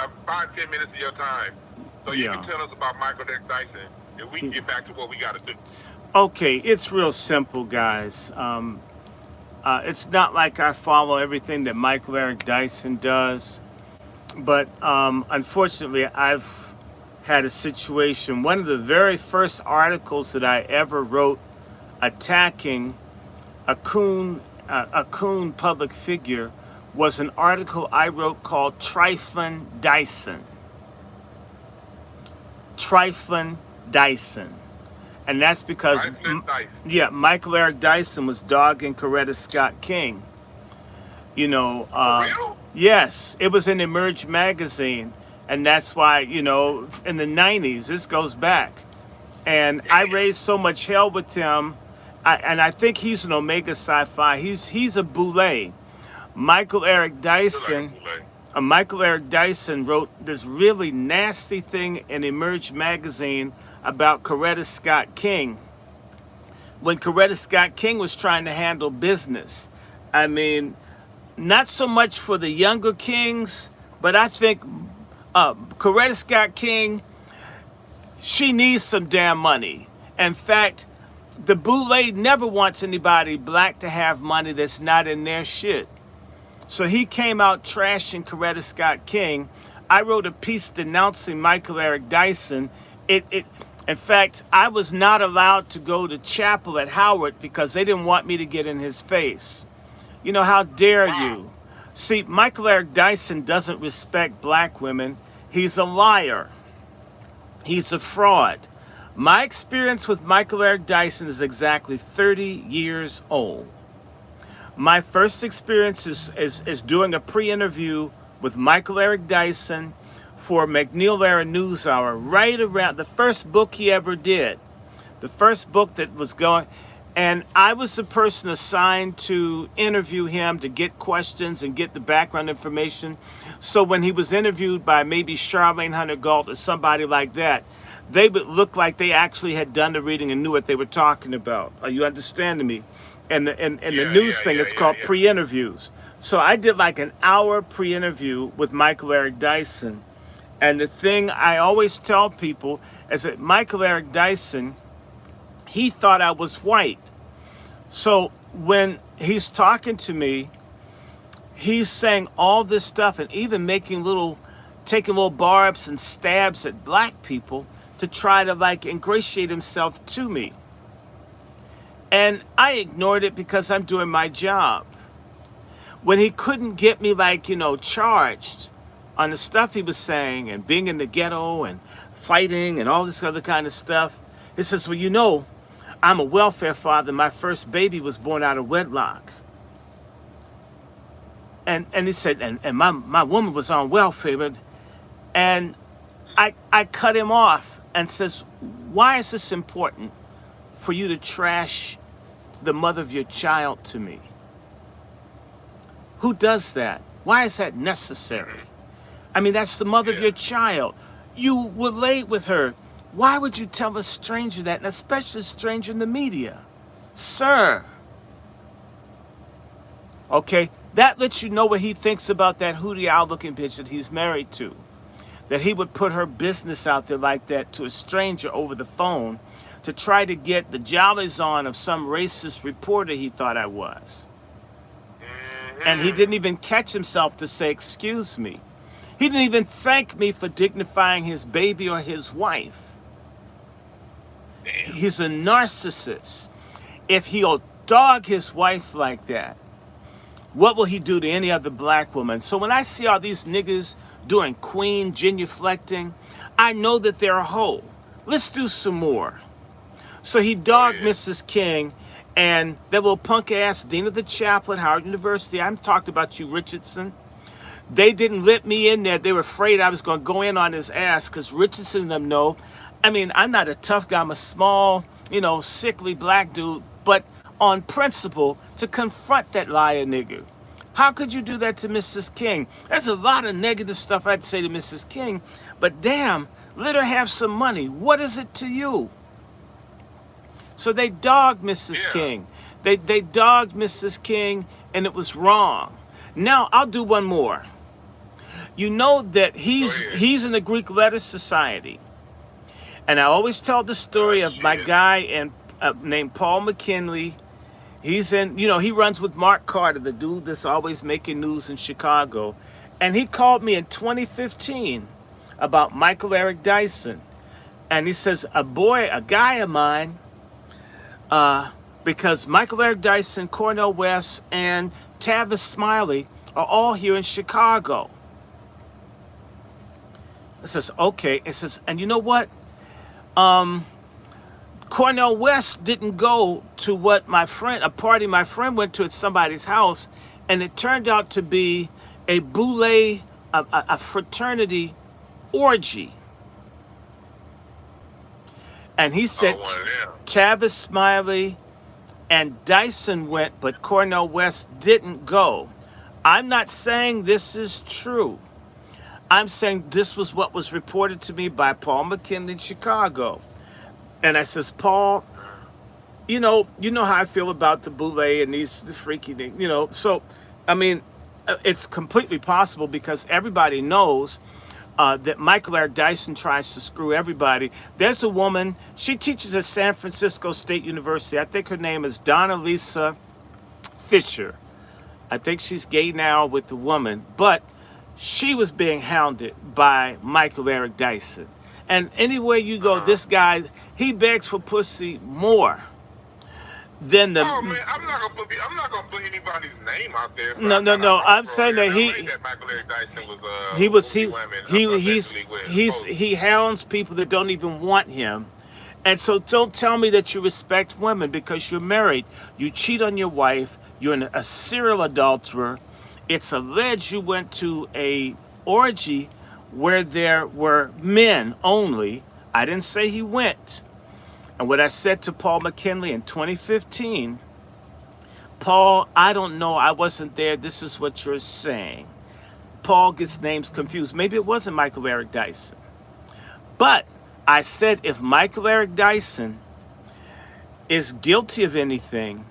have 5-10 minutes of your time, so you can Yeah. tell us about Michael Dyson, and we can get back to what we got to do. Okay, it's real simple, guys. It's not like I follow everything that Michael Eric Dyson does, but unfortunately, I've had a situation. One of the very first articles that I ever wrote attacking a coon public figure was an article I wrote called Triflin Dyson. Triflin Dyson. And that's because, Triflin Dyson. yeah, Michael Eric Dyson was dogging Coretta Scott King. You know, For real? yes, it was in Emerge magazine. And that's why, in the 90s, this goes back. And I Damn. raised so much hell with him. And I think he's an Omega Sci-Fi. He's a boule. Michael Eric Dyson. Michael Eric Dyson wrote this really nasty thing in Emerge magazine about Coretta Scott King when Coretta Scott King was trying to handle business. I mean, not so much for the younger kings, but I think Coretta Scott King, she needs some damn money. In fact, the boule never wants anybody black to have money that's not in their shit. So he came out trashing Coretta Scott King. I wrote a piece denouncing Michael Eric Dyson. In fact, I was not allowed to go to chapel at Howard because they didn't want me to get in his face. You know, how dare you? See, Michael Eric Dyson doesn't respect black women. He's a liar. He's a fraud. My experience with Michael Eric Dyson is exactly 30 years old. My first experience is doing a pre-interview with Michael Eric Dyson for McNeil Era NewsHour, right around the first book he ever did. The first book that was going, and I was the person assigned to interview him, to get questions and get the background information. So when he was interviewed by maybe Charlene Hunter Galt or somebody like that, they would look like they actually had done the reading and knew what they were talking about. Are you understanding me? And the news thing, it's called pre-interviews. So I did like an hour pre-interview with Michael Eric Dyson. And the thing I always tell people is that Michael Eric Dyson, he thought I was white. So when he's talking to me, he's saying all this stuff and even taking little barbs and stabs at black people to try to like ingratiate himself to me. And I ignored it because I'm doing my job. When he couldn't get me charged on the stuff he was saying and being in the ghetto and fighting and all this other kind of stuff, he says, well, I'm a welfare father. My first baby was born out of wedlock. And he said, and my woman was on welfare. And I cut him off and says, why is this important for you to trash the mother of your child to me? Who does that? Why is that necessary? I mean, that's the mother of your child. You were late with her. Why would you tell a stranger that, and especially a stranger in the media? Sir. Okay, that lets you know what he thinks about that hootie owl-looking bitch that he's married to. That he would put her business out there like that to a stranger over the phone to try to get the jollies on of some racist reporter he thought I was. And he didn't even catch himself to say, excuse me. He didn't even thank me for dignifying his baby or his wife. He's a narcissist. If he'll dog his wife like that, what will he do to any other black woman? So when I see all these niggas doing queen genuflecting, I know that they're a hoe. Let's do some more. So he dogged Mrs. King and that little punk ass dean of the chapel at Howard University. I talked about you, Richardson. They didn't let me in there. They were afraid I was going to go in on his ass because Richardson and them know. I mean, I'm not a tough guy. I'm a small, sickly black dude. But on principle, to confront that liar nigger. How could you do that to Mrs. King? There's a lot of negative stuff I'd say to Mrs. King. But damn, let her have some money. What is it to you? So they dogged Mrs. King. They dogged Mrs. King, and it was wrong. Now, I'll do one more. You know that Go ahead. he's in the Greek Letter Society, and I always tell the story of my Shit. guy named Paul McKinley. He's in, he runs with Mark Carter, the dude that's always making news in Chicago, and he called me in 2015 about Michael Eric Dyson, and he says a guy of mine, because Michael Eric Dyson, Cornel West, and Tavis Smiley are all here in Chicago. It says, okay. It says, and you know what? Cornel West didn't go to a party my friend went to at somebody's house, and it turned out to be a boule, a fraternity orgy. And he Oh, said one of them. Tavis Smiley and Dyson went, but Cornel West didn't go. I'm not saying this is true. I'm saying this was what was reported to me by Paul McKinley in Chicago. And I says, Paul, you know how I feel about the boule and the freaky thing, So, I mean, it's completely possible because everybody knows that Michael Eric Dyson tries to screw everybody. There's a woman, she teaches at San Francisco State University. I think her name is Donna Lisa Fisher. I think she's gay now with the woman, but she was being hounded by Michael Eric Dyson. And anywhere you go, this guy, he begs for pussy more than the. Oh man, I'm not gonna put anybody's name out there. But No, I no, got a no. I'm homegirl saying here that in LA that Michael Eric Dyson was he was movie women he's allegedly with. he hounds people that don't even want him. And so don't tell me that you respect women because you're married. You cheat on your wife. You're a serial adulterer. It's alleged you went to a orgy where there were men only. I didn't say he went. And what I said to Paul McKinley in 2015, Paul, I don't know. I wasn't there. This is what you're saying. Paul gets names confused. Maybe it wasn't Michael Eric Dyson. But I said if Michael Eric Dyson is guilty of anything,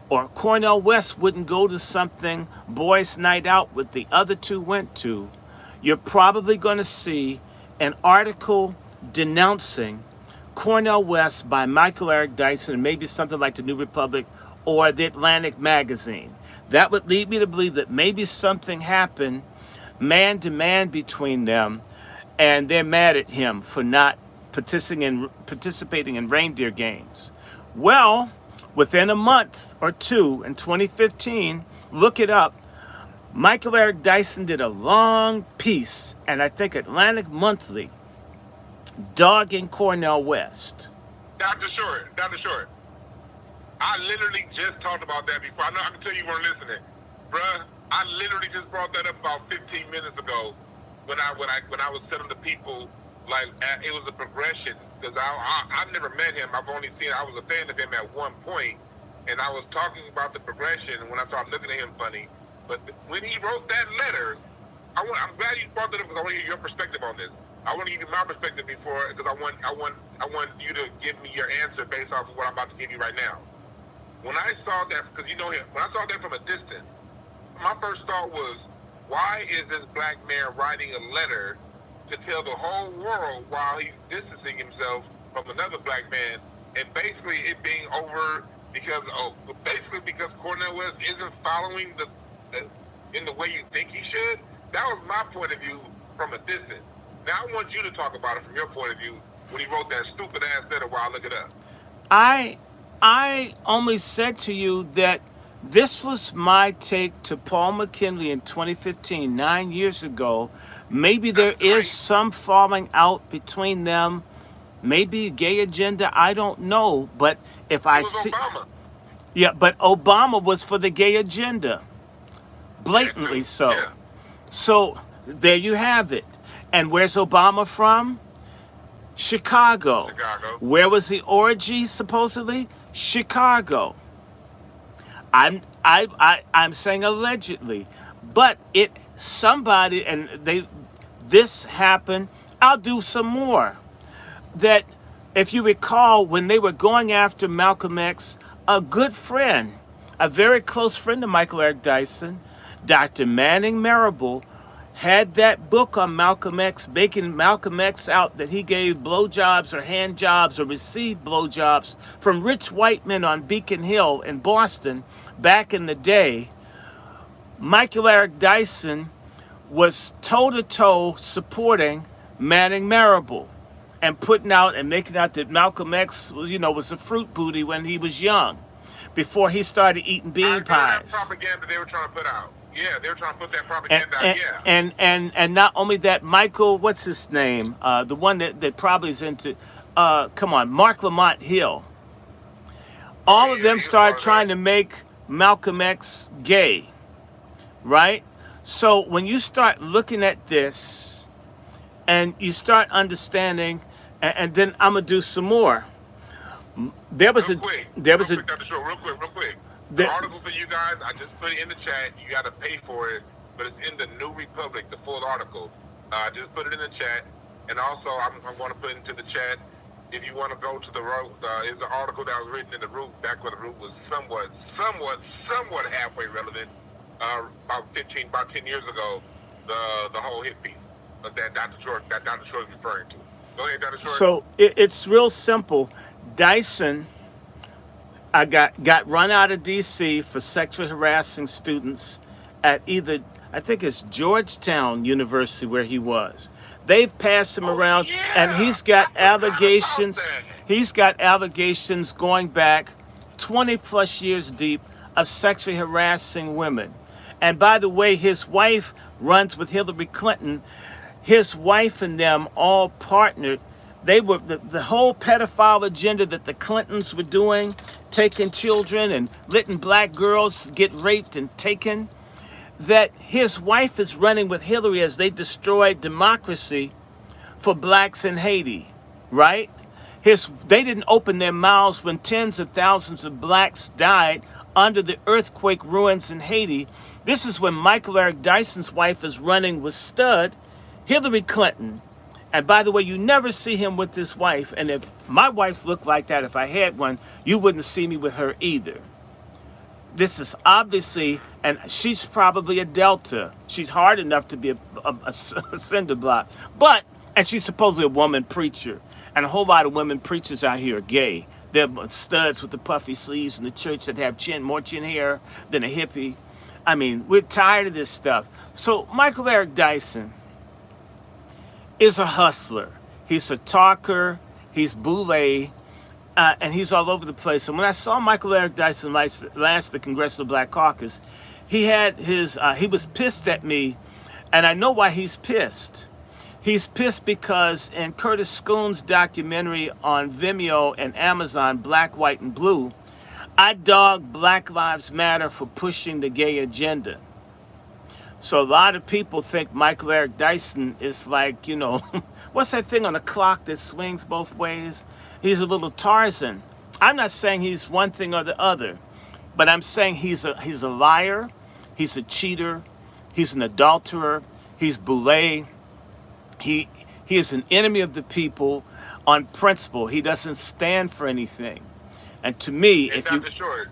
or Cornel West wouldn't go to something boys' night out with the other two went to, you're probably going to see an article denouncing Cornel West by Michael Eric Dyson, and maybe something like the New Republic or the Atlantic magazine. That would lead me to believe that maybe something happened man to man between them, and they're mad at him for not participating in reindeer games. Well, within a month or two in 2015, look it up, Michael Eric Dyson did a long piece, and I think Atlantic Monthly, dogging Cornel West. Dr. Short, I literally just talked about that before. I can tell you weren't listening, bruh. I literally just brought that up about 15 minutes ago when I was telling the people like it was a progression because I've never met him. I've only seen. I was a fan of him at one point, and I was talking about the progression when I started looking at him funny. But when he wrote that letter, I'm glad you brought that up because I want to hear your perspective on this. I want to give you my perspective before because I want you to give me your answer based off of what I'm about to give you right now. When I saw that, because you know him, when I saw that from a distance, my first thought was, why is this black man writing a letter to tell the whole world while he's distancing himself from another black man, and basically it being over because Cornel West isn't following in the way you think he should? That was my point of view from a distance. Now I want you to talk about it from your point of view when he wrote that stupid ass letter while I look it up. I only said to you that this was my take to Paul McKinley in 2015, 9 years ago. Maybe there is some falling out between them, maybe gay agenda, I don't know. But if I see, Obama. yeah, but Obama was for the gay agenda, blatantly so. Yeah. So there you have it. And where's Obama from? Chicago. Where was the orgy supposedly? Chicago. I'm saying allegedly, but somebody and this happened. I'll do some more. That if you recall, when they were going after Malcolm X, a good friend, a very close friend of Michael Eric Dyson, Dr. Manning Marable, had that book on Malcolm X, making Malcolm X out that he gave blowjobs or hand jobs or received blowjobs from rich white men on Beacon Hill in Boston back in the day, Michael Eric Dyson was toe-to-toe supporting Manning Marable and putting out and making out that Malcolm X was a fruit booty when he was young, before he started eating I bean know that pies. propaganda they were trying to put out. Yeah, they were trying to put that And propaganda out. and Yeah. and not only that, Michael, what's his name? The one that probably is into come on, Mark Lamont Hill. Oh All of yeah, them he was part started of trying that. to make Malcolm X gay, right? So when you start looking at this and you start understanding, and then I'm gonna do some more. There was Real a quick, there real was a quick, Dr. Short, real quick. The there, article for you guys, I just put it in the chat. You got to pay for it, but it's in the New Republic, the full article. I just put it in the chat, and also I'm going to put it into the chat. If you want to go to the road, is an article that was written in the Root, back when the Root was somewhat halfway relevant. About 10 years ago, the whole hit piece that Dr. Short is referring to. Go ahead, Dr. Short. so it's real simple. Dyson, I got run out of D.C. for sexually harassing students at I think it's Georgetown University where he was. They've passed him Oh around, and yeah, he's I got forgot about allegations. that. He's got allegations going back 20 plus years deep of sexually harassing women. And by the way, his wife runs with Hillary Clinton. His wife and them all partnered. They were the whole pedophile agenda that the Clintons were doing, taking children and letting black girls get raped and taken. That his wife is running with Hillary as they destroyed democracy for blacks in Haiti, right? They didn't open their mouths when tens of thousands of blacks died under the earthquake ruins in Haiti. This is when Michael Eric Dyson's wife is running with stud Hillary Clinton. And by the way, you never see him with his wife. And if my wife looked like that, if I had one, you wouldn't see me with her either. This is obviously, and she's probably a Delta. She's hard enough to be a cinder block. And she's supposedly a woman preacher. And a whole lot of women preachers out here are gay. They're studs with the puffy sleeves in the church that have more chin hair than a hippie. I mean, we're tired of this stuff. So Michael Eric Dyson is a hustler. He's a talker. He's boule. And he's all over the place. And when I saw Michael Eric Dyson last the Congressional Black Caucus, he was pissed at me, and I know why he's pissed. He's pissed because in Curtis Schoon's documentary on Vimeo and Amazon, Black, White, and Blue, I dogged Black Lives Matter for pushing the gay agenda. So a lot of people think Michael Eric Dyson is like, what's that thing on a clock that swings both ways? He's a little Tarzan. I'm not saying he's one thing or the other, but I'm saying he's a liar, he's a cheater, he's an adulterer, he's boule. He is an enemy of the people on principle. He doesn't stand for anything. And to me, And if you Dr. Short,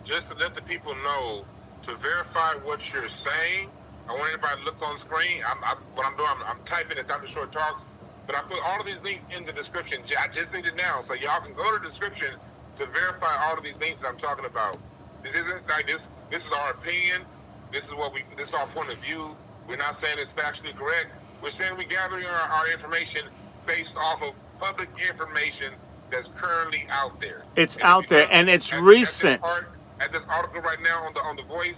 just to let the people know, to verify what you're saying, I want everybody to look on screen. What I'm doing, I'm typing as Dr. Short talks, but I put all of these links in the description. I just need it now, so y'all can go to the description to verify all of these links that I'm talking about. This isn't like this. This is our opinion. This is our point of view. We're not saying it's factually correct. We're saying we're gathering our information based off of public information that's currently out there. it's And if out you there look and it's at recent. at this article right now on the Voice,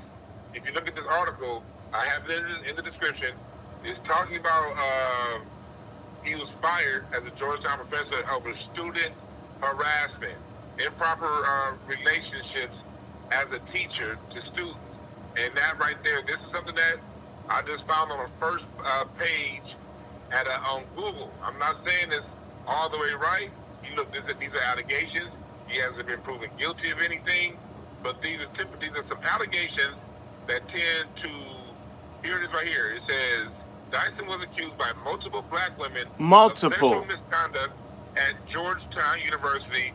if you look at this article, I have it in the description. It's talking about he was fired as a Georgetown professor over student harassment, improper relationships as a teacher to students. And that right there, this is something that I just found on the first page on Google. I'm not saying this all the way right. You look, these are allegations. He hasn't been proven guilty of anything, but these are some allegations that tend to. Here it is right here. It says Dyson was accused by multiple black women of sexual misconduct at Georgetown University,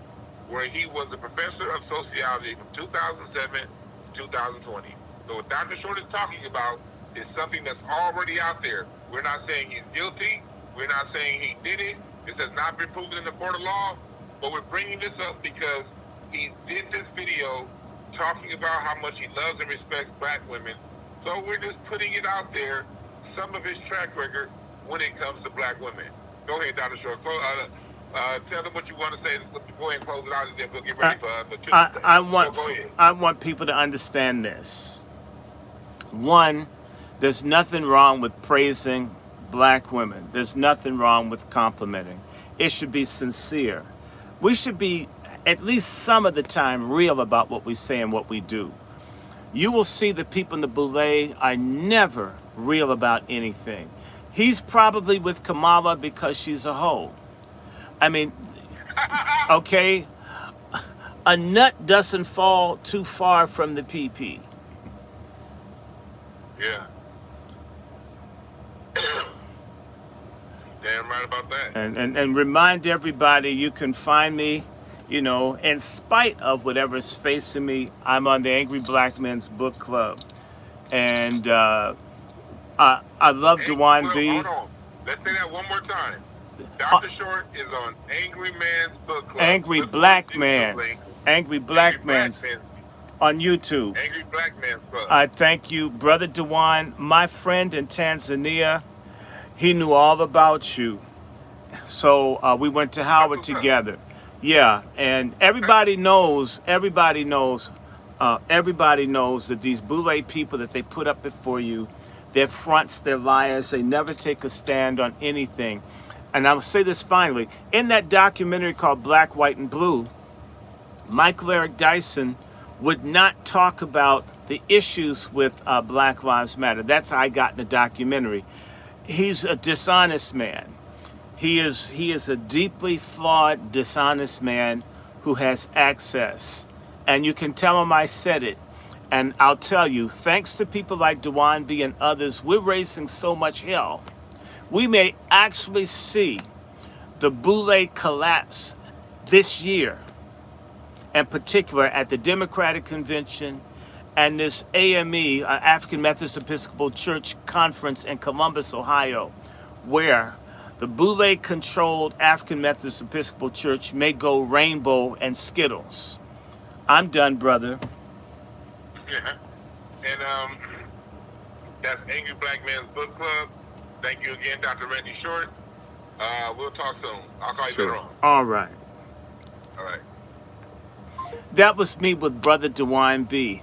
where he was a professor of sociology from 2007 to 2020. So what Dr. Short is talking about It's something that's already out there. We're not saying he's guilty. We're not saying he did it. This has not been proven in the court of law. But we're bringing this up because he did this video talking about how much he loves and respects black women. So we're just putting it out there, some of his track record when it comes to black women. Go ahead, Dr. Short. Tell them what you want to say. Go ahead and close it out, and then we'll get ready for the Tuesday. I want people to understand this. One, there's nothing wrong with praising black women. There's nothing wrong with complimenting. It should be sincere. We should be, at least some of the time, real about what we say and what we do. You will see the people in the Boulay are never real about anything. He's probably with Kamala because she's a hoe. I mean, okay, a nut doesn't fall too far from the PP. Yeah. Damn right about that. And remind everybody you can find me, you know, in spite of whatever's facing me, I'm on the Angry Black Men's Book Club. And I love Dewan B. Hold on. Let's say that one more time. Dr. Short is on Angry Man's Book Club. Angry Black Man's on YouTube. Angry Black Man's Club. I thank you, Brother Dewan, my friend in Tanzania. He knew all about you. So we went to Howard together. Yeah, and everybody knows that these Boulay people that they put up before you, they're fronts, they're liars, they never take a stand on anything. And I'll say this finally, in that documentary called Black, White, and Blue, Michael Eric Dyson would not talk about the issues with Black Lives Matter. That's how I got in the documentary. He's a dishonest man. He is a deeply flawed, dishonest man who has access. And you can tell him I said it. And I'll tell you, thanks to people like Dewan B and others, we're raising so much hell. We may actually see the Boulay collapse this year, in particular at the Democratic Convention and this AME, African Methodist Episcopal Church Conference in Columbus, Ohio, where the Boulay-controlled African Methodist Episcopal Church may go rainbow and Skittles. I'm done, brother. Yeah. And that's Angry Black Man's Book Club. Thank you again, Dr. Randy Short. We'll talk soon. I'll call you later on. All right. All right. That was me with Brother Dewan B.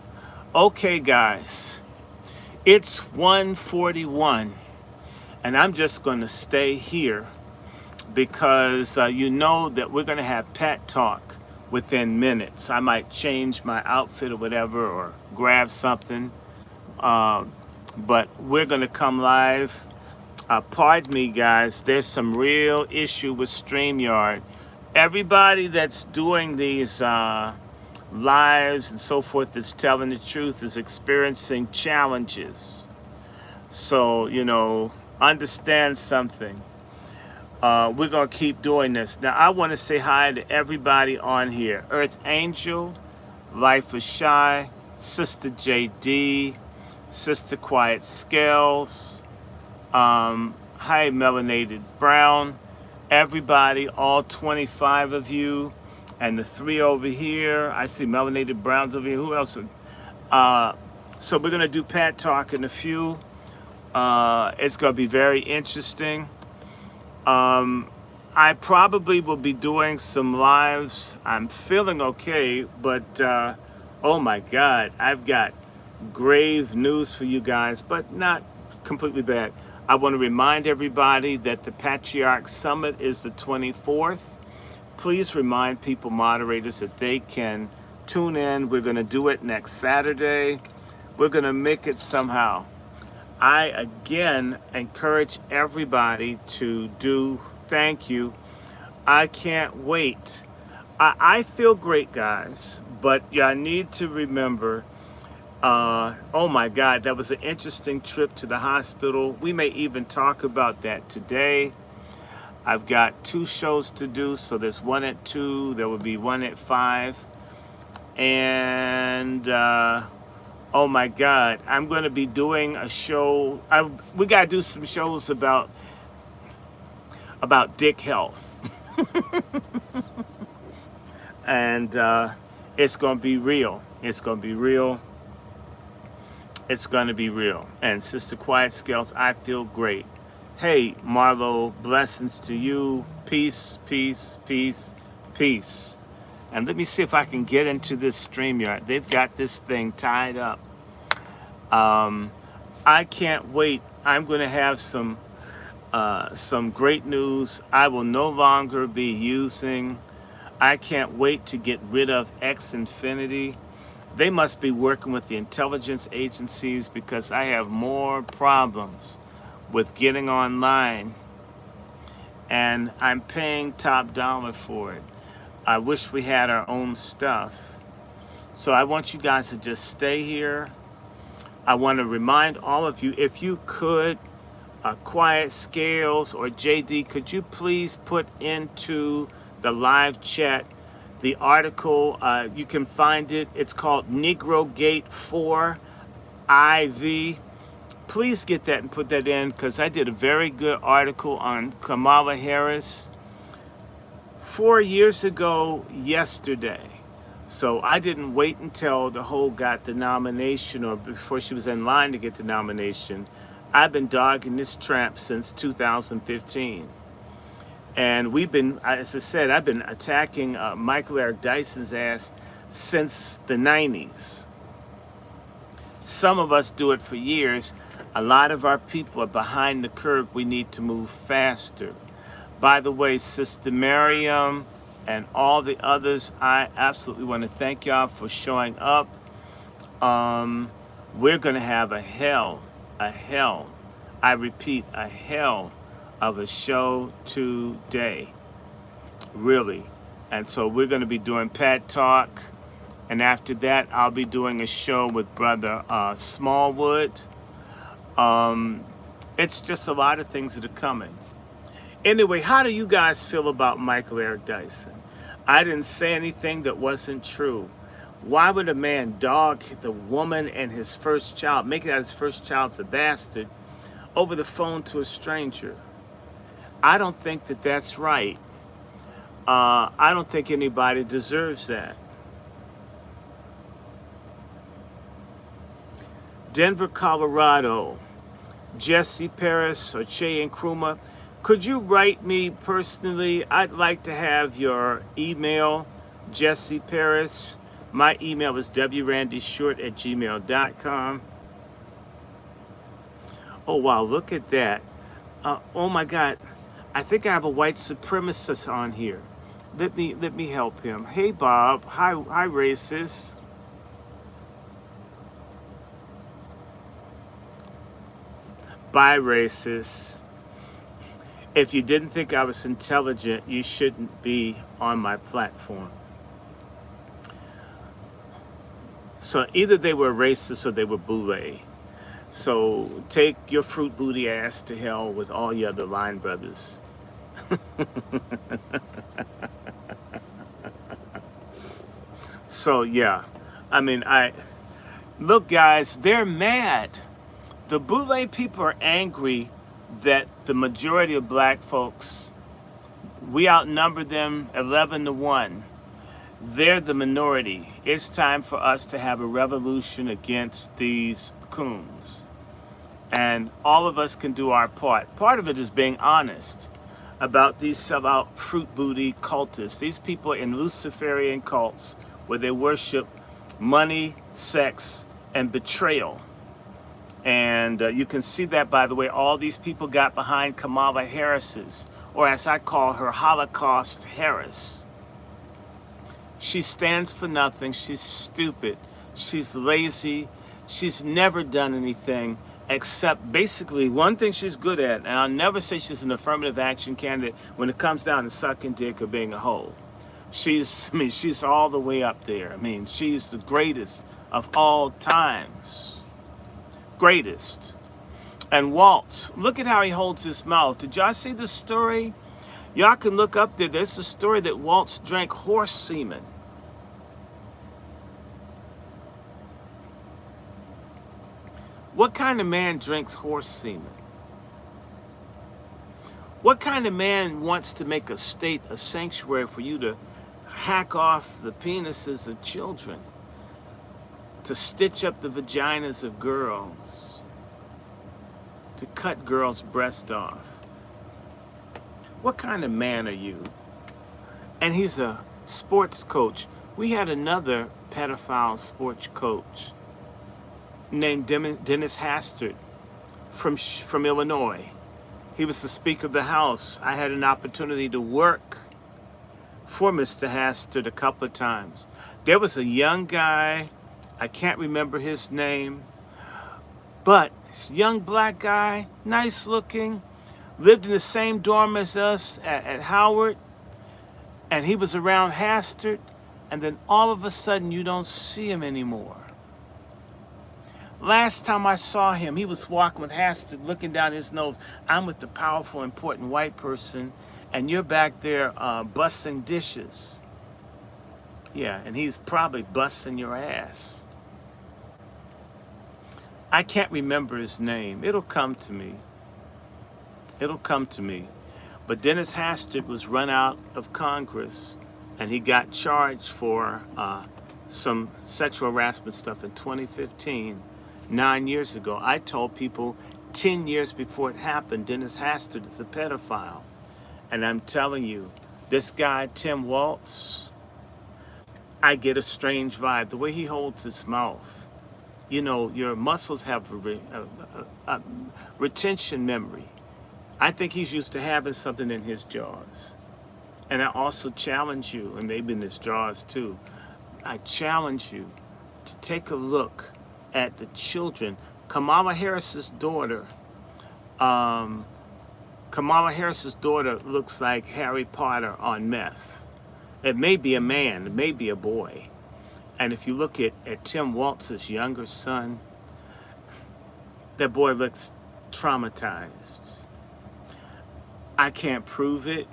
Okay, guys. It's 1:41, and I'm just going to stay here because you know that we're going to have Pat Talk within minutes. I might change my outfit or whatever or grab something, but we're going to come live. Pardon me, guys. There's some real issue with StreamYard. Everybody that's doing these lives and so forth that's telling the truth is experiencing challenges. So, you know, understand something. We're going to keep doing this. Now, I want to say hi to everybody on here. Earth Angel, Life is Shy, Sister JD, Sister Quiet Scales, hi Melanated Brown, everybody, all 25 of you, and the 3 over here. I see Melanated Browns over here. Who else? So we're going to do Pat Talk in a few. It's going to be very interesting. I probably will be doing some lives. I'm feeling okay, but oh my God, I've got grave news for you guys, but not completely bad. I want to remind everybody that the Patriarch Summit is the 24th. Please remind people, moderators, that they can tune in. We're going to do it next Saturday. We're going to make it somehow. I, again, encourage everybody to do thank you. I can't wait. I feel great, guys, but y'all need to remember, oh my God, that was an interesting trip to the hospital. We may even talk about that today. I've got 2 shows to do, so there's one at 2, there will be one at 5. And Oh my God, I'm going to be doing a show. We got to do some shows about dick health, and it's going to be real. It's going to be real. It's going to be real. And Sister Quiet Scales, I feel great. Hey, Marlo, blessings to you. Peace, peace, peace, peace. And let me see if I can get into this StreamYard. They've got this thing tied up. I can't wait. I'm going to have some great news. I will no longer be using. I can't wait to get rid of X Infinity. They must be working with the intelligence agencies because I have more problems with getting online, and I'm paying top dollar for it. I wish we had our own stuff. So I want you guys to just stay here. I want to remind all of you, if you could, Quiet Scales or JD, could you please put into the live chat the article? You can find it. It's called Negro Gate 4 IV. Please get that and put that in, because I did a very good article on Kamala Harris 4 years ago yesterday. So I didn't wait until the whole got the nomination or before she was in line to get the nomination. I've been dogging this tramp since 2015. And we've been, as I said, I've been attacking Michael Eric Dyson's ass since the 90s. Some of us do it for years. A lot of our people are behind the curve. We need to move faster. By the way, Sister Miriam and all the others, I absolutely want to thank y'all for showing up. We're going to have a hell, I repeat, a hell of a show today, really. And so we're going to be doing Pad Talk, and after that I'll be doing a show with Brother Smallwood. It's just a lot of things that are coming. Anyway, how do you guys feel about Michael Eric Dyson? I didn't say anything that wasn't true. Why would a man dog the woman and his first child, make it out his first child's a bastard, over the phone to a stranger? I don't think that that's right. I don't think anybody deserves that. Denver, Colorado. Jesse Paris or Che Nkrumah, could you write me personally? I'd like to have your email, Jesse Paris. My email is DrRandyShort@gmail.com. Oh, wow, look at that. Oh, my God. I think I have a white supremacist on here. Let me help him. Hey, Bob. Hi, racist. Bye, racist. If you didn't think I was intelligent, you shouldn't be on my platform. So either they were racist or they were boule. So take your fruit booty ass to hell with all your other line brothers. So yeah, I mean, look, guys, they're mad. The boule people are angry that the majority of black folks, we outnumber them 11-1. They're the minority. It's time for us to have a revolution against these coons. And all of us can do our part. Part of it is being honest about these sellout fruit booty cultists. These people in Luciferian cults where they worship money, sex, and betrayal. And you can see that, by the way, all these people got behind Kamala Harris's, or as I call her, Holocaust Harris. She stands for nothing. She's stupid. She's lazy. She's never done anything except basically one thing she's good at. And I'll never say she's an affirmative action candidate when it comes down to sucking dick or being a hoe. She's all the way up there. I mean, she's the greatest of all times. Greatest. And Waltz, look at how he holds his mouth. Did y'all see the story? Y'all can look up there. There's a story that Waltz drank horse semen. What kind of man drinks horse semen? What kind of man wants to make a state a sanctuary for you to hack off the penises of children, to stitch up the vaginas of girls, to cut girls' breasts off? What kind of man are you? And he's a sports coach. We had another pedophile sports coach named Dennis Hastert from Illinois. He was the Speaker of the House. I had an opportunity to work for Mr. Hastert a couple of times. There was a young guy, I can't remember his name, but this young black guy, nice looking, lived in the same dorm as us at Howard, and he was around Hastert, and then all of a sudden you don't see him anymore. Last time I saw him, he was walking with Hastert, looking down his nose. I'm with the powerful, important white person, and you're back there busting dishes. Yeah, and he's probably busting your ass. I can't remember his name. It'll come to me. It'll come to me. But Dennis Hastert was run out of Congress, and he got charged for some sexual harassment stuff in 2015. 9 years ago. I told people 10 years before it happened, Dennis Hastert is a pedophile. And I'm telling you, this guy, Tim Waltz, I get a strange vibe. The way he holds his mouth. You know, your muscles have a retention memory. I think he's used to having something in his jaws. And I also challenge you, and maybe in his jaws too, I challenge you to take a look at the children. Kamala Harris's daughter looks like Harry Potter on meth. It may be a man, it may be a boy. And if you look at Tim Waltz's younger son, that boy looks traumatized. I can't prove it,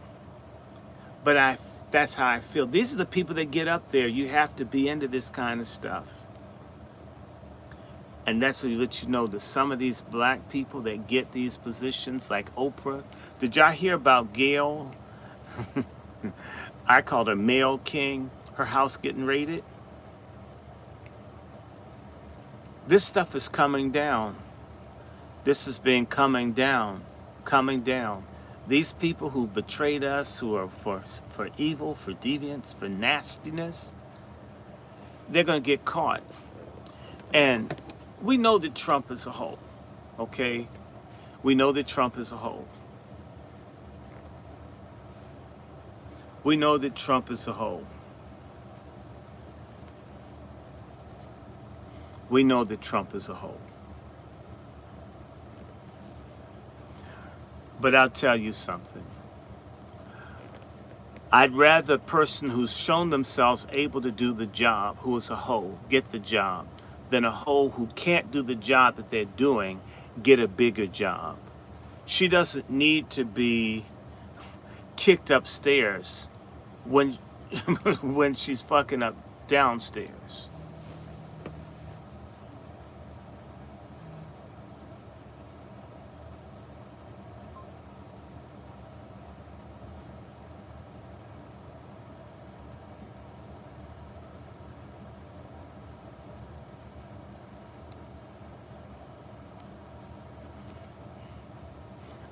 but that's how I feel. These are the people that get up there. You have to be into this kind of stuff. And that's what let you know that some of these black people that get these positions, like Oprah. Did y'all hear about Gail? I called her Male King. Her house getting raided. This stuff is coming down. This has been coming down, coming down. These people who betrayed us, who are for evil, for deviance, for nastiness, they're going to get caught. And we know that Trump is a hoe, okay? We know that Trump is a hoe. We know that Trump is a hoe. We know that Trump is a hoe. But I'll tell you something. I'd rather a person who's shown themselves able to do the job, who is a hoe, get the job, than a hoe who can't do the job that they're doing, get a bigger job. She doesn't need to be kicked upstairs when when she's fucking up downstairs.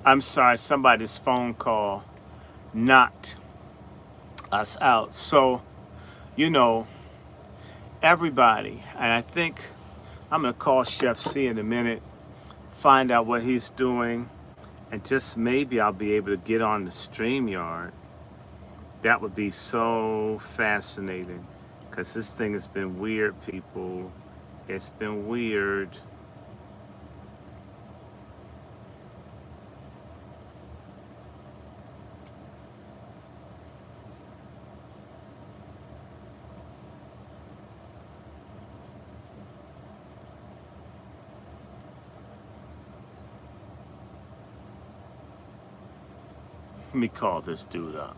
I'm sorry, somebody's phone call knocked us out. So, you know, everybody, and I think I'm going to call Chef C in a minute, find out what he's doing, and just maybe I'll be able to get on the StreamYard. That would be so fascinating, because this thing has been weird, people. It's been weird. Let me call this dude up.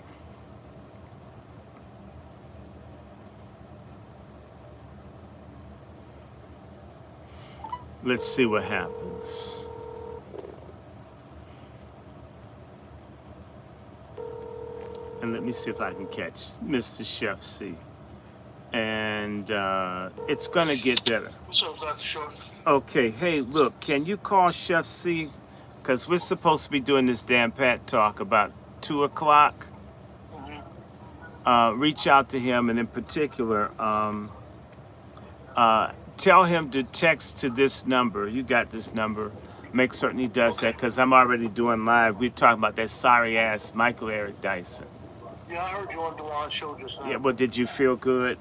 Let's see what happens. And let me see if I can catch Mr. Chef C. And it's gonna get better. What's up, Dr. Short? Okay, hey, look, can you call Chef C? Because we're supposed to be doing this damn Pat Talk about 2 o'clock. Reach out to him, and in particular, tell him to text to this number. You got this number. Make certain he does that, because I'm already doing live. We're talking about that sorry-ass Michael Eric Dyson. Yeah, I heard you on DeLon's show just now. Yeah, well, did you feel good?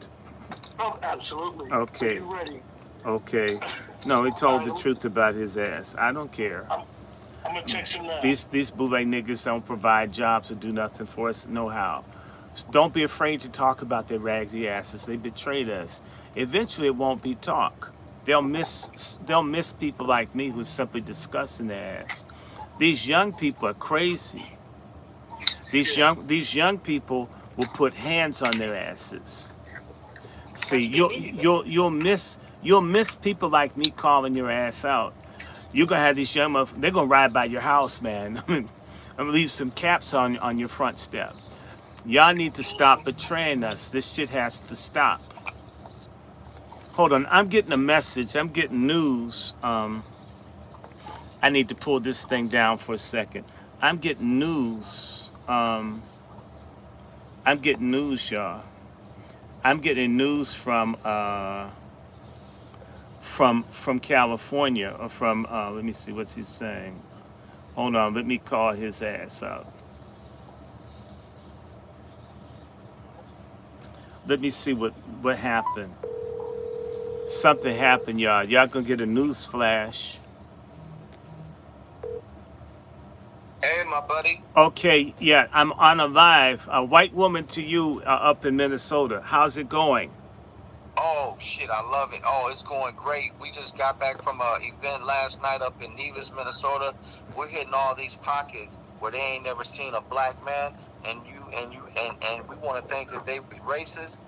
Oh, absolutely. Okay. You ready? Okay. No, he told the truth about his ass. I don't care. I'm going to text him now. These bootleg niggas don't provide jobs or do nothing for us, no how. Don't be afraid to talk about their raggedy asses. They betrayed us. Eventually, it won't be talk. They'll miss people like me who's simply discussing their ass. These young people are crazy. These young people will put hands on their asses. See, you'll miss people like me calling your ass out. You're gonna have these young motherfuckers, they're gonna ride by your house, man. I'm gonna leave some caps on your front step. Y'all need to stop betraying us. This shit has to stop. Hold on, I'm getting a message. I'm getting news. I need to pull this thing down for a second. I'm getting news. I'm getting news, y'all. I'm getting news from California, or from let me see what's he saying. Hold on, let me call his ass out. Let me see what happened. Something happened, y'all. Y'all gonna get a news flash. Hey, my buddy. Okay, yeah, I'm on a live. A white woman to you up in Minnesota. How's it going? Oh, shit, I love it. Oh, it's going great. We just got back from an event last night up in Nevis, Minnesota. We're hitting all these pockets where they ain't never seen a black man, and we want to think that they be racist.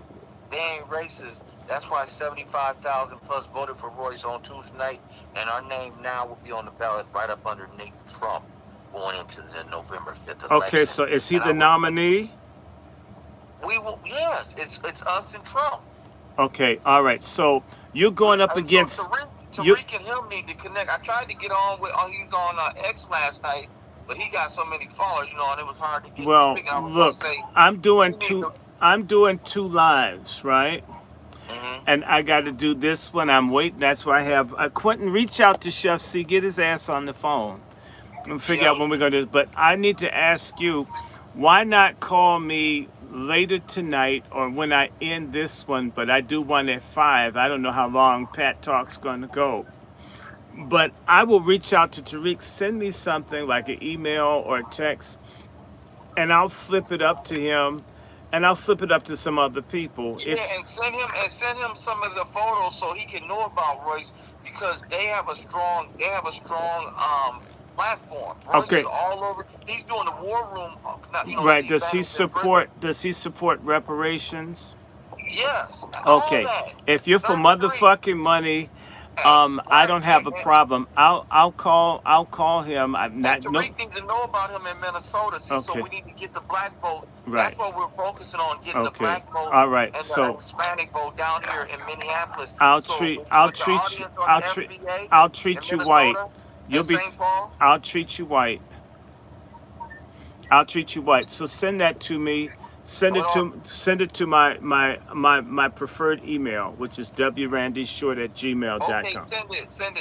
They ain't racist. That's why 75,000 plus voted for Royce on Tuesday night, and our name now will be on the ballot right up underneath Trump going into the November 5th election. Okay, so is he the nominee? We will. Yes, it's us and Trump. Okay, all right. So you're going up against. So Tariq and him need to connect. I tried to get on with. He's on X last night, but he got so many followers, and it was hard to get. Well, look, say, I'm doing two lives, right? Mm-hmm. And I got to do this one. I'm waiting. That's why I have Quentin reach out to Chef C, get his ass on the phone, and figure out when we're going to. But I need to ask you, why not call me later tonight or when I end this one? But I do one at 5. I don't know how long Pat Talk's going to go. But I will reach out to Tariq. Send me something like an email or a text, and I'll flip it up to him. And I'll flip it up to some other people. Yeah, and send him some of the photos so he can know about Royce, because they have a strong platform. Royce is all over. He's doing the war room. Right. Does he support reparations? Yes. Okay. If you're for motherfucking money, I don't have a problem. I'll call him. Tariq needs to know about him in Minnesota. So we need to get the black vote. Right. That's what we're focusing on, getting the black vote. All right. And so the Hispanic vote down here in Minneapolis. I'll treat you white. I'll treat you white. I'll treat you white. So send that to me. Send it to my preferred email, which is DrRandyShort@gmail.com. Okay, send it. Send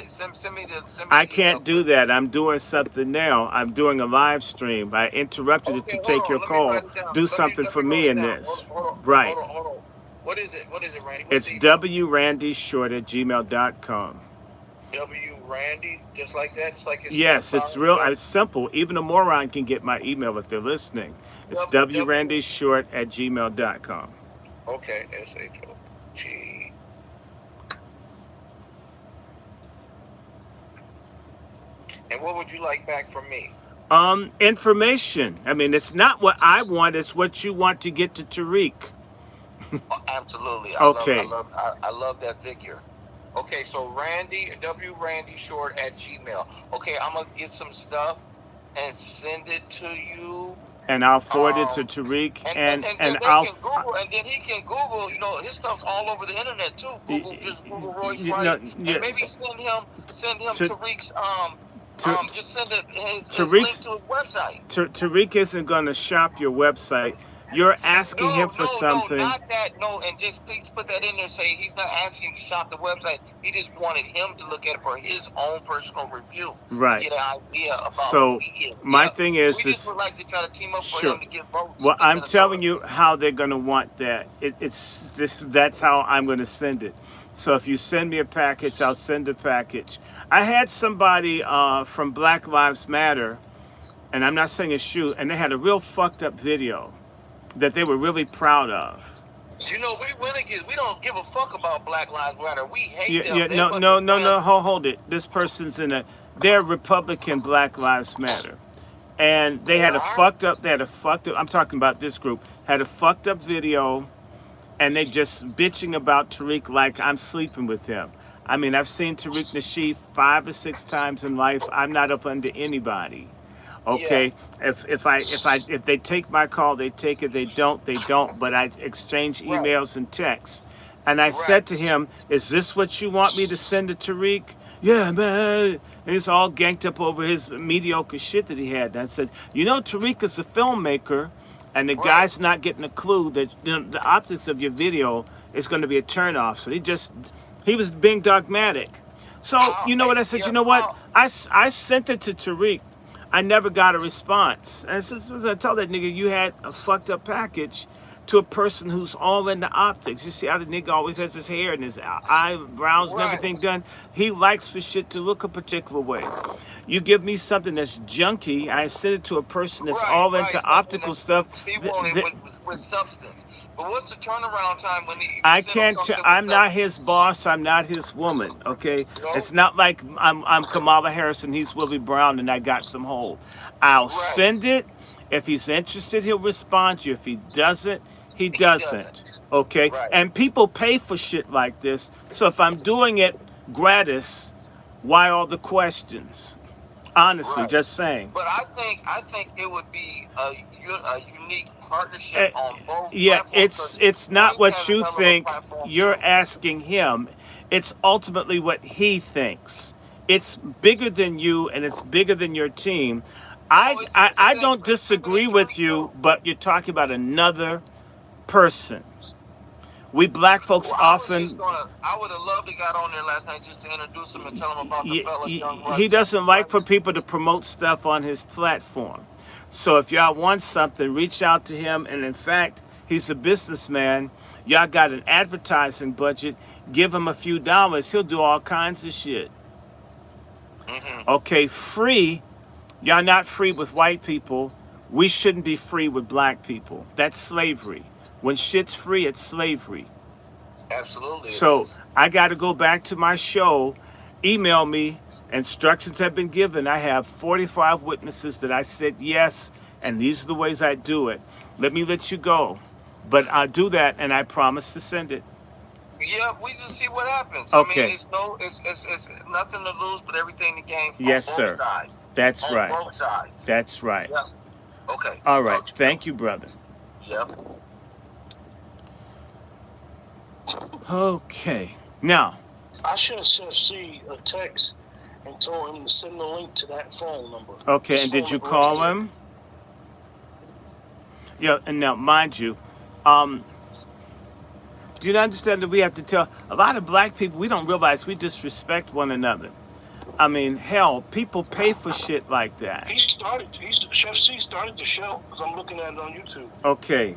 me I can't do that. I'm doing something now. I'm doing a live stream. I interrupted it to take your call. Do something for me in this. Right. Hold on. What is it, Randy? It's DrRandyShort@gmail.com. Randy, just like that? Just like yes, it's real. It's simple. Even a moron can get my email if they're listening. It's DrRandyShort@gmail.com. Okay, SHOG. And what would you like back from me? Information. I mean, it's not what I want. It's what you want to get to Tariq. Absolutely. Okay. I love that figure. Okay, so DrRandyShort at Gmail. Okay, I'm gonna get some stuff and send it to you. And I'll forward it to Um, Tariq, and and they can Google, and then he can Google. You know, his stuff's all over the internet too. Just Google Royce you know, Wright, and yeah, maybe send him to, Tariq's to, just send it his link Tariq's to his website. Tariq isn't going to shop your website. You're asking him for No, something. not that. No, and just please put that in there. Say he's not asking to shop the website. He just wanted him to look at it for his own personal review. Right. To get an idea about So who he is. my thing we is, just would like to try to team up for sure. him to get votes. Well, in I'm Minnesota. telling you how they're going to want that. That's how I'm going to send it. So if you send me a package, I'll send a package. I had somebody from Black Lives Matter, and I'm not saying a shoot, and they had a real fucked up video that they were really proud of. You know, we don't give a fuck about Black Lives Matter. We hate Yeah, them. yeah, They no, must no, be no, trying no, to- hold it. This person's they're Republican Black Lives Matter. And they had I'm talking about this group, had a fucked up video, and they just bitching about Tariq like I'm sleeping with him. I mean, I've seen Tariq Nasheed 5 or 6 times in life. I'm not up under anybody. Okay, if they take my call, they take it. They don't, they don't. But I exchange emails and texts, and I said to him, "Is this what you want me to send to Tariq?" Yeah, man. And he's all ganked up over his mediocre shit that he had. And I said, "You know, Tariq is a filmmaker, and the guy's not getting a clue that the optics of your video is going to be a turnoff." So he was being dogmatic. So you know what I said? You know what? I sent it to Tariq. I never got a response. And I told that nigga, you had a fucked up package to a person who's all into optics. You see how the nigga always has his hair and his eyebrows and everything done? He likes for shit to look a particular way. You give me something that's junky, I send it to a person that's all into optical stuff. With substance. But what's the turnaround time when he? I can't. I'm not his boss. I'm not his woman. Okay. No. It's not like I'm Kamala Harris and he's Willie Brown and I got some hold. I'll send it. If he's interested, he'll respond to you. If he doesn't, he doesn't. Okay. Right. And people pay for shit like this. So if I'm doing it gratis, why all the questions? Honestly, just saying. But I think it would be a unique partnership on both. Yeah, it's not what you think. You're asking him. It's ultimately what he thinks. It's bigger than you, and it's bigger than your team. I don't disagree with you, but you're talking about another person. We black folks often. I would have loved to got on there last night just to introduce him and tell him about the fella young Russ. He doesn't like for people to promote stuff on his platform. So if y'all want something, reach out to him. And in fact, he's a businessman. Y'all got an advertising budget. Give him a few dollars. He'll do all kinds of shit. Okay, free. Y'all not free with white people. We shouldn't be free with black people. That's slavery. When shit's free, it's slavery. Absolutely. So I got to go back to my show. Email me. Instructions have been given. I have 45 witnesses that I said yes, and these are the ways I do it. Let me let you go. But I'll do that, and I promise to send it. Yeah, we just see what happens. Okay. I mean, it's nothing to lose, but everything to gain. Yes, sir. Sides. That's on right. Both sides. That's right. Yeah. Okay. All right. Thank you, brother. Yep. Okay. Now. I should have sent C a text and told him to send the link to that phone number. Okay, and did you call him? Yeah, and now, mind you, do you understand that we have to tell a lot of black people, we don't realize we disrespect one another. I mean, hell, people pay for shit like that. Chef C started the show because I'm looking at it on YouTube. Okay.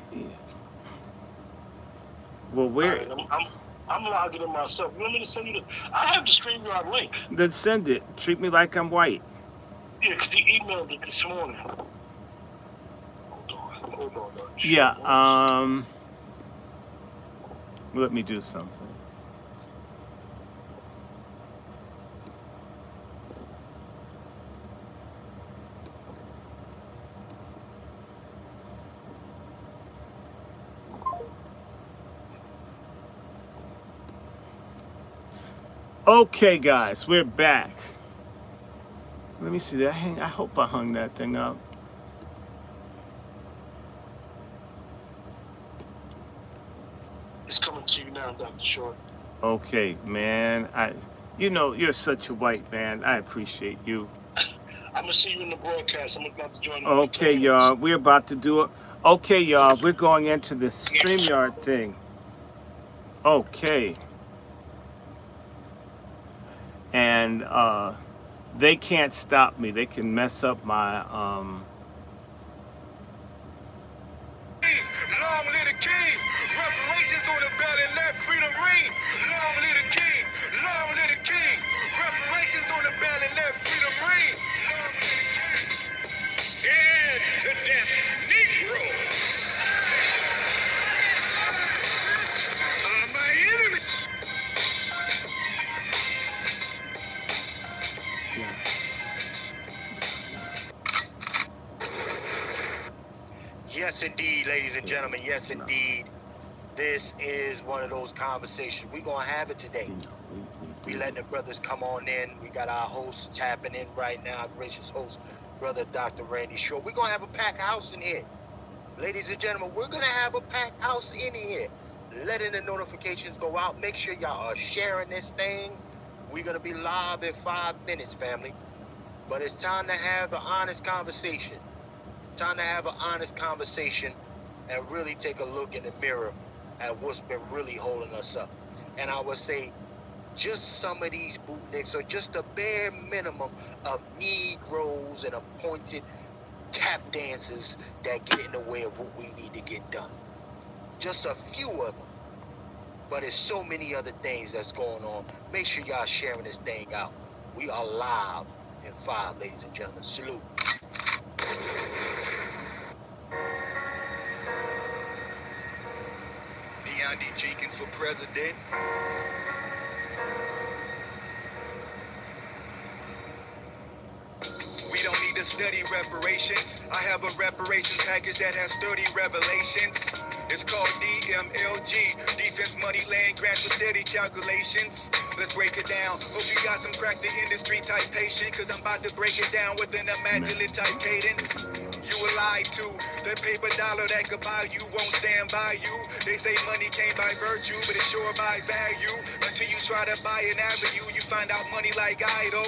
Well, we're... I'm logging in myself. You want me to send you I have the StreamYard link. Then send it. Treat me like I'm white. Yeah, because he emailed it this morning. Hold on. Yeah, let me do something. Okay, guys, we're back. Let me see. I hope I hung that thing up. It's coming to you now, Dr. Short. Okay, man. You know, you're such a white man. I appreciate you. I'm going to see you in the broadcast. I'm about to join the Okay, y'all. We're about to do it. Okay, y'all. We're going into the StreamYard thing. Okay. And they can't stop me. They can mess up my Long live the king. Reparations on the ballot, let freedom ring. Long live the king. Long live the king. Reparations on the ballot, let freedom ring. Long live the king. Scared to death, Negroes are my enemy. Yes, indeed, ladies and gentlemen. Yes, indeed. This is one of those conversations. We're going to have it today. We letting the brothers come on in. We got our hosts tapping in right now, our gracious host, Brother Dr. Randy Short. We're going to have a packed house in here. Ladies and gentlemen, we're going to have a packed house in here. Letting the notifications go out. Make sure y'all are sharing this thing. We're going to be live in 5 minutes, family. But it's time to have an honest conversation. Time to have an honest conversation and really take a look in the mirror at what's been really holding us up. And I would say just some of these bootlegs are just a bare minimum of Negroes and appointed tap dancers that get in the way of what we need to get done. Just a few of them. But it's so many other things that's going on. Make sure y'all sharing this thing out. We are live in 5, ladies and gentlemen. Salute. D. Jenkins for president. We don't need to study reparations. I have a reparations package that has 30 revelations. It's called DMLG, Defense Money Land Grants with Steady Calculations. Let's break it down. Hope you got some crack the industry type patient, cause I'm about to break it down with an immaculate type cadence. You were lied to. That paper dollar that could buy you won't stand by you. They say money can't buy virtue, but it sure buys value. Until you try to buy an avenue, you find out money like idol.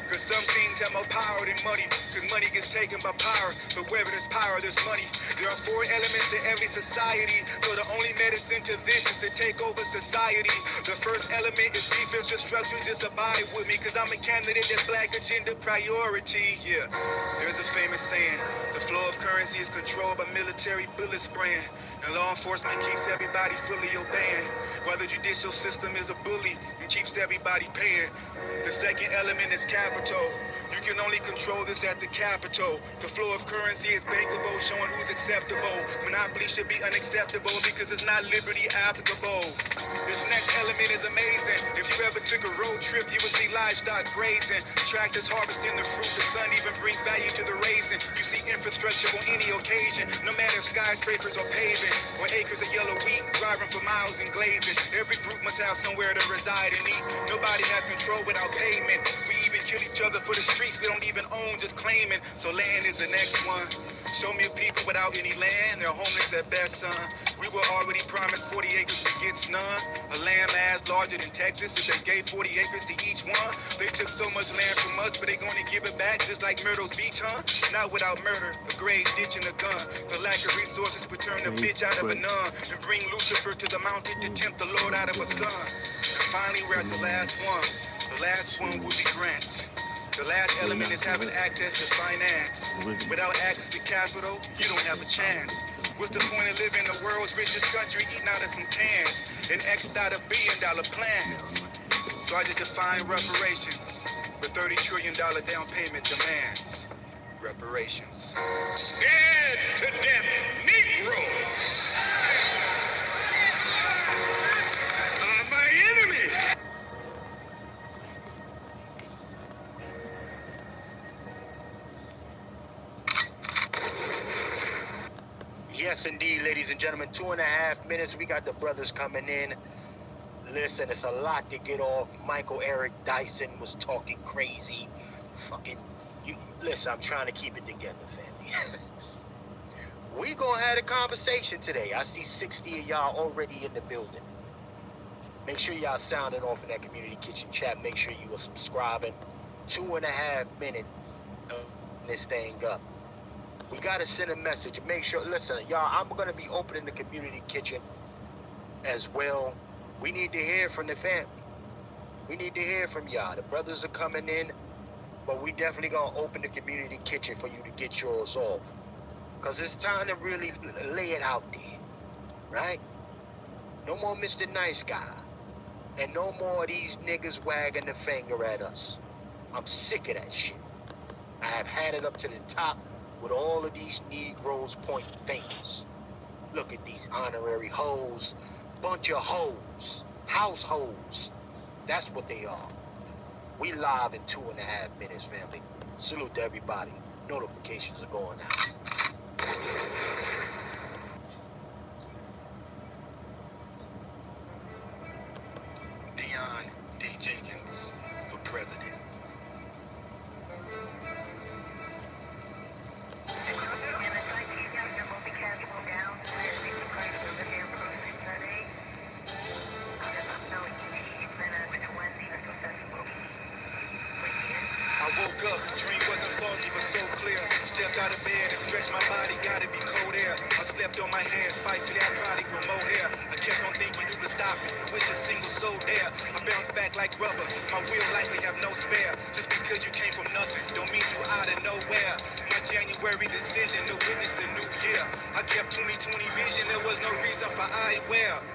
Cause some things have more power than money. Cause money gets taken by power. But wherever there's power, there's money. There are 4 elements to every society. So the only medicine to this is to take over society. The first element is defensive structure. Just abide with me. Cause I'm a candidate that's black agenda priority. Yeah. There's a famous saying. The flow of currency is controlled by military bullet spraying. And law enforcement keeps everybody fully obeying. While the judicial system is a bully and keeps everybody paying. The second element is capital. You can only control this at the capital. The flow of currency is bankable, showing who's acceptable. Monopoly should be unacceptable because it's not liberty applicable. This next element is amazing. If you ever took a road trip, you would see livestock grazing. Tractors harvesting the fruit. The sun even brings value to the raisin. You see infrastructure on any occasion, no matter if skyscrapers or paving, or acres of yellow wheat, driving for miles and glazing. Every group must have somewhere to reside and eat. Nobody has control without payment. We even kill each other for the streets we don't even own, just claiming. So land is the next one. Show me a people without any land, they're homeless at best, son. We were already promised 40 acres, we get none. A land mass larger than Texas, if they gave 40 acres to each one. They took so much land from us, but they gonna give it back just like Myrtle's Beach, huh? Not without murder, a grave ditch and a gun. The lack of resources would turn the bitch out of a nun and bring Lucifer to the mountain to tempt the Lord out of a son. And finally, we're at the last one. The last one will be grants. The last element is having access to finance. Without access to capital, you don't have a chance. What's the point of living in the world's richest country, eating out of some cans, and X'd out $1 billion plans? So I just define reparations. The $30 trillion down payment demands reparations. Scared to death, Negroes are my enemy. Yes, indeed, ladies and gentlemen. 2.5 minutes. We got the brothers coming in. Listen, it's a lot to get off. Michael Eric Dyson was talking crazy. Fucking, listen, I'm trying to keep it together, family. We gonna have a conversation today. I see 60 of y'all already in the building. Make sure y'all sounding off in that community kitchen chat. Make sure you are subscribing. 2.5 minutes this thing up. We gotta send a message. Make sure, listen, y'all, I'm gonna be opening the community kitchen as well. We need to hear from the family. We need to hear from y'all. The brothers are coming in, but we definitely gonna open the community kitchen for you to get yours off. Cause it's time to really lay it out there, right? No more Mr. Nice Guy. And no more of these niggas wagging the finger at us. I'm sick of that shit. I have had it up to the top with all of these Negroes pointing fingers. Look at these honorary hoes. Bunch of hoes. House hoes. That's what they are. We live in 2.5 minutes, family. Salute to everybody. Notifications are going out. Dion D. Jenkins for president. I woke up, the dream wasn't foggy but so clear. Stepped out of bed and stretched my body, gotta be cold air. I slept on my hands, spitefully I probably grow more hair. I kept on thinking you could stop me, I wish a single soul there. I bounce back like rubber, my will likely have no spare. Just because you came from nothing, don't mean you out of nowhere. My January decision to witness the new year. I kept 2020 vision, there was no reason for eyewear.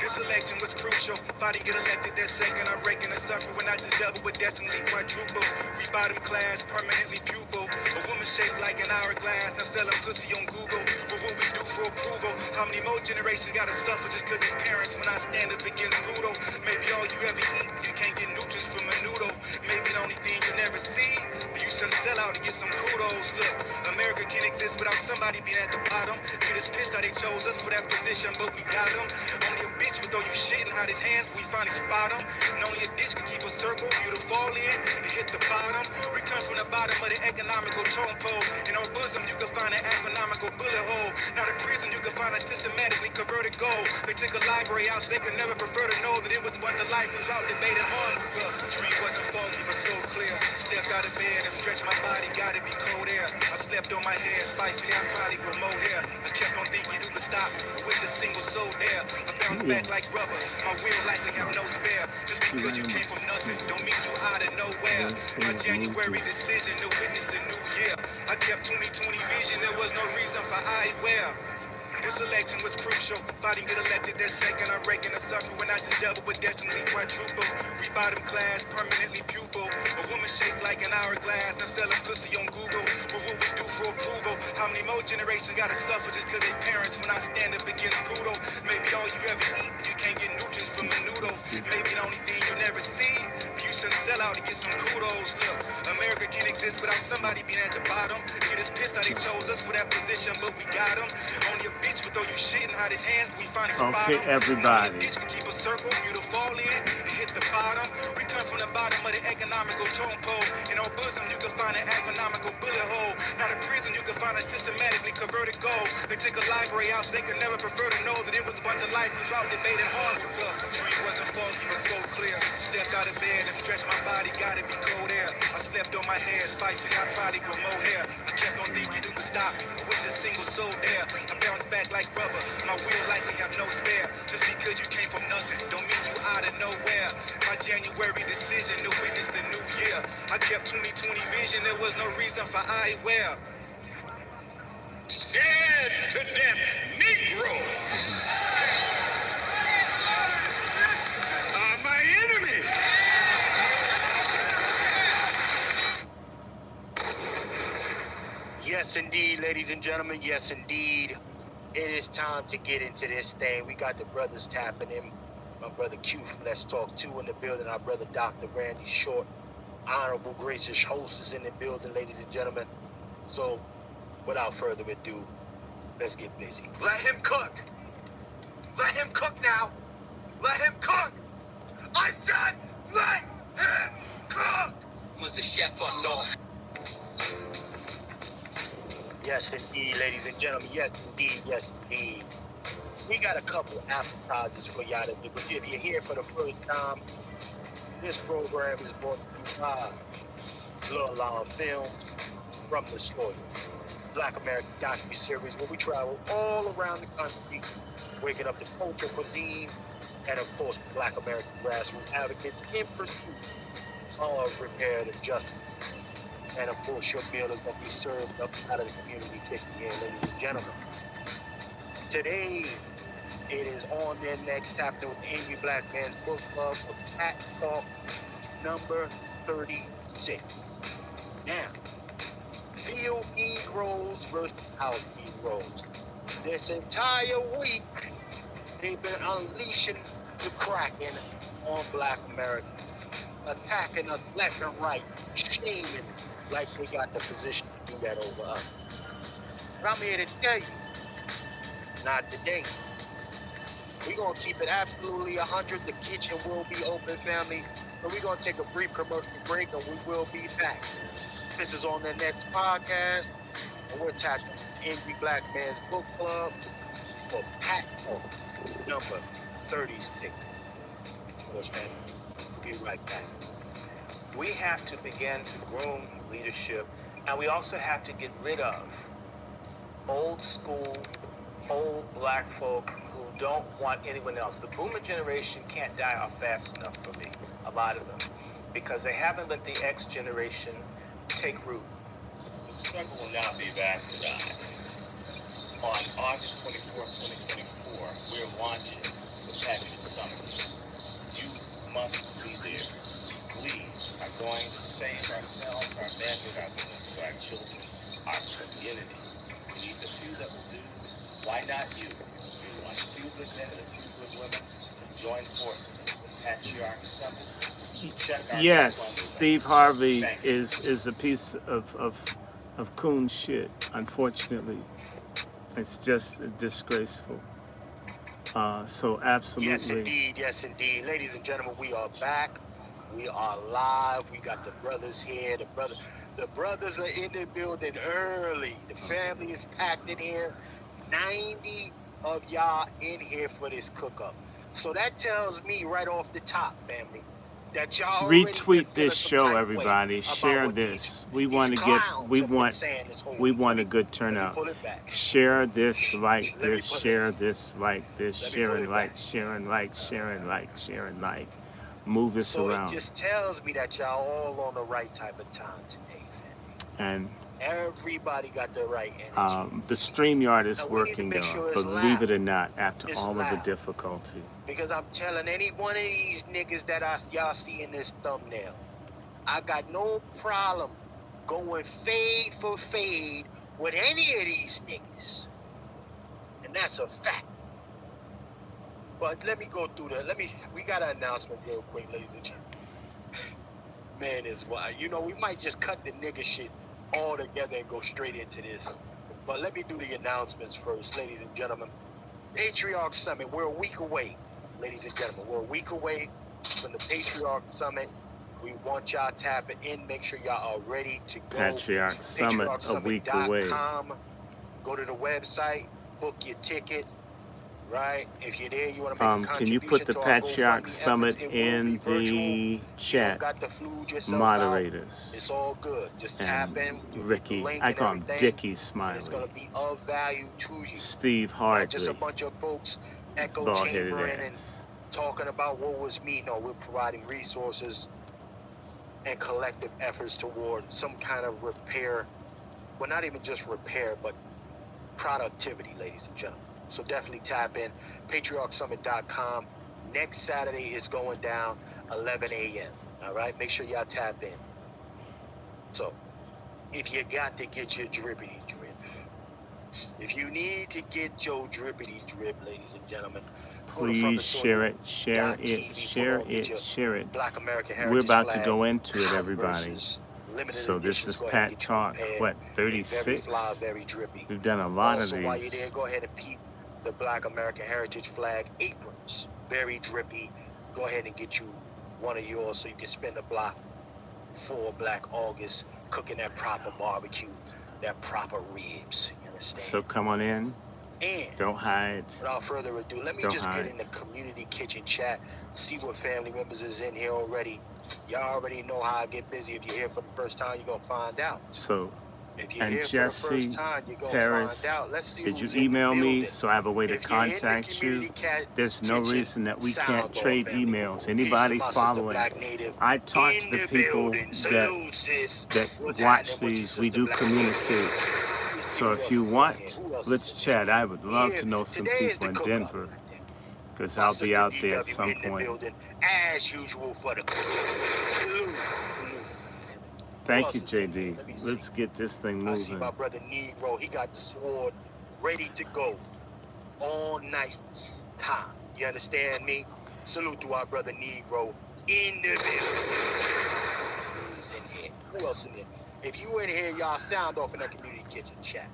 This election was crucial. If I didn't get elected that second, I reckon the suffering I just double would definitely quadruple. We bottom class, permanently pupil. A woman shaped like an hourglass, now selling pussy on Google. What will we do for approval? How many more generations gotta suffer just cause their parents when I stand up against Pluto? Maybe all you ever eat, you can't get nutrients from a noodle. Maybe the only thing you never see, but you should sell out to get some kudos. Look, America can't exist without somebody being at the bottom. Get us pissed how they chose us for that position, but we got them. Only a bitch would throw you shit and hide his hands, but we finally spot him. And only a ditch could keep a circle, you to fall in and hit the bottom. We come from the bottom of the economical tone pole. In our bosom, you can find an economical bullet hole. Not a prison, you can find a systematically converted gold. They took a library out so they could never prefer to know that it was a bunch of life was out debated hard. The dream wasn't foggy, but so clear. Stepped out of bed and stretched my body, gotta be cold air. I slept on my head, spitefully I probably grow more hair. I kept on thinking you could stop me, I wish a single soul there. I bounce back like rubber, my will likely have no spare. Just because you came from nothing, don't mean you out of nowhere. My January decision to witness the new year. I kept 2020 vision, there was no reason for eyewear. This election was crucial. If I didn't get elected that second, I reckon the suffering I just double would definitely quadruple. We bottom class, permanently pupil. A woman shaped like an hourglass, now selling pussy on Google. What will we do for approval? How many more generations gotta suffer just cause their parents when I stand up against Pluto? Maybe all you ever eat, you can't get nutrients from a noodle. Maybe the only thing you never see, but you shouldn't sell out to get some kudos. Look, America can't exist without somebody being at the bottom. Get us pissed how they chose us for that position, but we got them. Only a bitch would throw you shit and hide his hands, we finally spot him. Okay, everybody. Only a bitch could keep a circle, you to fall in and hit the bottom. We come from the bottom of the economical tone pole. In our bosom, you can find an economical bullet hole. Not a prison, you can find a systematically converted gold. They took a library out so they could never prefer to know that it was a bunch of life was out debated hard. Dream wasn't foggy, but so clear. Stepped out of bed and stretched my body, gotta be cold air. I slept on my head, spitefully I probably grow more hair. I kept on thinking you could stop me, I wish a single soul there. I bounced back like rubber, my will likely have no spare. Just because you came from nothing, don't mean you out of nowhere. My January decision to witness the new year. I kept 2020 vision, there was no reason for eyewear. Scared to death Negroes are my enemy. Yes, indeed, ladies and gentlemen. Yes, indeed. It is time to get into this thing. We got the brothers tapping in. My brother Q from Let's Talk 2 in the building. Our brother Dr. Randy Short. Honorable, gracious host is in the building, ladies and gentlemen. So, without further ado, let's get busy. Let him cook. Let him cook now. Let him cook. I said, let him cook! Was the chef unknown? Yes, indeed, ladies and gentlemen. Yes, indeed. Yes, indeed. We got a couple appetizers for y'all to do. But if you're here for the first time, this program is brought to you by Little Film from the Soil, Black American docu-series where we travel all around the country, waking up the culture, cuisine, and of course, Black American grassroots advocates in pursuit of repair and justice. And of course, your meal is going to be served up out of the community kitchen here, ladies and gentlemen. Today, it is on their next chapter with the Angry Black Man's Book Club of Pat Talk number 36. Now, field Negroes versus house Negroes. This entire week, they've been unleashing the Kraken on Black Americans, attacking us left and right, shaming like they got the position to do that over us. But I'm here to tell you, not today. We're going to keep it absolutely 100. The kitchen will be open, family. But we're going to take a brief commercial break, and we will be back. This is on the next podcast, and we're tackling Angry Black Man's Book Club for Pat Talk number 36. Coach, man, we'll be right back. We have to begin to groom leadership, and we also have to get rid of old school, old black folk who don't want anyone else. The boomer generation can't die off fast enough for me, a lot of them, because they haven't let the X generation take root. The struggle will now be bastardized. On August 24th, 2024, we're launching the Patriot Summit. You must be there. We are going to save ourselves, our manhood, our women, our children, our community. We need the few that will do. Why not you? You want a few good men and a few good women to join forces. It's the Patriarch Summit. Check our Yes, GoFundMe Steve link. Harvey Thank you. is a piece of coon shit, unfortunately. It's just disgraceful. So absolutely. Yes, indeed. Yes, indeed. Ladies and gentlemen, we are back. We are live. We got the brothers here. The brothers are in the building early. The family is packed in here. 90 of y'all in here for this cook-up. So that tells me right off the top, family, that y'all already been Retweet feeling this some show, type way everybody. about Share what this. these clowns have been saying this whole week. A good Let me turnout. pull it back. Share this, like Let me this, pull it share back. this, like this, Let me share pull and it like, back. share and like, share and like, share and like. Move this So around. it just tells me that y'all all on the right type of time today, family. And Everybody got the right energy. the StreamYard is Now, we need to working, make though. sure it's Believe loud. it or not, after It's all of the loud. difficulty. Because I'm telling any one of these niggas that y'all see in this thumbnail, I got no problem going fade for fade with any of these niggas. And that's a fact. But let me go through we got an announcement real quick, ladies and gentlemen. Man, is why. You know, we might just cut the nigga shit all together and go straight into this. But let me do the announcements first, ladies and gentlemen. Patriarch Summit, we're a week away, ladies and gentlemen. We're a week away from the Patriarch Summit. We want y'all tapping in. Make sure y'all are ready to go. Patriarch Summit, a week away. patriarchsummit.com. Go to the website, book your ticket. Right? If you're there, you want to make a Can contribution you put the to our Patriarch GoFundMe Summit efforts. It will in be virtual. the You chat? don't got to flute yourself Moderators. out. It's all good. Just tap in. And You get the Ricky, link I and call him everything, Dickie and it's Smiley. going to be of value to you. Steve Not just a Hartley, bunch of folks echo bald-headed chambering and ass. talking about what was me. No, we're providing resources and collective efforts toward some kind of repair. Well, not even just repair, but productivity, ladies and gentlemen. So definitely tap in, patriarchsummit.com. Next Saturday is going down 11 a.m. All right, make sure y'all tap in. So if you got to get your drippity drip, if you need to get your drippity drip, ladies and gentlemen, go to Please share it, share it, share it, share it. Black American We're Heritage about to flag, go into it, hot everybody. versus limited So this editions. is Go ahead and Pat get you Talk, prepared. what, Very 36? fly, very drippy. We've done a lot Also, of while you're these. there, go ahead and peep the Black American Heritage flag aprons. Very drippy. Go ahead and get you one of yours so you can spend a block for Black August cooking that proper barbecue, that proper ribs. You understand? So come on in. And Don't hide. without further ado, let me Don't just hide. get in the community kitchen chat, see what family members is in here already. Y'all already know how I get busy. If you're here for the first time, you're going to find out. So, If you're and here for the Jesse, first time, you're going to Paris, find out. Let's see did you who's in the email me building. so I have a way to If you're in the contact you? community There's no kitchen, reason that we sound can't off, trade family. emails. Peace to Anybody my sister, following, Black Native. I talk to In the the people building. Salute, sis. that What's watch happening with you, these. We sister do Black communicate. Let me see So who if else you is in want, here. Who else let's is in chat. here? I would love Yeah, to know some today is people the in cook-up. Denver, because My I'll be sister out there at DW some in the point. building, as usual for the salute. Thank you, Who else is in here? JD. Let me see. Let's get this thing I see moving. my brother Negro. He got the sword ready to go all night time. You understand me? Salute to our brother Negro in the building. Who's in here? Who else in here? If you in here, y'all sound off in that community kitchen chat.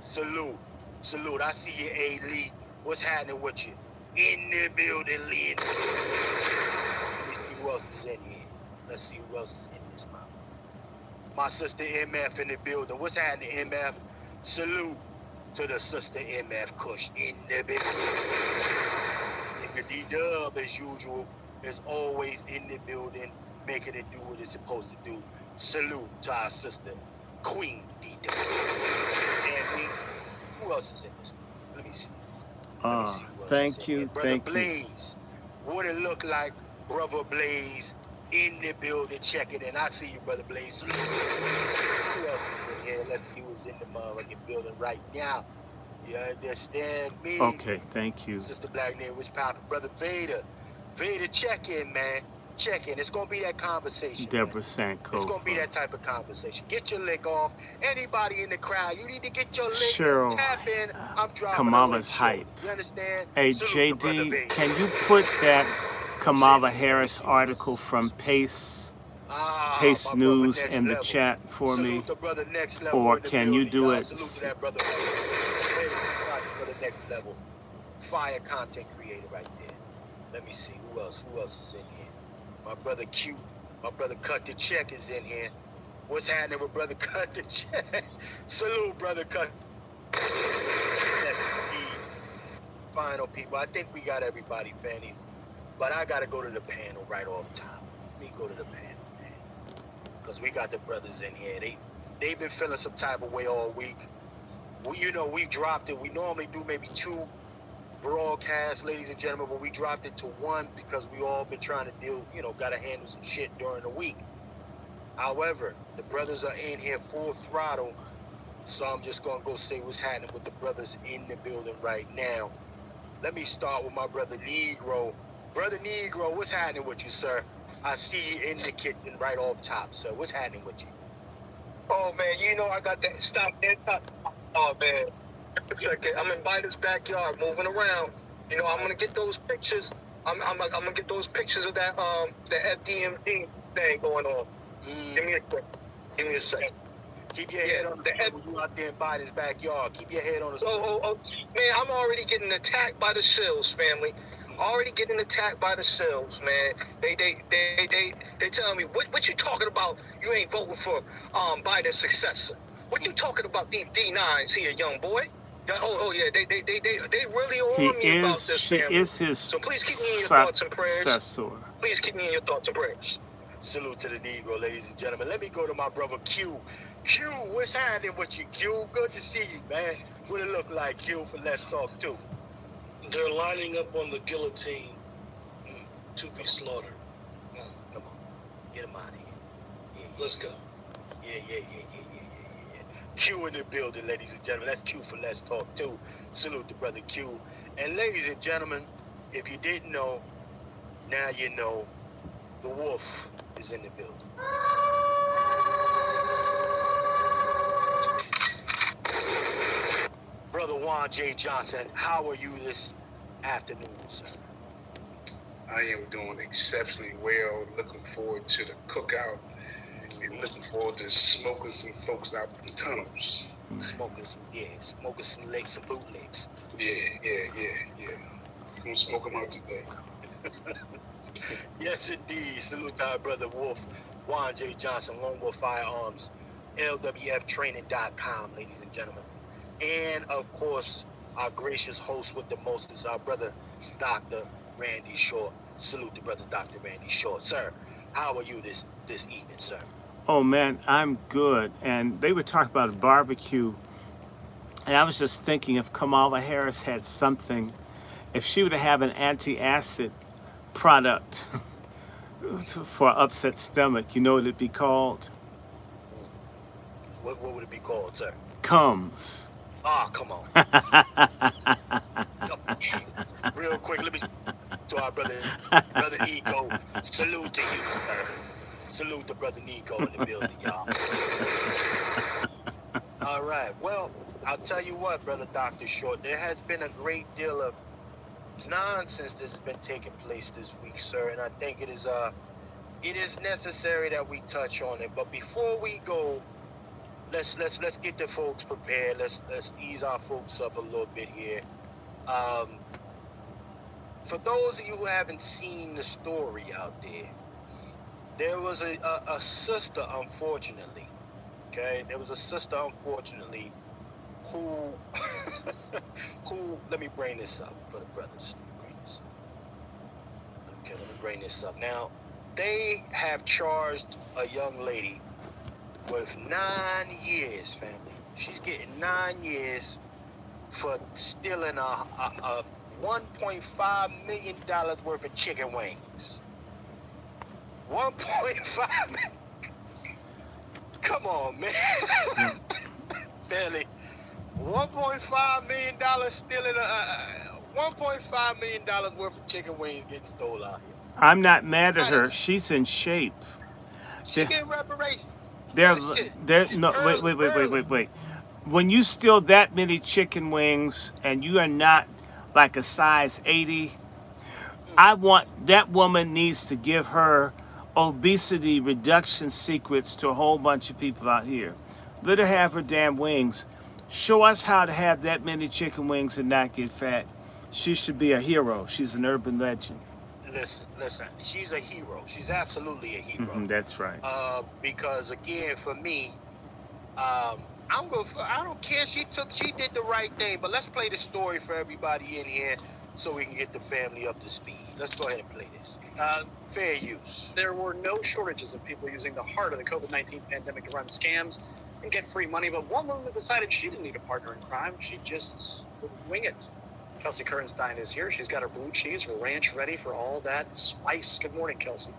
Salute. Salute. I see you, A. Lee. What's happening with you? In the building, Lee. Let me see who else is in here. Let's see who else is in this mouth. My sister MF in the building. What's happening, MF? Salute to the sister MF Kush in the building. Nigga D-Dub, as usual, is always in the building, making it do what it's supposed to do. Salute to our sister, Queen D-Dub. And me, who else is in this? Let me see. Let me see who else is Thank in you, here. Brother thank you. Blaze. What it look like, Brother Blaze, in the building, checking in. I see you, Brother Blaze. Who else is in here? Let's see who's in the motherfucking building right now. You understand me? Okay, thank you. Sister Black Name was popping. Brother Vader. Vader, check in, man. Check in. It's going to be that conversation. Deborah Sankofa. It's going to be that type of conversation. Get your lick off. Anybody in the crowd, you need to get your lick. Cheryl, Tap in. I'm dropping Kamala's a hype. You understand? Hey, Salute to Brother JD, Vader. can you put that Kamala Harris article from Pace my brother News Next in the Level. chat for me? Salute the brother Next Level Or in the can you building, do y'all. it? Salute to that brother. Hey, brother Next Level. Fire content creator right there. Let me see. Who else? Who else is in here? My brother Q. My brother Cut the Check is in here. What's happening with brother Cut the Check? Salute, brother Cut. Final people. I think we got everybody, Fanny. But I gotta go to the panel right off top. Let me go to the panel, man. Because we got the brothers in here. They've been feeling some type of way all week. We dropped it. We normally do maybe 2 broadcasts, ladies and gentlemen, but we dropped it to 1 because we all been trying to deal, gotta handle some shit during the week. However, the brothers are in here full throttle, so I'm just gonna go say what's happening with the brothers in the building right now. Let me start with my brother Negro. Brother Negro, what's happening with you, sir? I see you in the kitchen right off top, sir. What's happening with you? Oh man, I got that stop there. Oh man, I'm in Biden's backyard, moving around. I'm gonna get those pictures. I'm gonna get those pictures of that the FDMD thing going on. Give me a second. Keep your head on the table. You out there in Biden's backyard. Keep your head on the Oh, man, I'm already getting attacked by the shells, family. Already getting attacked by the shells, man. They telling me what you talking about? You ain't voting for Biden's successor. What you talking about these D9s here, young boy? Oh yeah, they really on me about this, family. So please keep me in your thoughts and prayers. Please keep me in your thoughts and prayers. Salute to the Negro, ladies and gentlemen. Let me go to my brother Q. Q, what's happening with you, Q? Good to see you, man. What it look like, Q, for Let's Talk 2? They're lining up on the guillotine to be slaughtered. Come on. Get them out of here. Yeah, Let's go. Yeah. Q in the building, ladies and gentlemen. That's Q for Let's Talk 2. Salute to brother Q. And ladies and gentlemen, if you didn't know, now you know. The wolf is in the building. Brother Juan J. Johnson, how are you this afternoon, sir? I am doing exceptionally well. Looking forward to the cookout and looking forward to smoking some folks out in the tunnels. Smoking some legs, some bootlegs. Yeah. I'm gonna smoke them out today. Yes, indeed. Salute to our brother Wolf, Juan J. Johnson, Lone Wolf Firearms, LWFtraining.com, ladies and gentlemen. And, of course, our gracious host with the most is our brother, Dr. Randy Short. Salute to brother Dr. Randy Short. Sir, how are you this evening, sir? Oh man, I'm good. And they were talking about a barbecue, and I was just thinking if Kamala Harris had something, if she were to have an anti-acid product for upset stomach, you know what it'd be called? What would it be called, sir? Comes. Ah, come on. Real quick, let me to our brother Nico. Salute to you, sir. Salute to brother Nico in the building, y'all. All right. Well, I'll tell you what, brother Dr. Short, there has been a great deal of nonsense that's been taking place this week, sir, and I think it is necessary that we touch on it. But before we go, let's get the folks prepared. Let's ease our folks up a little bit here. For those of you who haven't seen the story out there was a sister, unfortunately. Okay, there was a sister, unfortunately, who let me bring this up for the brothers. Let me bring this up. Now, they have charged a young lady with 9 years, family. She's getting 9 years for stealing a $1.5 million worth of chicken wings. 1.5 million. Come on, man. Family. $1.5 million stealing $1.5 million worth of chicken wings getting stolen out here. I'm not mad at her. She's in shape. She getting reparations. Wait. When you steal that many chicken wings and you are not like a size 80, I want that woman needs to give her obesity reduction secrets to a whole bunch of people out here. Let her have her damn wings. Show us how to have that many chicken wings and not get fat. She should be a hero. She's an urban legend. Listen. She's a hero. She's absolutely a hero. That's right. Because again, for me, I don't care. She did the right thing. But let's play the story for everybody in here so we can get the family up to speed. Let's go ahead and play this. Fair use. There were no shortages of people using the heart of the COVID-19 pandemic to run scams and get free money, but one woman decided she didn't need a partner in crime. She just would wing it. Kelsey Kernstein is here. She's got her blue cheese, her ranch ready for all that spice. Good morning, Kelsey.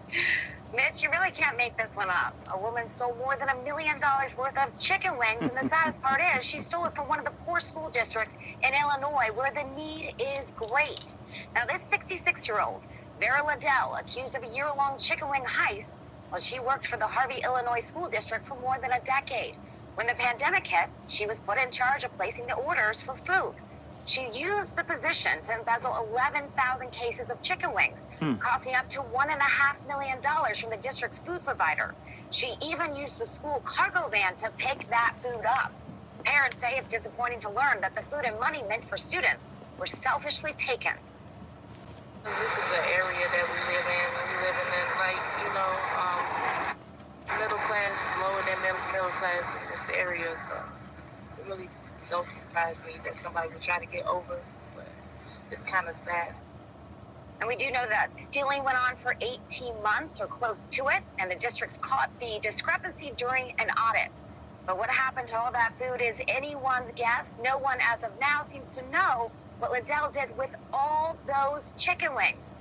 Mitch, you really can't make this one up. A woman stole more than $1 million worth of chicken wings, and the saddest part is she stole it from one of the poor school districts in Illinois where the need is great. Now, this 66-year-old, Vera Liddell, accused of a year-long chicken wing heist, well, she worked for the Harvey, Illinois school district for more than a decade. When the pandemic hit, she was put in charge of placing the orders for food. She used the position to embezzle 11,000 cases of chicken wings, costing up to $1.5 million from the district's food provider. She even used the school cargo van to pick that food up. Parents say it's disappointing to learn that the food and money meant for students were selfishly taken. This is the area that we live in. We live in like, middle class, lower than middle class in this area. So it really don't surprise me that somebody would try to get over, but it's kind of sad. And we do know that stealing went on for 18 months or close to it, and the districts caught the discrepancy during an audit. But what happened to all that food is anyone's guess. No one as of now seems to know what Liddell did with all those chicken wings.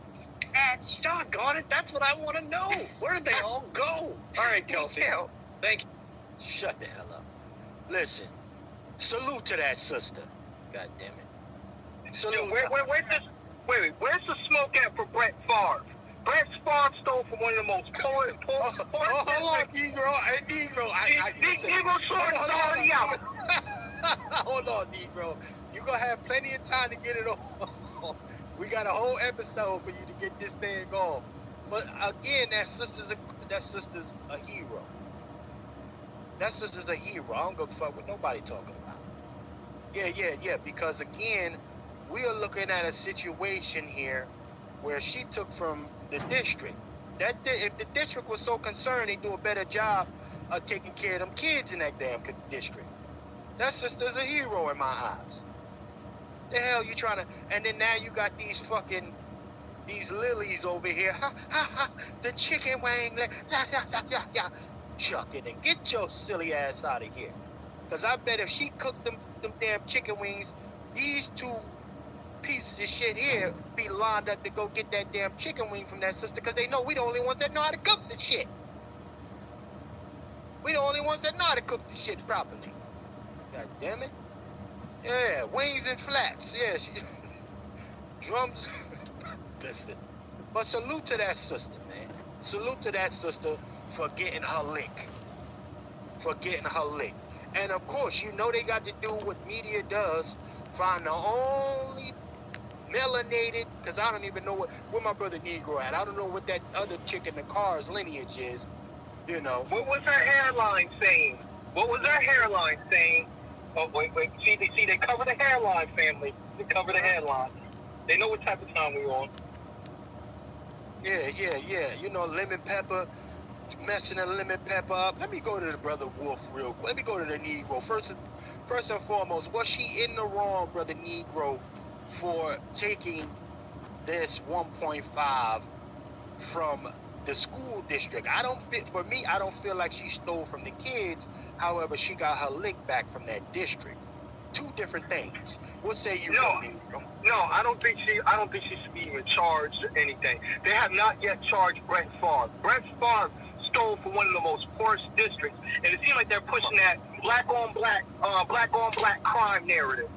And doggone it, that's what I want to know. Where did they all go? All right, Kelsey. Thank you. Shut the hell up. Listen, salute to that sister. God damn it. Salute. Where's the smoke at for Brett Favre? Brett Favre stole from one of the most poor Hold on, Negro. Negro short already out. Hold on, Negro. You're going to have plenty of time to get it on. We got a whole episode for you to get this thing going. But again, that sister's a hero. That sister's a hero. I don't give a fuck what nobody talking about. Yeah. Because again, we are looking at a situation here where she took from the district. If the district was so concerned, they do a better job of taking care of them kids in that damn district. That sister's a hero in my eyes. The hell you trying to? And then now you got these lilies over here. Ha ha ha! The chicken wing. Chuck it and get your silly ass out of here. Cause I bet if she cooked them damn chicken wings, these two pieces of shit here be lined up to go get that damn chicken wing from that sister. Cause they know we the only ones that know how to cook the shit. We the only ones that know how to cook the shit properly. God damn it. Yeah, wings and flats. Yeah, drums. Listen. But salute to that sister, man. Salute to that sister for getting her lick. And of course, you know they got to do what media does. Find the only melanated, because I don't even know where my brother Negro at. I don't know what that other chick in the car's lineage is. You know. What was her hairline saying? What was her hairline saying? Oh, wait. See, they cover the hairline, family. They cover the hairline. They know what type of time we're on. Yeah. You know, lemon pepper, messing the lemon pepper up. Let me go to the brother Wolf real quick. Let me go to the Negro. First and foremost, was she in the wrong, brother Negro, for taking this 1.5 from the school district? I don't feel like she stole from the kids. However, she got her lick back from that district. Two different things. What say you? No, I don't think she should be even charged or anything. They have not yet charged Brent Favre. Brent Favre stole from one of the most poorest districts, and it seems like they're pushing that black on black crime narrative.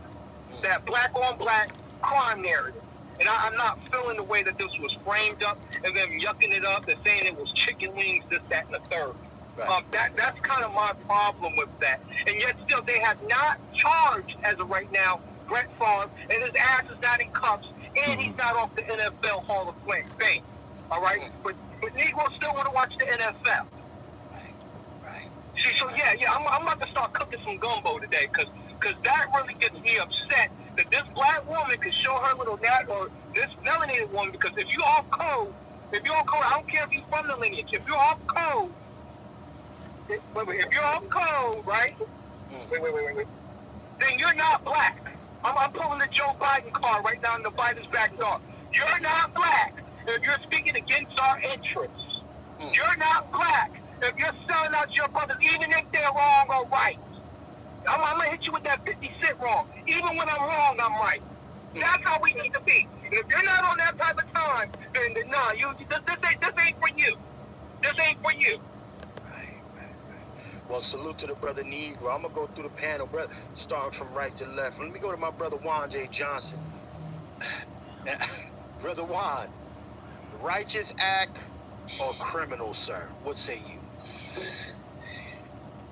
That black on black crime narrative. And I'm not feeling the way that this was framed up and them yucking it up and saying it was chicken wings, this, that, and the third. Right. That's kind of my problem with that. And yet still, they have not charged, as of right now, Brett Favre, and his ass is not in cuffs, and he's not off the NFL Hall of Fame. All right? But Negroes still want to watch the NFL. Right. See, so yeah, I'm about to start cooking some gumbo today, because that really gets me upset that this black woman can show her little or this melanated woman, because if you're off code, I don't care if you're from the lineage, if you're off code, if you're off code, right? Wait. Then you're not black. I'm pulling the Joe Biden card right down the Biden's back door. You're not black if you're speaking against our interests. You're not black if you're selling out your brothers, even if they're wrong or right. I'm going to hit you with that 50 Cent wrong. Even when I'm wrong, I'm right. That's how we need to be. And if you're not on that type of time, then this ain't for you. This ain't for you. Right. Well, salute to the brother Negro. I'm going to go through the panel, starting from right to left. Let me go to my brother Juan J. Johnson. Now, brother Juan, righteous act or criminal, sir? What say you?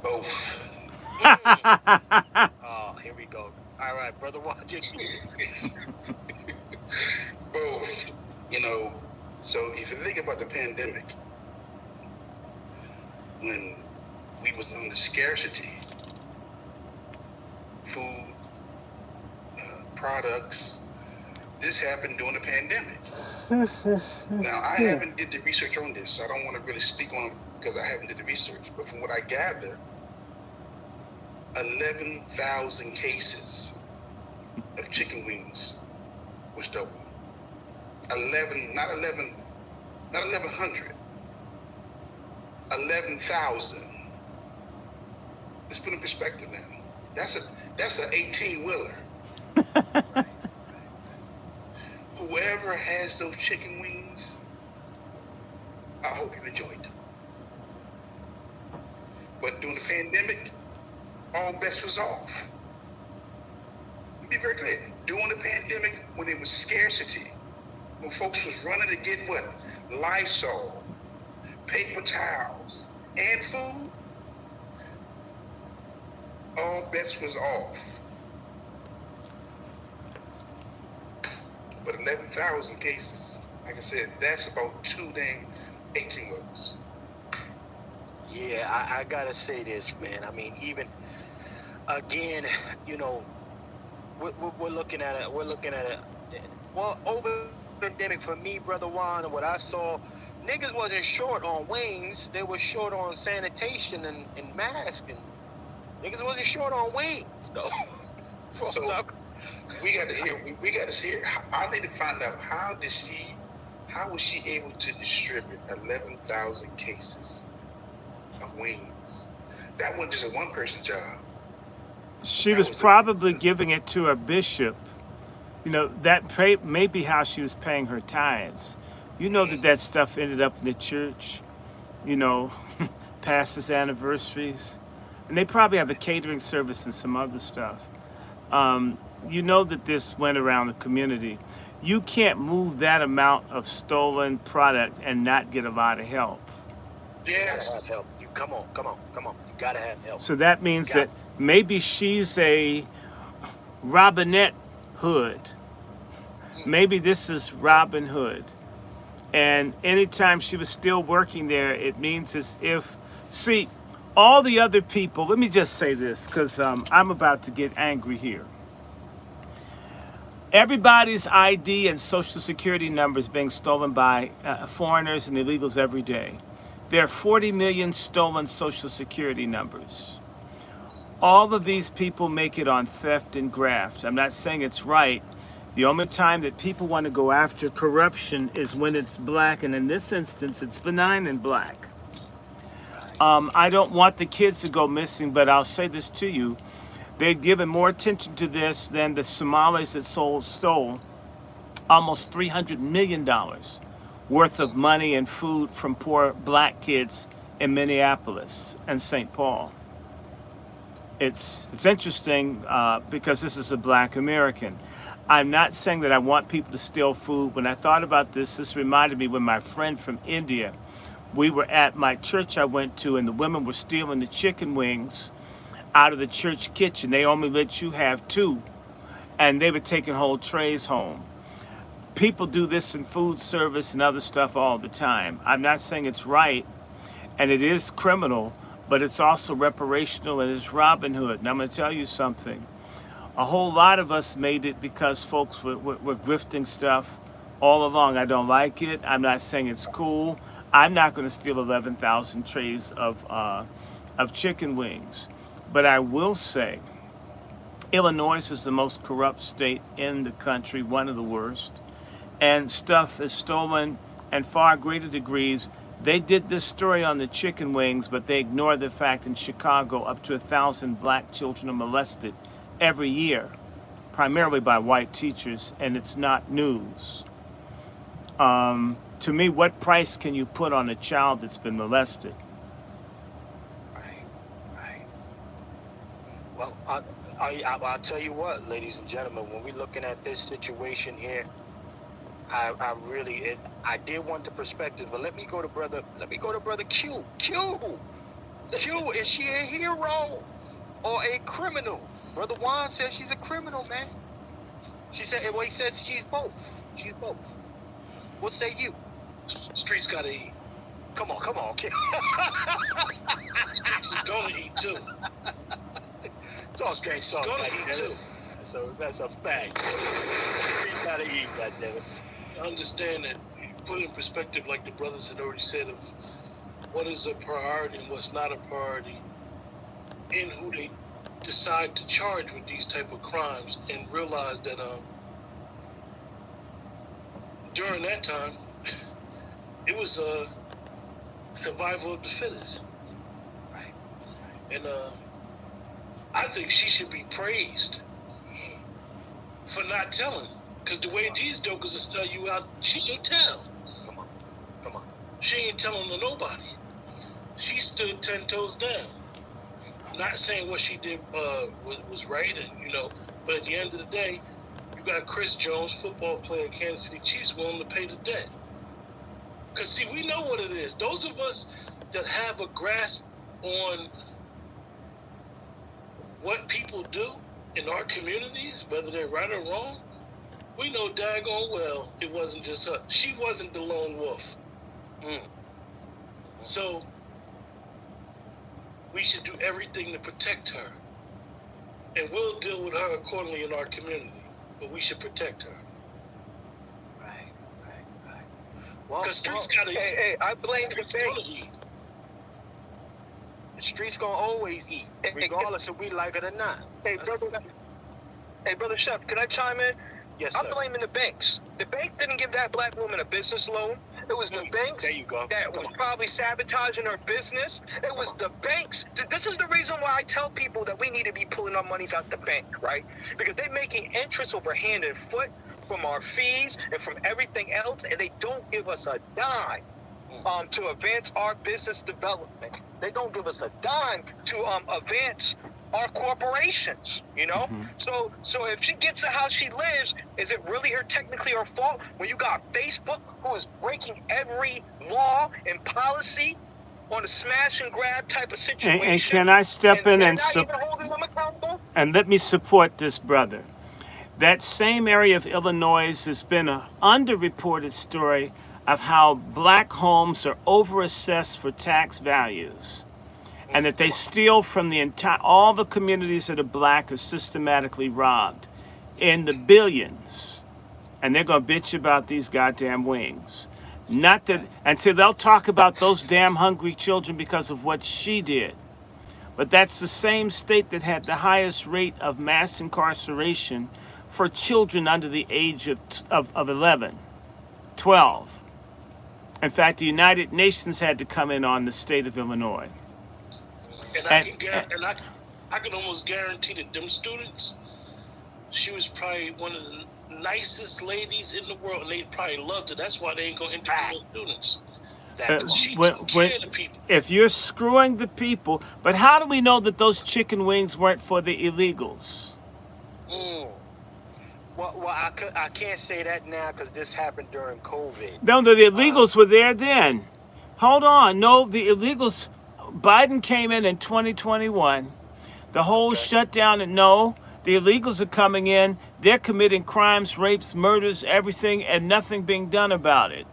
Both. Oh, here we go. All right, brother Juan J. Both. You know, so if you think about the pandemic, when we was under scarcity, food, products, this happened during the pandemic. Now, I haven't did the research on this, so I don't want to really speak on it because I haven't did the research. But from what I gather, 11,000 cases of chicken wings were stolen. 1100. 11,000. Let's put in perspective now. That's an 18-wheeler. Whoever has those chicken wings, I hope you enjoyed them. But during the pandemic, all bets was off. Let me be very clear. During the pandemic, when there was scarcity, when folks was running to get what? Lysol, paper towels, and food, all bets was off. But 11,000 cases, like I said, that's about 2 dang 18-wheelers. Yeah, I gotta say this, man. I mean, even again, you know, we're looking at it. Well, over pandemic for me, Brother Juan, and what I saw, niggas wasn't short on wings. They were short on sanitation and masks. And niggas wasn't short on wings, though. So we got to hear. I need to find out how was she able to distribute 11,000 cases of wings? That wasn't just a one-person job. She was probably giving it to a bishop. You know, that may be how she was paying her tithes. You know that stuff ended up in the church, you know, pastors' anniversaries. And they probably have a catering service and some other stuff. You know that this went around the community. You can't move that amount of stolen product and not get a lot of help. Yes. You gotta have help. Come on. You gotta have help. So that means that maybe she's a Robinette Hood. Maybe this is Robin Hood. And anytime she was still working there, it means as if, see, all the other people, let me just say this, because I'm about to get angry here. Everybody's ID and social security numbers being stolen by foreigners and illegals every day. There are 40 million stolen social security numbers. All of these people make it on theft and graft. I'm not saying it's right. The only time that people want to go after corruption is when it's black, and in this instance, it's benign and black. I don't want the kids to go missing, but I'll say this to you. They've given more attention to this than the Somalis that stole almost $300 million worth of money and food from poor black kids in Minneapolis and St. Paul. It's interesting because this is a black American. I'm not saying that I want people to steal food. When I thought about this reminded me when my friend from India, we were at my church I went to, and the women were stealing the chicken wings out of the church kitchen. They only let you have 2, and they were taking whole trays home. People do this in food service and other stuff all the time. I'm not saying it's right, and it is criminal, but it's also reparational, and it's Robin Hood. And I'm going to tell you something. A whole lot of us made it because folks were grifting stuff all along. I don't like it. I'm not saying it's cool. I'm not going to steal 11,000 trays of chicken wings. But I will say, Illinois is the most corrupt state in the country, one of the worst. And stuff is stolen in far greater degrees. They did this story on the chicken wings, but they ignored the fact in Chicago up to 1,000 black children are molested every year, primarily by white teachers, and it's not news. To me, what price can you put on a child that's been molested? Right. Well, I'll tell you what, ladies and gentlemen, when we're looking at this situation here, I did want the perspective, but let me go to brother Q. Q, is she a hero or a criminal? Brother Juan says she's a criminal, man. He says she's both. She's both. What say you? Streets gotta eat. Come on. Streets is gonna eat too. Streets is gonna eat too. So that's a fact. Streets gotta eat, goddammit. Understand that, put in perspective, like the brothers had already said, of what is a priority and what's not a priority, and who they decide to charge with these type of crimes, and realize that during that time, it was survival of the fittest. Right. And I think she should be praised for not telling. Because the way these jokers will tell you out, she ain't tell. Come on. She ain't telling to nobody. She stood 10 toes down. Not saying what she did was right, and but at the end of the day, you got Chris Jones, football player, Kansas City Chiefs, willing to pay the debt. Because, see, we know what it is. Those of us that have a grasp on what people do in our communities, whether they're right or wrong, we know daggone well it wasn't just her. She wasn't the lone wolf. So we should do everything to protect her. And we'll deal with her accordingly in our community. But we should protect her. Right. Because streets gotta eat. Hey, I blame the Streets bank. gonna eat. The streets gonna always eat, regardless if we like it or not. Hey, brother Chef, can I chime in? Yes, I'm sir. blaming the banks. The bank didn't give that black woman a business loan. It was the banks There you go. that was probably sabotaging her business. It was the banks. This is the reason why I tell people that we need to be pulling our monies out the bank, right? Because they're making interest over hand and foot from our fees and from everything else, and they don't give us a dime to advance our business development. They don't give us a dime to advance our corporations, you know? So if she gets to how she lives, is it really technically her fault when you got Facebook who is breaking every law and policy on a smash and grab type of situation? And can I step in and not even holding them accountable? let me support this brother? That same area of Illinois has been an underreported story of how black homes are overassessed for tax values, and that they steal from all the communities that are black are systematically robbed in the billions, and they're gonna bitch about these goddamn wings. Not that, and so they'll talk about those damn hungry children because of what she did. But that's the same state that had the highest rate of mass incarceration for children under the age of 11, 12. In fact, the United Nations had to come in on the state of Illinois. And I can almost guarantee that them students, she was probably one of the nicest ladies in the world, and they probably loved her. That's why they ain't gonna interview those students. She took care of the people. If you're screwing the people, but how do we know that those chicken wings weren't for the illegals? Well, I can't say that now because this happened during COVID. No, the illegals were there then. Hold on. No, the illegals, Biden came in 2021. The whole shutdown, and no, the illegals are coming in. They're committing crimes, rapes, murders, everything, and nothing being done about it.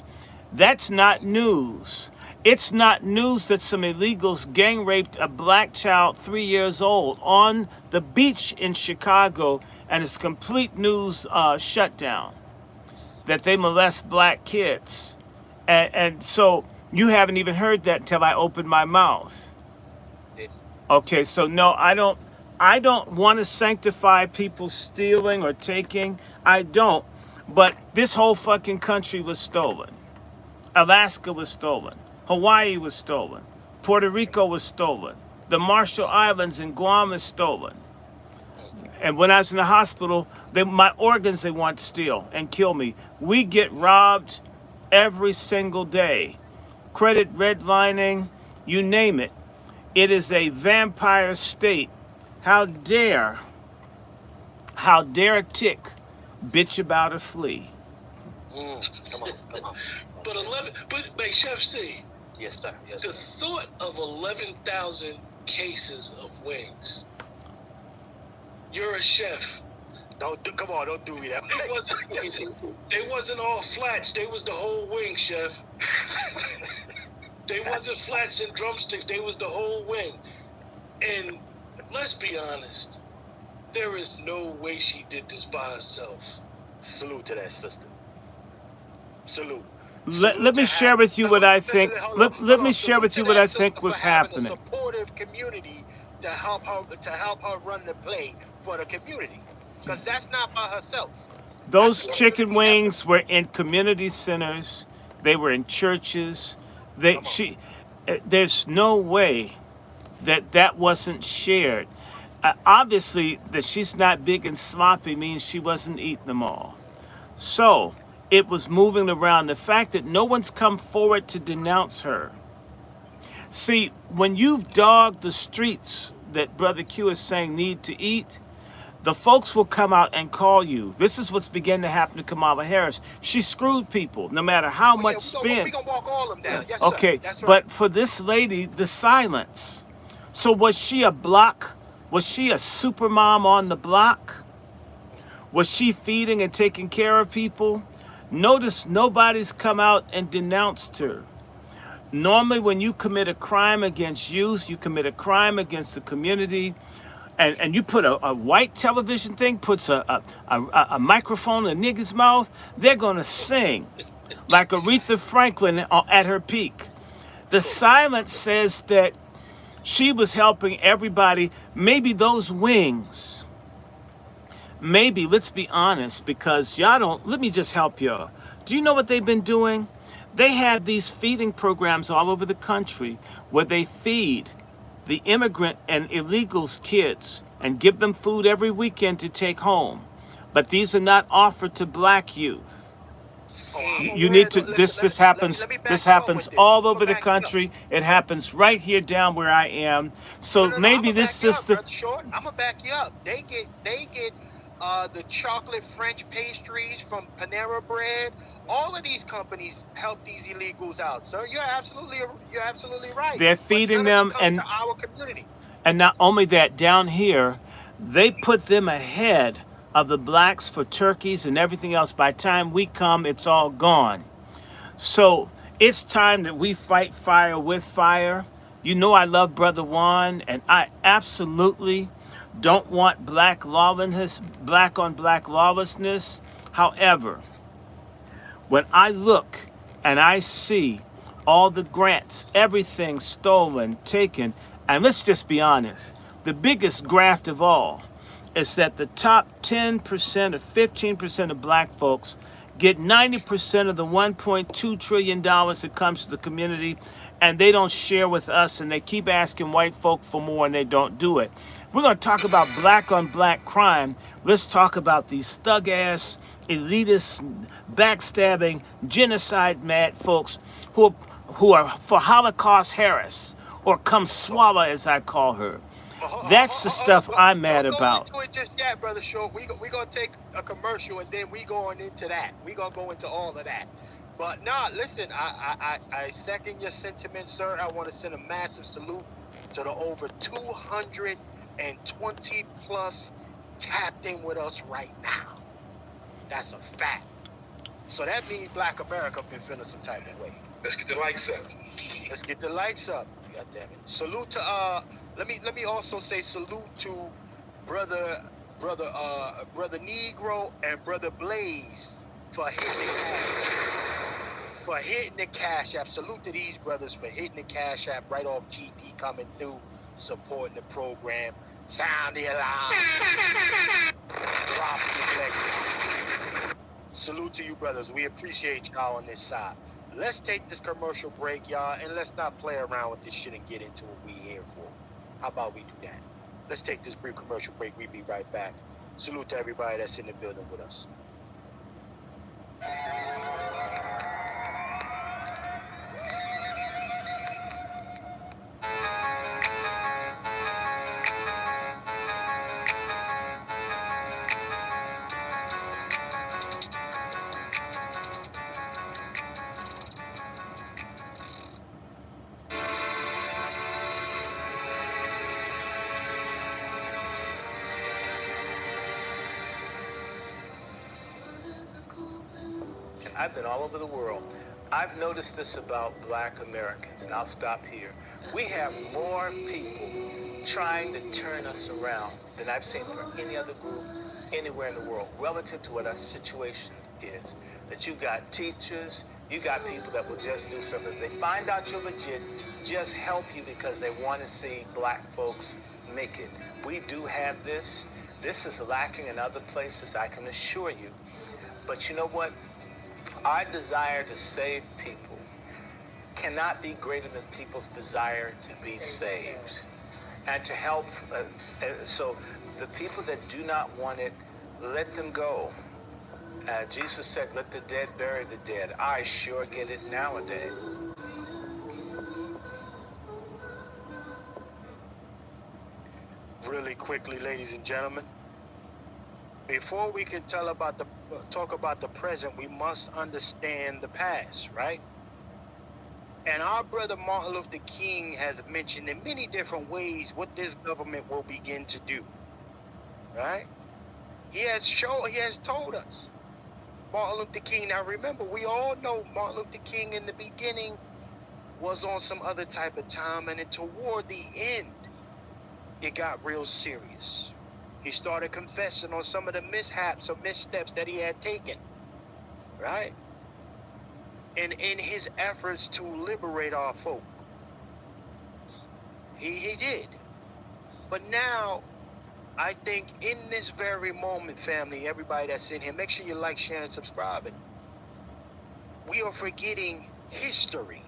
That's not news. It's not news that some illegals gang raped a black child 3 years old on the beach in Chicago, and it's complete news shutdown that they molest black kids. And so you haven't even heard that until I opened my mouth. Okay, so no, I don't want to sanctify people stealing or taking. I don't. But this whole fucking country was stolen. Alaska was stolen. Hawaii was stolen. Puerto Rico was stolen. The Marshall Islands and Guam is stolen. And when I was in the hospital, my organs they want to steal and kill me. We get robbed every single day. Credit redlining, you name it. It is a vampire state. How dare a tick bitch about a flea? Come on. But Chef C. Yes, sir. Yes, the thought of 11,000 cases of wings. You're a chef. Don't do me that. They wasn't all flats. They was the whole wing, Chef. They wasn't flats and drumsticks. They was the whole wing. And let's be honest, there is no way she did this by herself. Salute to that sister. Salute. Let me share with you what I think. Let me share with you what I think was happening. A supportive community to help her run the play for the community, because that's not by herself. Those chicken wings were in community centers. They were in churches. There's no way that wasn't shared. Obviously, that she's not big and sloppy means she wasn't eating them all. So it was moving around. The fact that no one's come forward to denounce her. See, when you've dogged the streets that Brother Q is saying need to eat, the folks will come out and call you. This is what's beginning to happen to Kamala Harris. She screwed people, no matter how much spin. We're going to walk all of them down. Yes, okay, sir. That's right. But for this lady, the silence. So was she a block? Was she a super mom on the block? Was she feeding and taking care of people? Notice nobody's come out and denounced her. Normally, when you commit a crime against youth, you commit a crime against the community, and you put a white television thing, puts a microphone in a nigga's mouth, they're going to sing. like Aretha Franklin at her peak. The silence says that she was helping everybody. Maybe those wings, maybe, let's be honest, because y'all don't, let me just help y'all. Do you know what they've been doing? They have these feeding programs all over the country where they feed the immigrant and illegals kids and give them food every weekend to take home. But these are not offered to black youth. You need to, this happens, this happens all over the country. It happens right here down where I am. So maybe this sister, I'm gonna back you up. They get the chocolate French pastries from Panera Bread. All of these companies help these illegals out, sir. You're absolutely right. they're feeding them, comes to our community. and not only that, down here, they put them ahead of the blacks for turkeys and everything else. By the time we come, it's all gone. So it's time that we fight fire with fire. You know I love Brother Juan, and I absolutely don't want black lawlessness, black on black lawlessness. However, when I look and I see all the grants, everything stolen, taken, and let's just be honest, the biggest graft of all is that the top 10% or 15% of black folks get 90% of the $1.2 trillion that comes to the community, and they don't share with us, and they keep asking white folk for more, and they don't do it. We're going to talk about black on black crime. Let's talk about these thug-ass, elitist, backstabbing, genocide-mad folks who are for Holocaust Harris, or come swallow, as I call her. That's the stuff I'm mad about. Don't go into it just yet, Brother Short. We gonna take a commercial and then we going into that. We gonna go into all of that. But nah, listen, I second your sentiment, sir. I want to send a massive salute to the over 220 plus tapped in with us right now. That's a fact. So that means Black America been feeling some type of way. Let's get the likes up. Let's get the likes up. God damn it. Salute to let me also say salute to brother Negro and brother Blaze for hitting the cash app. Salute to these brothers for hitting the cash app right off GP, coming through, supporting the program. Sound the alarm. Drop the flag. Salute to you, brothers. We appreciate y'all on this side. Let's take this commercial break, y'all, and let's not play around with this shit and get into what we here for. How about we do that? Let's take this brief commercial break. We'll be right back. Salute to everybody that's in the building with us. I've been all over the world. I've noticed this about black Americans, and I'll stop here. We have more people trying to turn us around than I've seen for any other group anywhere in the world relative to what our situation is. That you got teachers, you got people that will just do something. They find out you're legit, just help you because they want to see black folks make it. We do have this. This is lacking in other places, I can assure you. But you know what? Our desire to save people cannot be greater than people's desire to be saved and to help. So the people that do not want it, let them go. Jesus said, let the dead bury the dead. I sure get it nowadays. Really quickly, ladies and gentlemen, before we can talk about the present, we must understand the past, right? And our brother Martin Luther King has mentioned in many different ways what this government will begin to do, right? He has told us. Martin Luther King, now remember, we all know Martin Luther King in the beginning was on some other type of time, and then toward the end, it got real serious. He started confessing on some of the mishaps or missteps that he had taken, right? in his efforts to liberate our folk. He did. But now, I think in this very moment, family, everybody that's in here, make sure you like, share, and subscribe. And we are forgetting history.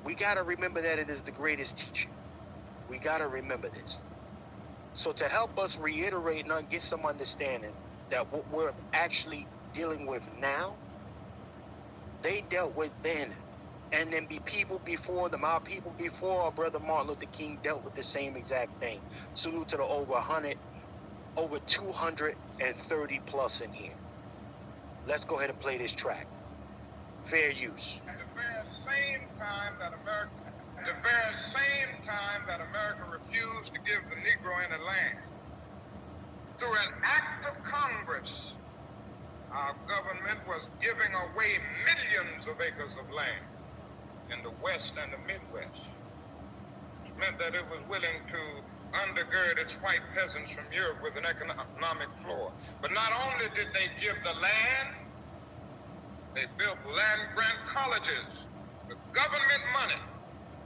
We got to remember that it is the greatest teacher. We got to remember this. So to help us reiterate and get some understanding that what we're actually dealing with now, they dealt with then. And then be people before them, our people before our brother Martin Luther King dealt with the same exact thing. Salute to the over 230 plus in here. Let's go ahead and play this track. Fair use. The very same time that America refused to give the Negro any land, through an act of Congress, our government was giving away millions of acres of land in the West and the Midwest. It meant that it was willing to undergird its white peasants from Europe with an economic floor. But not only did they give the land, they built land-grant colleges with government money,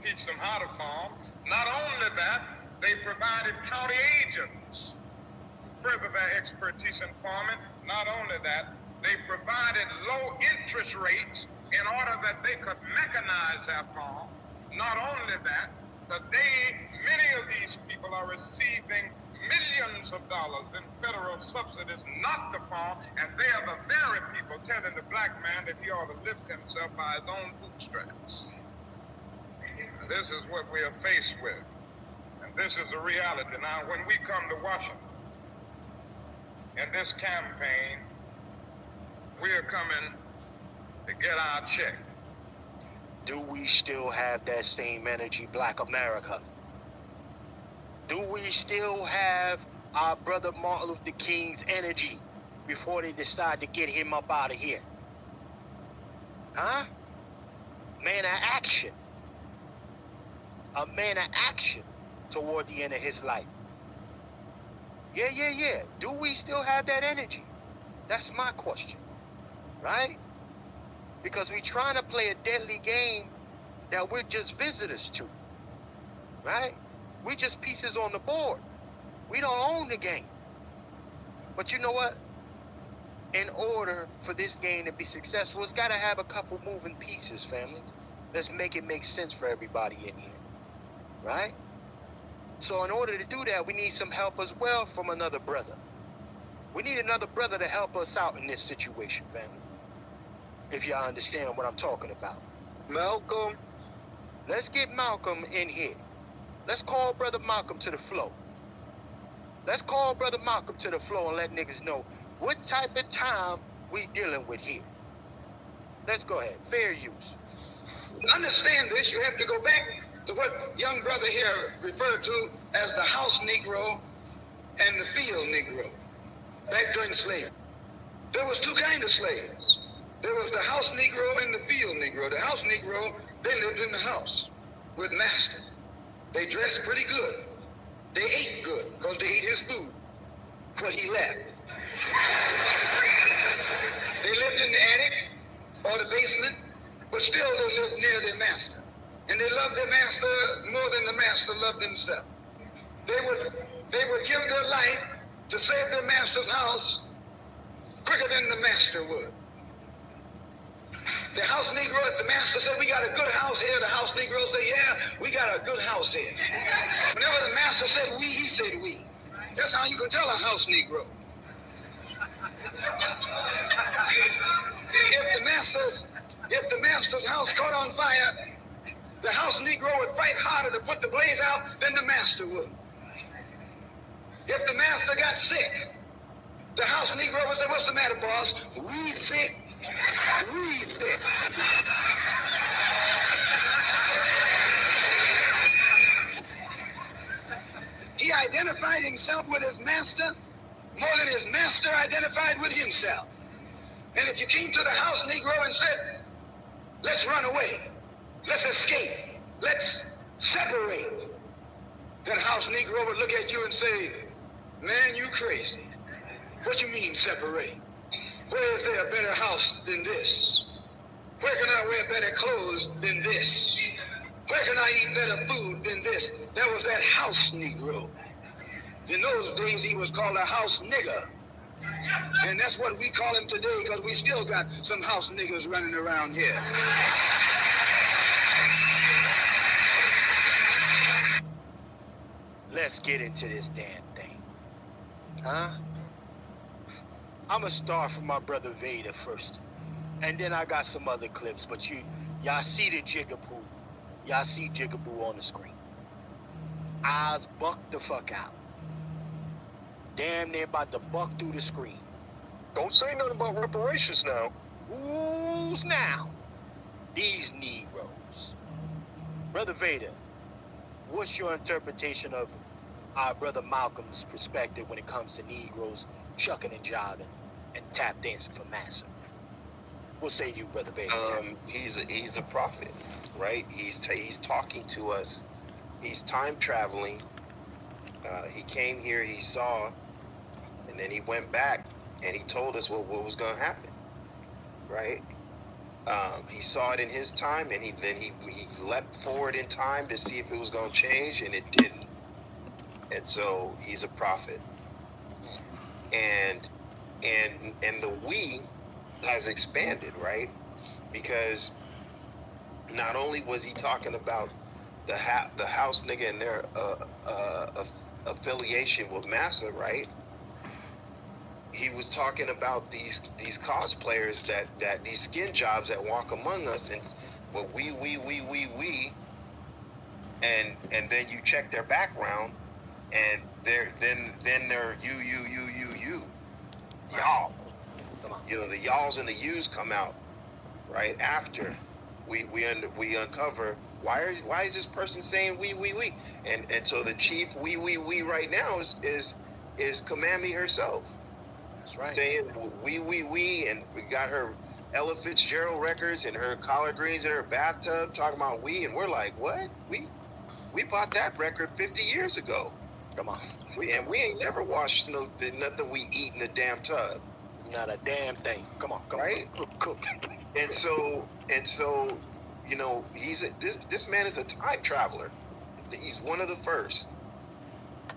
teach them how to farm. Not only that, they provided county agents to further their expertise in farming. Not only that, they provided low interest rates in order that they could mechanize their farm. Not only that, but many of these people are receiving millions of dollars in federal subsidies not to farm, and they are the very people telling the black man that he ought to lift himself by his own bootstraps. And this is what we are faced with. And this is the reality. Now, when we come to Washington, in this campaign, we are coming to get our check. Do we still have that same energy, Black America? Do we still have our brother Martin Luther King's energy before they decide to get him up out of here? Huh? Man of action. A man of action toward the end of his life. Yeah. Do we still have that energy? That's my question. Right? Because we're trying to play a deadly game that we're just visitors to. Right? We're just pieces on the board. We don't own the game. But you know what? In order for this game to be successful, it's got to have a couple moving pieces, family. Let's make it make sense for everybody in here. Right? So in order to do that, we need some help as well from another brother. We need another brother to help us out in this situation, family. If y'all understand what I'm talking about. Malcolm. Let's get Malcolm in here. Let's call Brother Malcolm to the floor. Let's call Brother Malcolm to the floor and let niggas know what type of time we dealing with here. Let's go ahead. Fair use. To understand this, you have to go back to what young brother here referred to as the house Negro and the field Negro. Back during slavery, there was two kinds of slaves. There was the house Negro and the field Negro. The house Negro, they lived in the house with master. They dressed pretty good. They ate good because they ate his food, what he left. They lived in the attic or the basement, but still they lived near their master. And they loved their master more than the master loved himself. They would give their life to save their master's house quicker than the master would. The house Negro, if the master said, we got a good house here, the house Negro say, yeah, we got a good house here. Whenever the master said we, he said we. That's how you can tell a house Negro. If the master's house caught on fire, the house Negro would fight harder to put the blaze out than the master would. If the master got sick, the house Negro would say, what's the matter, boss? We sick. We sick. He identified himself with his master more than his master identified with himself. And if you came to the house Negro and said, let's run away, let's escape, let's separate, then house Negro would look at you and say, man, you crazy. What you mean separate? Where is there a better house than this? Where can I wear better clothes than this? Where can I eat better food than this? That was that house Negro. In those days, he was called a house nigger. And that's what we call him today, because we still got some house niggers running around here. Let's get into this damn thing. Huh? I'ma start from my brother Vader first. And then I got some other clips, but y'all see the jigaboo. Y'all see jigaboo on the screen. Eyes bucked the fuck out. Damn near about to buck through the screen. Don't say nothing about reparations now. Who's now? These Negroes. Brother Vader, what's your interpretation of our brother Malcolm's perspective when it comes to Negroes chucking and jiving and tap dancing for massa? What say you, brother Vader? He's a prophet, right? He's talking to us. He's time traveling. He came here, he saw, and then he went back and he told us what was going to happen, right? He saw it in his time, and he leapt forward in time to see if it was going to change, and it didn't. And so he's a prophet. And the we has expanded, right? Because not only was he talking about the house nigga and their affiliation with massa, right? He was talking about these cosplayers that these skin jobs that walk among us, and well, we, and then you check their background, and they're you, y'all. You know, the y'alls and the yous come out right after we uncover why is this person saying we, and so the chief we right now is Kamami herself. That's right. Saying we, and we got her Ella Fitzgerald records and her collard greens in her bathtub talking about we, and we're like, what? We bought that record 50 years ago. Come on. We ain't never washed nothing we eat in the damn tub. Not a damn thing. Come on. Right? Cook. And so, you know, this man is a time traveler. He's one of the first.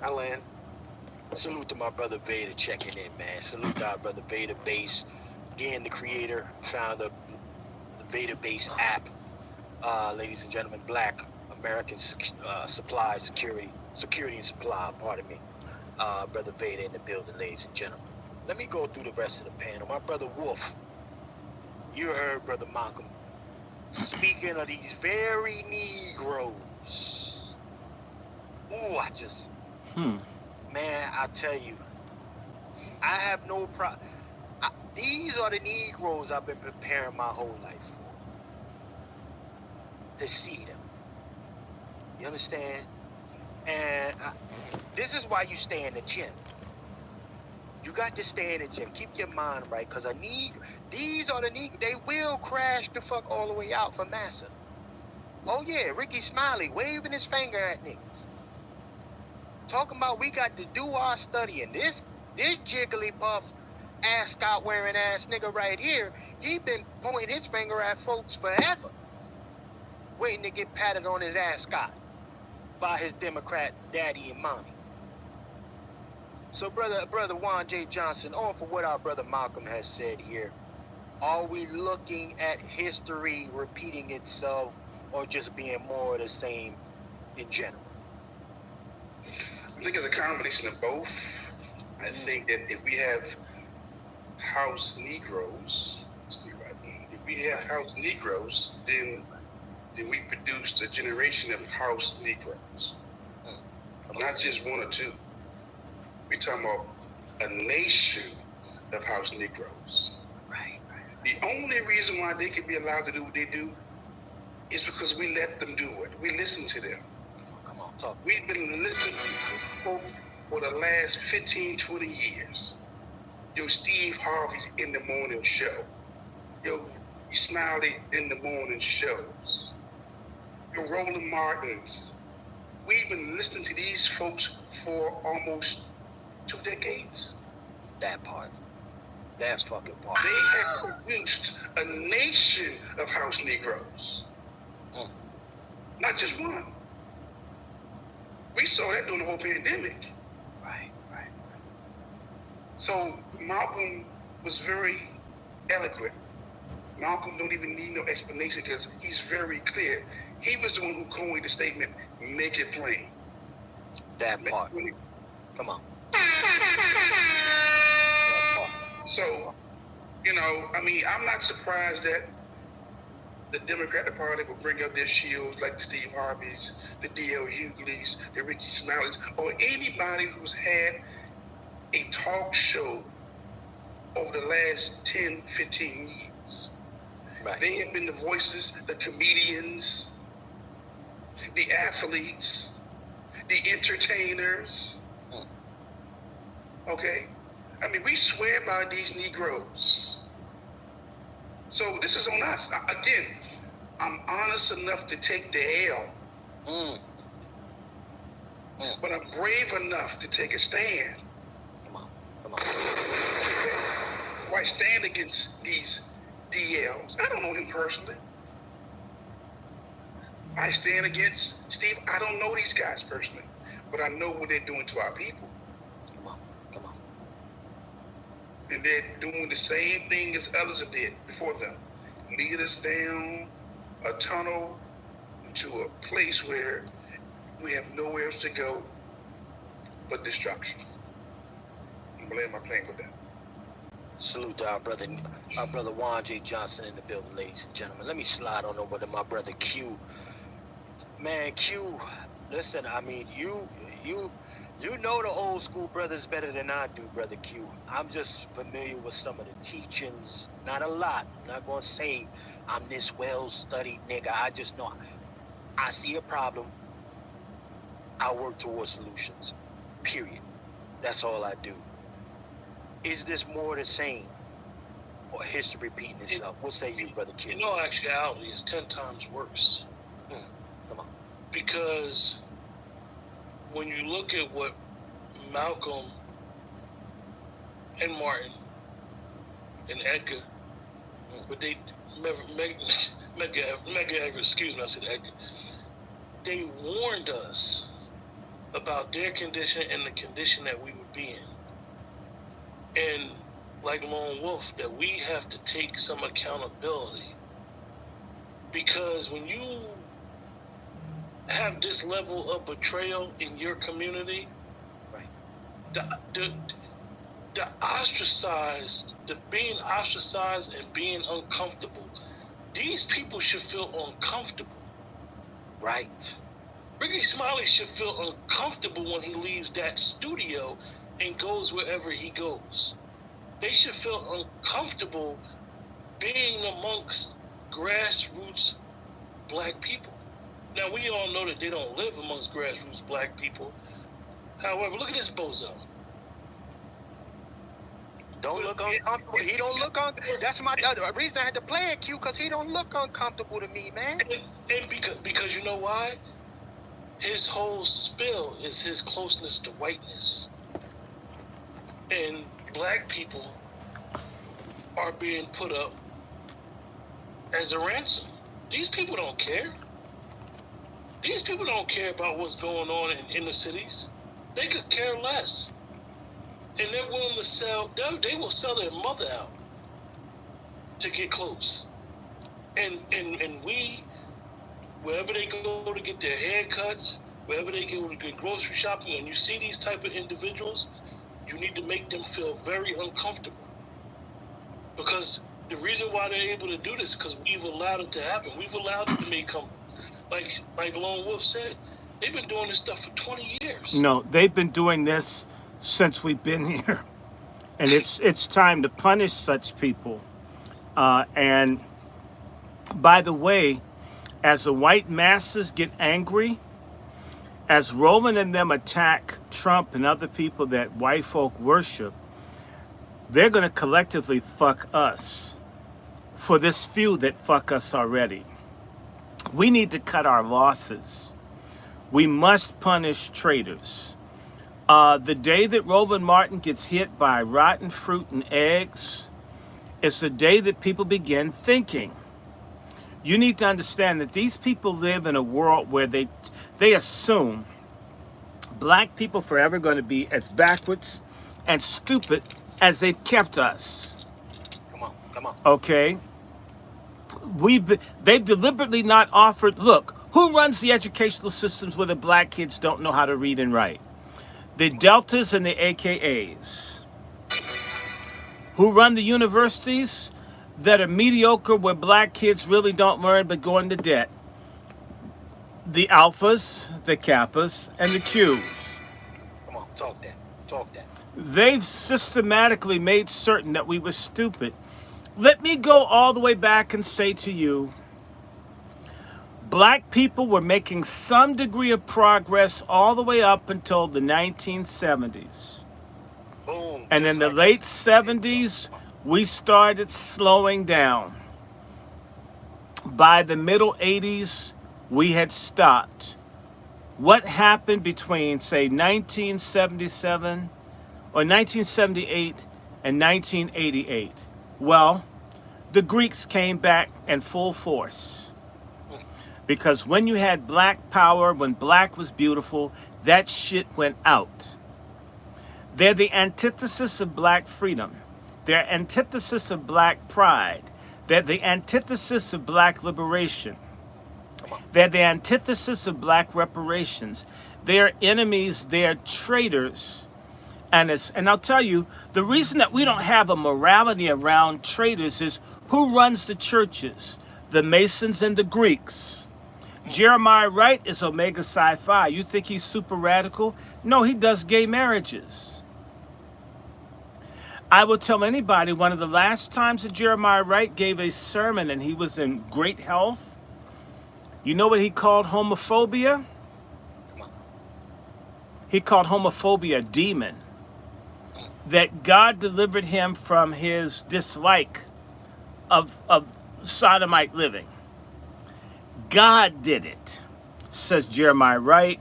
I land. Salute to my brother Vader checking in, man. Salute to our brother Vader Base. Again, the creator, founder of the Vader Base app. Ladies and gentlemen, Black American Supply Security and Supply, pardon me. Brother Vader in the building, ladies and gentlemen. Let me go through the rest of the panel. My brother Wolf, you heard brother Malcolm speaking of these very Negroes. Ooh, man, I tell you, I have no problem. These are the Negroes I've been preparing my whole life for. To see them. You understand? And this is why you stay in the gym. You got to stay in the gym. Keep your mind right, because these are the Negroes. They will crash the fuck all the way out for massa. Oh yeah, Ricky Smiley waving his finger at niggas. Talking about we got to do our studying. This Jigglypuff ascot wearing ass nigga right here, he been pointing his finger at folks forever. Waiting to get patted on his ascot by his Democrat daddy and mommy. So brother Juan J. Johnson, on for what our brother Malcolm has said here, are we looking at history repeating itself or just being more of the same in general? I think it's a combination of both. I think that if we have house Negroes, then we produced a generation of house Negroes. Not just one or two. We're talking about a nation of house Negroes. Right. The only reason why they can be allowed to do what they do is because we let them do it. We listen to them. Come on, talk. We've been listening to folks for the last 15, 20 years. Yo, Steve Harvey's in the morning show. Yo, Smiley in the morning shows. Yo, Roland Martins. We've been listening to these folks for almost 2 decades. That part. That fucking part. They have produced a nation of house Negroes. Not just one. We saw that during the whole pandemic. Right. So Malcolm was very eloquent. Malcolm don't even need no explanation because he's very clear. He was the one who coined the statement, make it plain. That part. Come on. So, you know, I mean, I'm not surprised that the Democratic Party will bring up their shields like the Steve Harveys, the D.L. Hugleys, the Ricky Smileys, or anybody who's had a talk show over the last 10, 15 years. Right. They have been the voices, the comedians, the athletes, the entertainers. Okay? I mean, we swear by these Negroes. So this is on us. Again, I'm honest enough to take the L. But I'm brave enough to take a stand. Come on. Why stand against these DLs? I don't know him personally. I stand against Steve. I don't know these guys personally, but I know what they're doing to our people. Come on. And they're doing the same thing as others did before them. Lead us down a tunnel to a place where we have nowhere else to go but destruction. I'm gonna land my plane with that. Salute to our brother Juan J. Johnson in the building, ladies and gentlemen. Let me slide on over to my brother Q. Man, Q, listen, I mean, you know the old school brothers better than I do, brother Q. I'm just familiar with some of the teachings, not a lot. I'm not gonna say I'm this well-studied nigga. I just know I see a problem. I work towards solutions, period. That's all I do. Is this more the same, or history repeating itself? What say you, brother Q? You know, actuality is 10 times worse. Come on. Because when you look at what Malcolm and Martin and Edgar, but they Edgar, excuse me, I said Edgar. They warned us about their condition and the condition that we would be in. And like Lone Wolf, that we have to take some accountability. Because when you have this level of betrayal in your community, right, the ostracized, the being ostracized and being uncomfortable, these people should feel uncomfortable. Right. Ricky Smiley should feel uncomfortable when he leaves that studio and goes wherever he goes. They should feel uncomfortable being amongst grassroots black people. Now, we all know that they don't live amongst grassroots black people. However, look at this bozo. Don't look uncomfortable. He don't look uncomfortable. That's my reason I had to play it, Q, because he don't look uncomfortable to me, man. And because you know why? His whole spill is his closeness to whiteness. And black people are being put up as a ransom. These people don't care. These people don't care about what's going on in inner cities. They could care less. And they're willing to sell, they will sell their mother out to get close. And we, wherever they go to get their haircuts, wherever they go to get grocery shopping, when you see these type of individuals, you need to make them feel very uncomfortable. Because the reason why they're able to do this is because we've allowed it to happen. We've allowed it to become, like Lone Wolf said, they've been doing this stuff for 20 years. No, they've been doing this since we've been here. And it's time to punish such people. And by the way, as the white masses get angry, as Roland and them attack Trump and other people that white folk worship, they're going to collectively fuck us for this few that fuck us already. We need to cut our losses. We must punish traitors. The day that Roland Martin gets hit by rotten fruit and eggs is the day that people begin thinking. You need to understand that these people live in a world where they assume black people forever going to be as backwards and stupid as they've kept us. Come on. Okay? They've deliberately not offered, look, who runs the educational systems where the black kids don't know how to read and write? The Deltas and the AKAs. Who run the universities that are mediocre where black kids really don't learn but go into debt? The Alphas, the Kappas, and the Qs. Come on, talk that. They've systematically made certain that we were stupid. Let me go all the way back and say to you, black people were making some degree of progress all the way up until the 1970s. Boom. And in the late 70s, we started slowing down. By the middle 80s, we had stopped. What happened between, say, 1977 or 1978 and 1988? Well, the Greeks came back in full force. Because when you had black power, when black was beautiful, that shit went out. They're the antithesis of black freedom. They're antithesis of black pride. They're the antithesis of black liberation. They're the antithesis of black reparations. They're enemies, they're traitors. And I'll tell you, the reason that we don't have a morality around traitors is who runs the churches? The Masons and the Greeks. Jeremiah Wright is Omega Psi Phi. You think he's super radical? No, he does gay marriages. I will tell anybody, one of the last times that Jeremiah Wright gave a sermon and he was in great health, you know what he called homophobia? He called homophobia a demon. That God delivered him from his dislike of sodomite living. God did it, says Jeremiah Wright.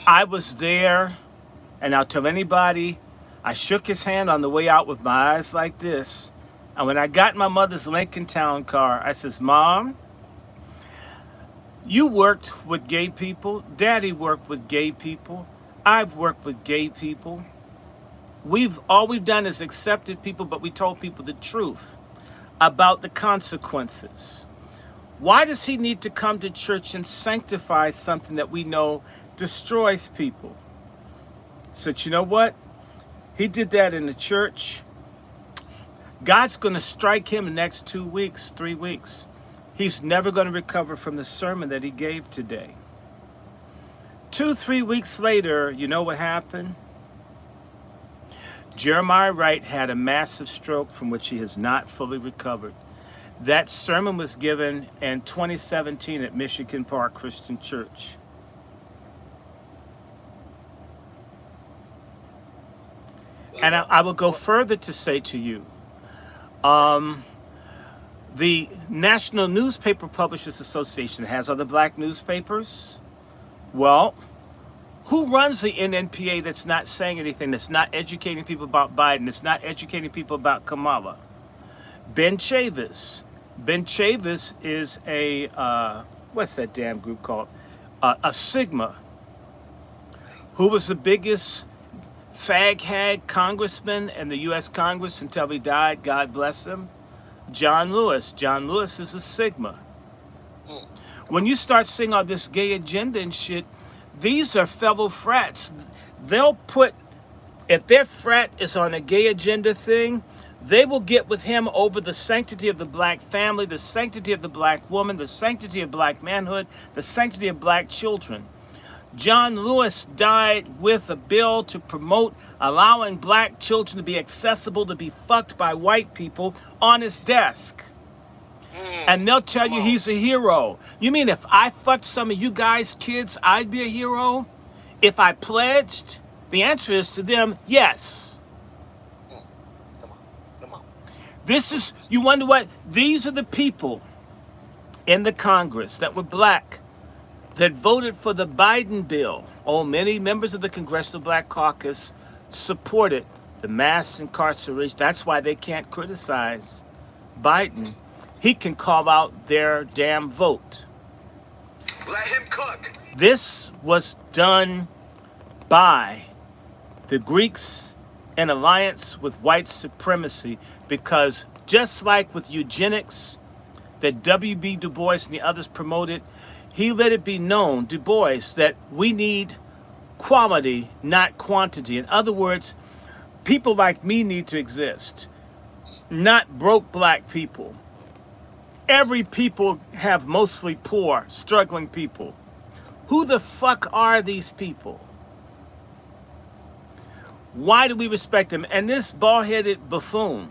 I was there, and I'll tell anybody, I shook his hand on the way out with my eyes like this. And when I got in my mother's Lincoln Town car, I says, Mom, you worked with gay people. Daddy worked with gay people. I've worked with gay people. All we've done is accepted people, but we told people the truth about the consequences. Why does he need to come to church and sanctify something that we know destroys people? Said, you know what? He did that in the church. God's going to strike him in the next 2 weeks, 3 weeks. He's never going to recover from the sermon that he gave today. 2-3 weeks later, you know what happened? Jeremiah Wright had a massive stroke from which he has not fully recovered. That sermon was given in 2017 at Michigan Park Christian Church. And I will go further to say to you, the National Newspaper Publishers Association has other black newspapers. Well, who runs the NNPA that's not saying anything, that's not educating people about Biden, that's not educating people about Kamala? Ben Chavis. Ben Chavis is a, what's that damn group called? A Sigma. Who was the biggest fag-hag congressman in the U.S. Congress until he died, God bless him? John Lewis. John Lewis is a Sigma. When you start seeing all this gay agenda and shit, these are fellow frats. They'll put, if their frat is on a gay agenda thing, they will get with him over the sanctity of the black family, the sanctity of the black woman, the sanctity of black manhood, the sanctity of black children. John Lewis died with a bill to promote allowing black children to be accessible to be fucked by white people on his desk. And they'll tell you he's a hero. You mean if I fucked some of you guys' kids, I'd be a hero? If I pledged? The answer is to them, yes. Come on. This is, you wonder what? These are the people in the Congress that were black that voted for the Biden bill. Oh, many members of the Congressional Black Caucus supported the mass incarceration. That's why they can't criticize Biden. He can call out their damn vote. Let him cook. This was done by the Greeks in alliance with white supremacy, because just like with eugenics that W.B. Du Bois and the others promoted, he let it be known, Du Bois, that we need quality, not quantity. In other words, people like me need to exist, not broke black people. Every people have mostly poor, struggling people. Who the fuck are these people? Why do we respect them? And this bald-headed buffoon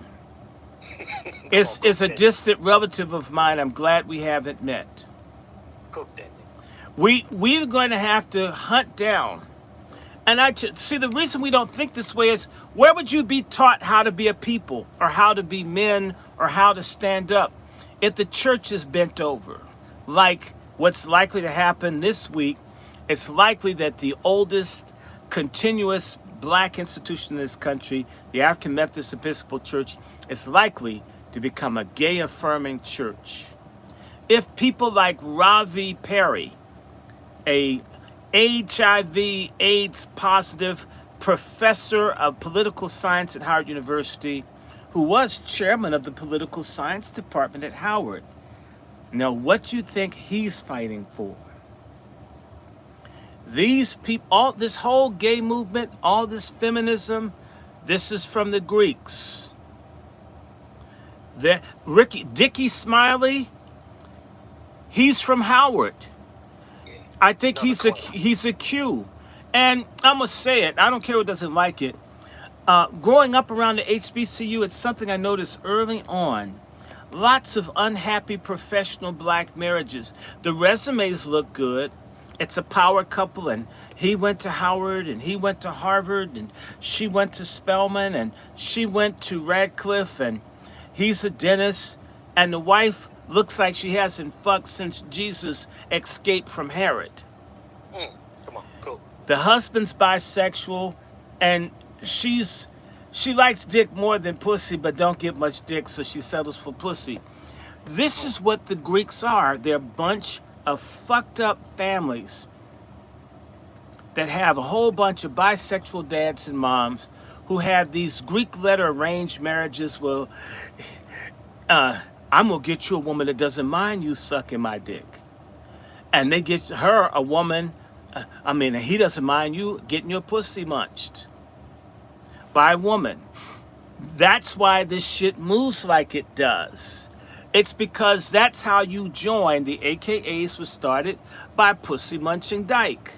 is a distant relative of mine. I'm glad we haven't met. We're going to have to hunt down. And see, the reason we don't think this way is, where would you be taught how to be a people, or how to be men, or how to stand up, if the church is bent over? Like what's likely to happen this week, it's likely that the oldest continuous black institution in this country, the African Methodist Episcopal Church, is likely to become a gay-affirming church. If people like Ravi Perry, a HIV/AIDS positive professor of political science at Howard University, who was chairman of the political science department at Howard. Now, what do you think he's fighting for? These people, all this whole gay movement, all this feminism, this is from the Greeks. Dickie Smiley, he's from Howard. I think he's a Q. And I'm going to say it, I don't care who doesn't like it. Growing up around the HBCU, it's something I noticed early on. Lots of unhappy professional black marriages. The resumes look good. It's a power couple, and he went to Howard, and he went to Harvard, and she went to Spelman, and she went to Radcliffe, and he's a dentist, and the wife looks like she hasn't fucked since Jesus escaped from Herod. Come on, cool. The husband's bisexual, and she likes dick more than pussy, but don't get much dick, so she settles for pussy. This is what the Greeks are. They're a bunch of fucked up families that have a whole bunch of bisexual dads and moms who had these Greek letter arranged marriages. Well, I'm gonna get you a woman that doesn't mind you sucking my dick. And they get her a woman, he doesn't mind you getting your pussy munched by a woman. That's why this shit moves like it does. It's because that's how you join. The AKAs was started by Pussy Munching Dyke.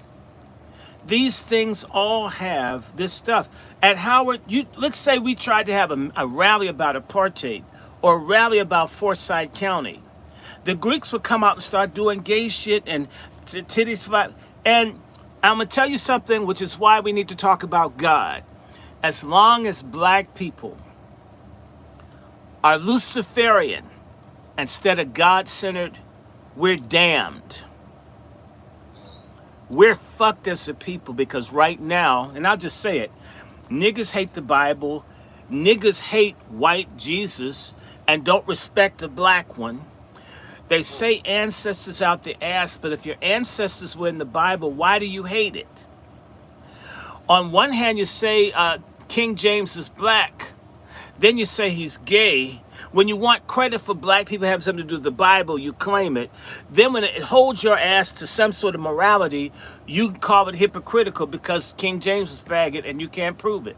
These things all have this stuff. At Howard, let's say we tried to have a rally about apartheid, or a rally about Forsyth County. The Greeks would come out and start doing gay shit and titties flat. And I'm going to tell you something, which is why we need to talk about God. As long as black people are Luciferian instead of God-centered, we're damned. We're fucked as a people, because right now, and I'll just say it, niggas hate the Bible, niggas hate white Jesus, and don't respect the black one. They say ancestors out the ass, but if your ancestors were in the Bible, why do you hate it? On one hand, you say King James is black. Then you say he's gay. When you want credit for black people having something to do with the Bible, you claim it. Then when it holds your ass to some sort of morality, you call it hypocritical because King James was faggot and you can't prove it.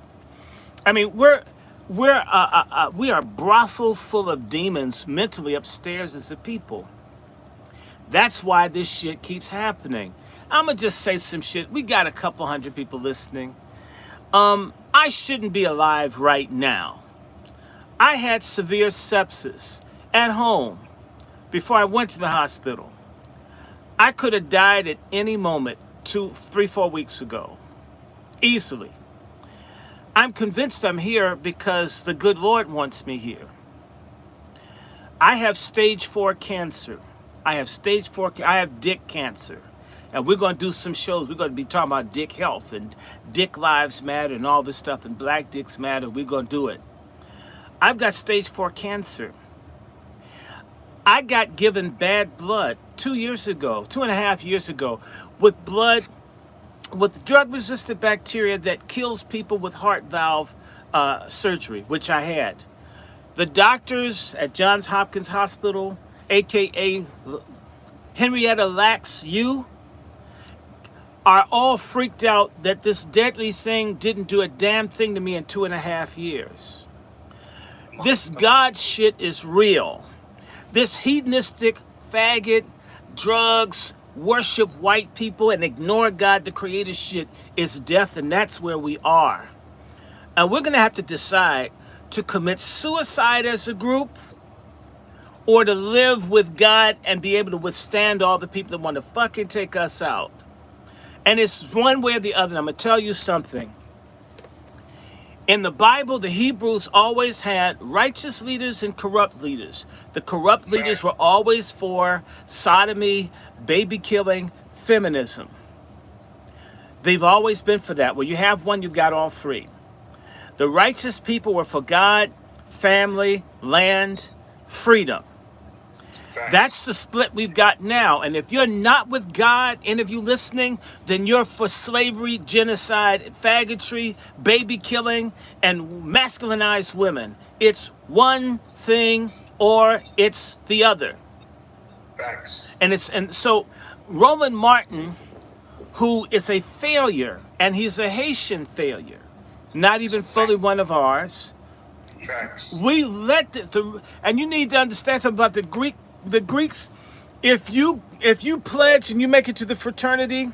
I mean, we are brothel full of demons mentally upstairs as a people. That's why this shit keeps happening. I'm going to just say some shit. We got a couple hundred people listening. I shouldn't be alive right now. I had severe sepsis at home before I went to the hospital. I could have died at any moment 2, 3, 4 weeks ago. Easily. I'm convinced I'm here because the good Lord wants me here. I have stage 4 cancer. I have dick cancer. And we're going to do some shows. We're going to be talking about dick health and dick lives matter and all this stuff, and black dicks matter. We're going to do it. I've got stage 4 cancer. I got given bad blood 2.5 years ago, with blood, with drug-resistant bacteria that kills people with heart valve surgery, which I had. The doctors at Johns Hopkins Hospital, a.k.a. Henrietta Lacks U, are all freaked out that this deadly thing didn't do a damn thing to me in 2.5 years. This God shit is real. This hedonistic, faggot, drugs, worship white people, and ignore God the creator shit is death, and that's where we are. And we're going to have to decide to commit suicide as a group, or to live with God and be able to withstand all the people that want to fucking take us out. And it's one way or the other. I'm going to tell you something. In the Bible, the Hebrews always had righteous leaders and corrupt leaders. The corrupt leaders were always for sodomy, baby killing, feminism. They've always been for that. Where you have one, you've got all three. The righteous people were for God, family, land, freedom. That's the split we've got now. And if you're not with God, any of you listening, then you're for slavery, genocide, faggotry, baby killing, and masculinized women. It's one thing or it's the other. Facts. And so Roland Martin, who is a failure, and he's a Haitian failure, he's not even fully one of ours. Facts. We let this, and you need to understand something about the Greeks. If you pledge and you make it to the fraternity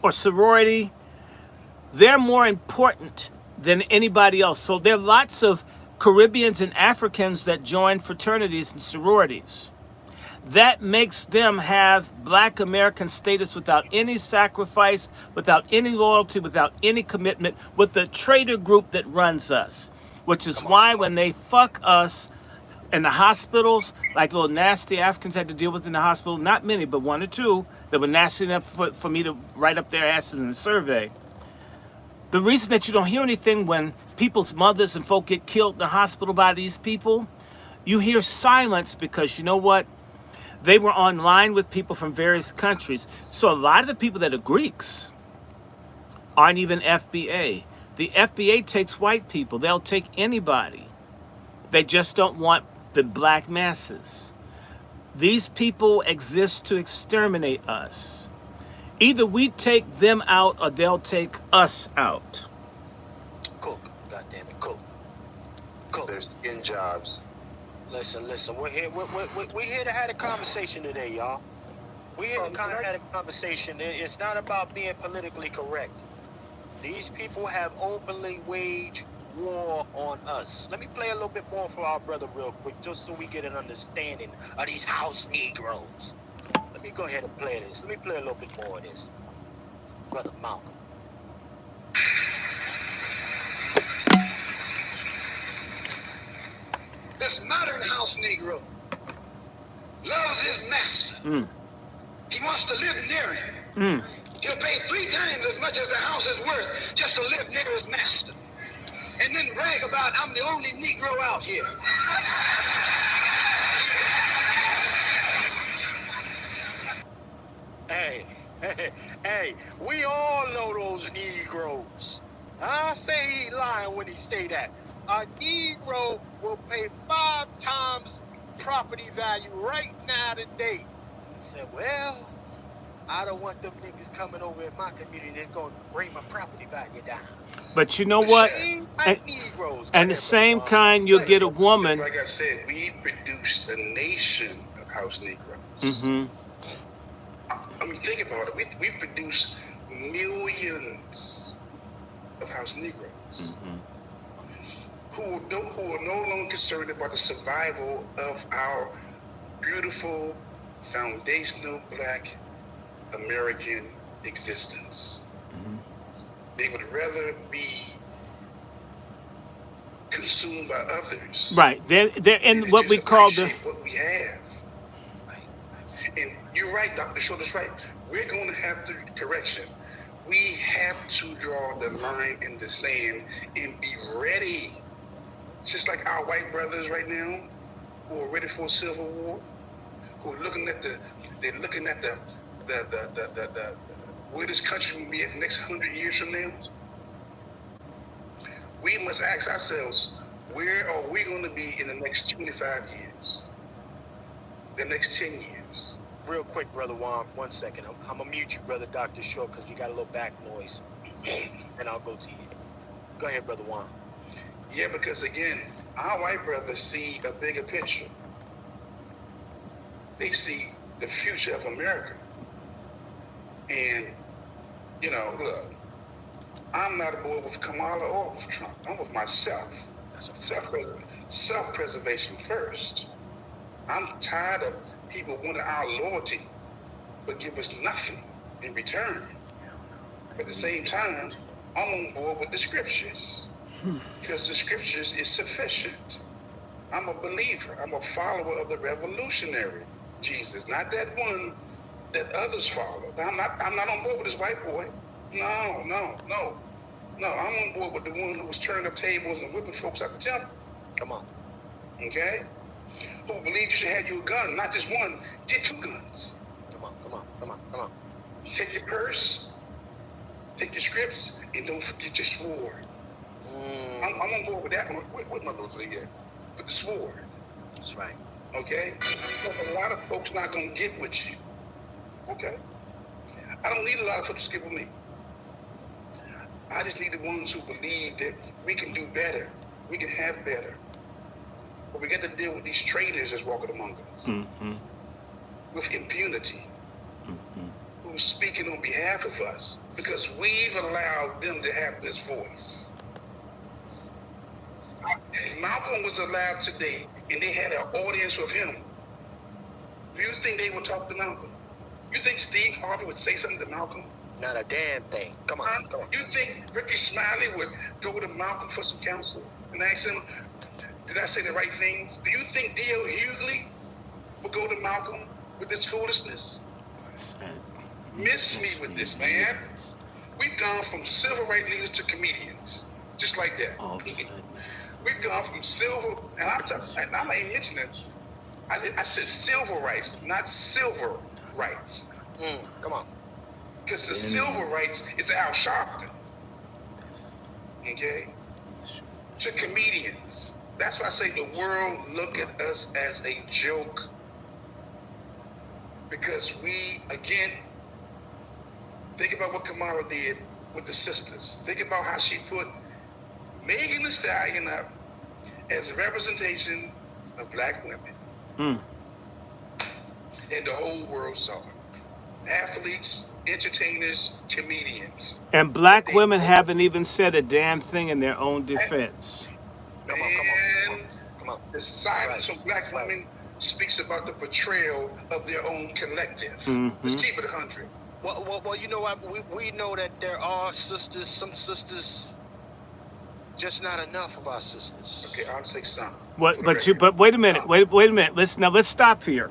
or sorority, they're more important than anybody else. So there are lots of Caribbeans and Africans that join fraternities and sororities. That makes them have Black American status without any sacrifice, without any loyalty, without any commitment, with the traitor group that runs us. Which is why when they fuck us in the hospitals, like little nasty Africans had to deal with in the hospital, not many, but one or two, that were nasty enough for me to write up their asses in the survey. The reason that you don't hear anything when people's mothers and folk get killed in the hospital by these people, you hear silence because you know what? They were online with people from various countries. So a lot of the people that are Greeks aren't even FBA. The FBA takes white people. They'll take anybody. They just don't want the black masses. These people exist to exterminate us. Either we take them out or they'll take us out. Cook, goddammit, cook. They're skin jobs. Listen, we're here to have a conversation today, y'all. We're here to kind of have a conversation. It's not about being politically correct. These people have openly waged war on us. Let me play a little bit more for our brother real quick, just so we get an understanding of these house Negroes. Let me go ahead and play this. Let me play a little bit more of this. Brother Malcolm. This modern house Negro loves his master. He wants to live near him. He'll pay 3 times as much as the house is worth just to live near his master. And then brag about, I'm the only Negro out here. Hey, we all know those Negroes. I say he ain't lying when he say that. A Negro will pay 5 times property value right now today. He said, well, I don't want them niggas coming over in my community that's going to bring my property value down. But you know what? And the same kind, you'll get a woman. Like I said, we've produced a nation of house Negroes. I mean, think about it. We've produced millions of house Negroes who are no longer concerned about the survival of our beautiful, foundational Black American existence. They would rather be consumed by others. Right. They're in what we call the... what we have. And you're right, Dr. Short is right. we're going to have to, correction, we have to draw the line in the sand and be ready. Just like our white brothers right now, who are ready for a civil war, who are looking at where this country will be at the next 100 years from now. We must ask ourselves, where are we going to be in the next 25 years? The next 10 years? Real quick, Brother Juan, 1 second. I'm going to mute you, Brother Dr. Short, because you got a little back noise. And I'll go to you. Go ahead, Brother Juan. Yeah, because again, our white brothers see a bigger picture. They see the future of America. And, you know, look, I'm not aboard with Kamala or with Trump. I'm with myself. Self-preservation first. I'm tired of people wanting our loyalty, but give us nothing in return. At the same time, I'm on board with the scriptures. Because the scriptures is sufficient. I'm a believer. I'm a follower of the revolutionary Jesus, not that one that others follow. I'm not on board with this white boy. No. I'm on board with the one who was turning up tables and whipping folks out the temple. Come on. Okay? Who believes you should have your gun, not just one, get 2 guns. Come on. Take your purse, take your scripts, and don't forget your sword. I'm on board with that one. What my little thing at? With the sword. That's right. Okay? But a lot of folks not going to get with you. Okay? I don't need a lot of folks to get with me. I just need the ones who believe that we can do better. We can have better. But we got to deal with these traitors that's walking among us. With impunity. Who's speaking on behalf of us. Because we've allowed them to have this voice. Malcolm was allowed today, and they had an audience with him. Do you think they would talk to Malcolm? You think Steve Harvey would say something to Malcolm? Not a damn thing. Come on. You think Ricky Smiley would go to Malcolm for some counsel and ask him, did I say the right things? Do you think D.L. Hughley would go to Malcolm with this foolishness? Miss me with this, man. We've gone from civil rights leaders to comedians, just like that. We've gone from civil, and I'm not even mentioning, I said civil rights, not silver rights. Come on. Because the civil rights is Al Sharpton. Okay? To comedians. That's why I say the world look at us as a joke. Because we, again, think about what Kamala did with the sisters. Think about how she put Megan Thee Stallion up as a representation of black women. And the whole world saw it. Athletes, entertainers, comedians. And black women haven't even said a damn thing in their own defense. Come on. The silence of black women speaks about the betrayal of their own collective. Let's keep it 100. Well, you know what? We know that there are sisters, some sisters, just not enough of our sisters. Okay, I'll take some. But wait a minute. Wait a minute. Let's stop here.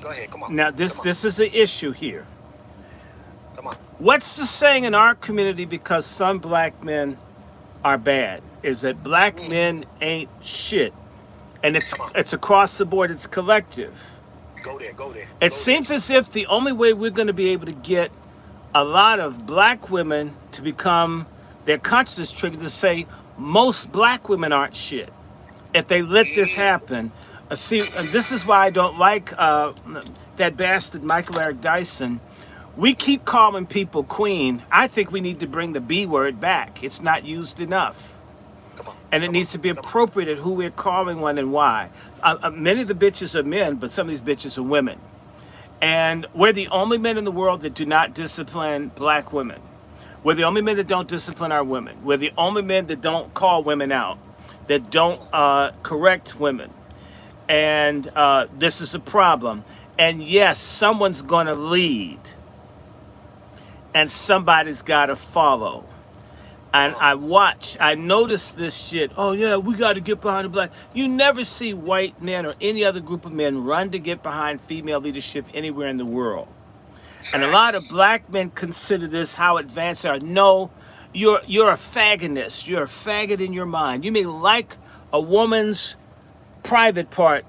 Go ahead. Come on. Now this is the issue here. Come on. What's the saying in our community? Because some black men are bad, is that black men ain't shit, and it's across the board. It's collective. Go there. It seems as if the only way we're going to be able to get a lot of black women to become their consciousness triggered to say most black women aren't shit. If they let this happen, this is why I don't like that bastard Michael Eric Dyson. We keep calling people queen. I think we need to bring the B word back. It's not used enough. And it needs to be appropriate at who we're calling one and why. Many of the bitches are men, but some of these bitches are women. And we're the only men in the world that do not discipline black women. We're the only men that don't discipline our women. We're the only men that don't call women out, that don't correct women. And this is a problem. And yes, someone's going to lead. And somebody's got to follow. And I notice this shit. Oh yeah, we got to get behind the black. You never see white men or any other group of men run to get behind female leadership anywhere in the world. And a lot of black men consider this how advanced they are. No, you're a faggonist. You're a faggot in your mind. You may like a woman's private part,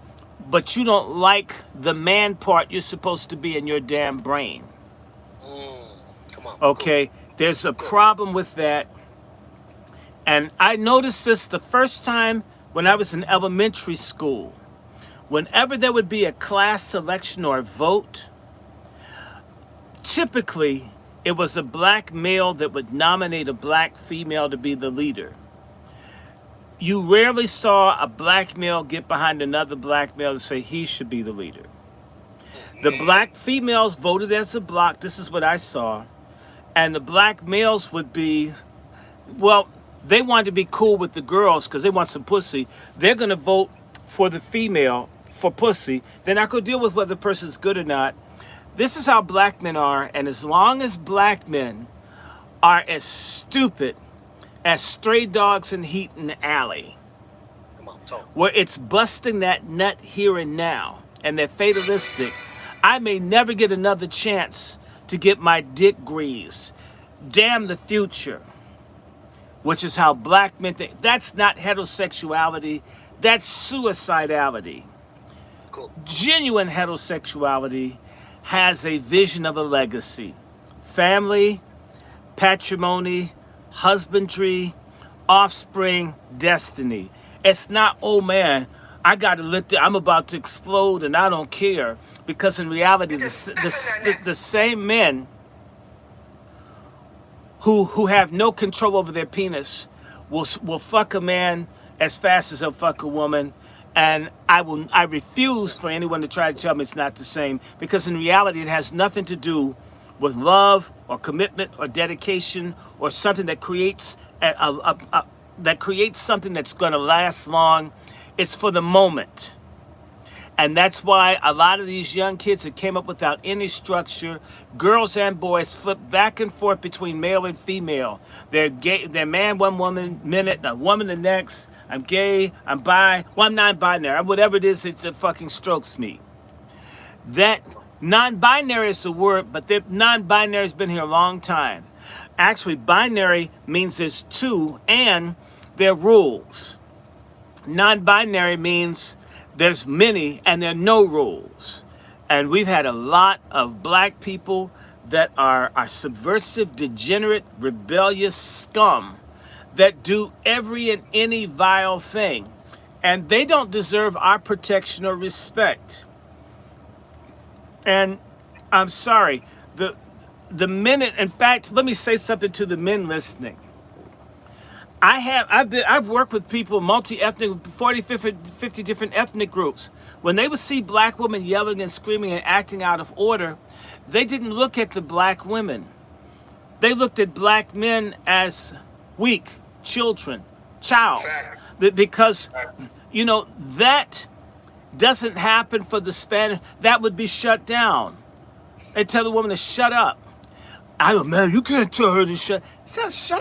but you don't like the man part you're supposed to be in your damn brain. Come on. Okay, there's a problem with that. And I noticed this the first time when I was in elementary school. Whenever there would be a class selection or a vote, typically it was a black male that would nominate a black female to be the leader. You rarely saw a black male get behind another black male and say he should be the leader. The black females voted as a block. This is what I saw. And the black males would be, well, they wanted to be cool with the girls because they want some pussy. They're going to vote for the female for pussy. They're not going to deal with whether the person's good or not. This is how black men are. And as long as black men are as stupid as stray dogs in heat in the alley, where it's busting that nut here and now, and they're fatalistic, I may never get another chance to get my dick greased. Damn the future. Which is how black men think. That's not heterosexuality. That's suicidality. Cool. Genuine heterosexuality has a vision of a legacy. Family, patrimony, husbandry, offspring, destiny. It's not, oh man, I got to let I'm about to explode and I don't care. Because in reality, the same men who have no control over their penis will fuck a man as fast as they'll fuck a woman. And I refuse for anyone to try to tell me it's not the same, because in reality it has nothing to do with love or commitment or dedication or something that creates something that's going to last long. It's for the moment. And that's why a lot of these young kids that came up without any structure, girls and boys, flip back and forth between male and female. They're gay, they're man one minute, a woman the next. I'm gay, I'm bi, well, I'm non-binary. Whatever it fucking strokes me. That non-binary is a word, but non-binary has been here a long time. Actually, binary means there's two and there are rules. Non-binary means there's many and there are no rules. And we've had a lot of black people that are subversive, degenerate, rebellious scum that do every and any vile thing. And they don't deserve our protection or respect. And I'm sorry, the minute, in fact, let me say something to the men listening. I've worked with people, multi-ethnic, 40, 50 different ethnic groups. When they would see black women yelling and screaming and acting out of order, they didn't look at the black women. They looked at black men as weak, child. Because, you know, that doesn't happen for the Spanish. That would be shut down. They tell the woman to shut up. Man, you can't tell her to shut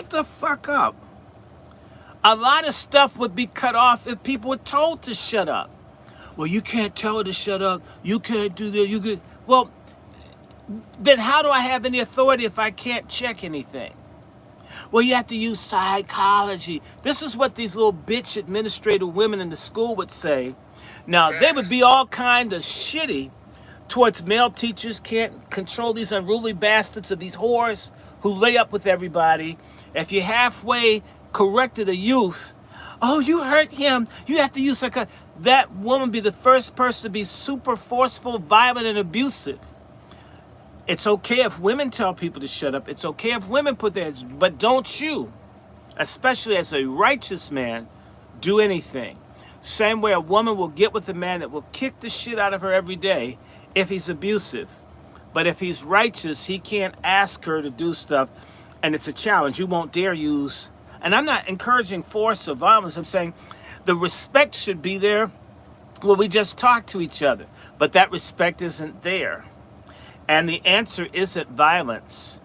the fuck up. A lot of stuff would be cut off if people were told to shut up. Well, you can't tell her to shut up. You can't do that. Well, then how do I have any authority if I can't check anything? Well, you have to use psychology. This is what these little bitch administrative women in the school would say. Now, they would be all kind of shitty towards male teachers, can't control these unruly bastards of these whores who lay up with everybody. If you halfway corrected a youth, oh, you hurt him, you have to use that woman be the first person to be super forceful, violent, and abusive. It's okay if women tell people to shut up. It's okay if women put their, but don't you, especially as a righteous man, do anything. Same way a woman will get with a man that will kick the shit out of her every day if he's abusive. But if he's righteous, he can't ask her to do stuff, and it's a challenge. You won't dare use, and I'm not encouraging force or violence. I'm saying the respect should be there where we just talk to each other, but that respect isn't there. And the answer isn't violence.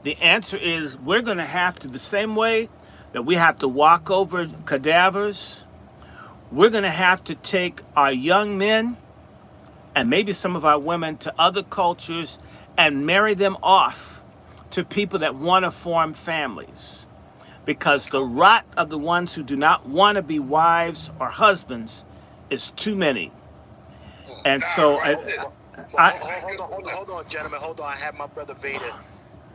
The answer is we're going to have to, the same way that we have to walk over cadavers, we're going to have to take our young men and maybe some of our women to other cultures and marry them off to people that want to form families. Because the rot of the ones who do not want to be wives or husbands is too many. And so Hold on, gentlemen. Hold on. I have my brother Vader.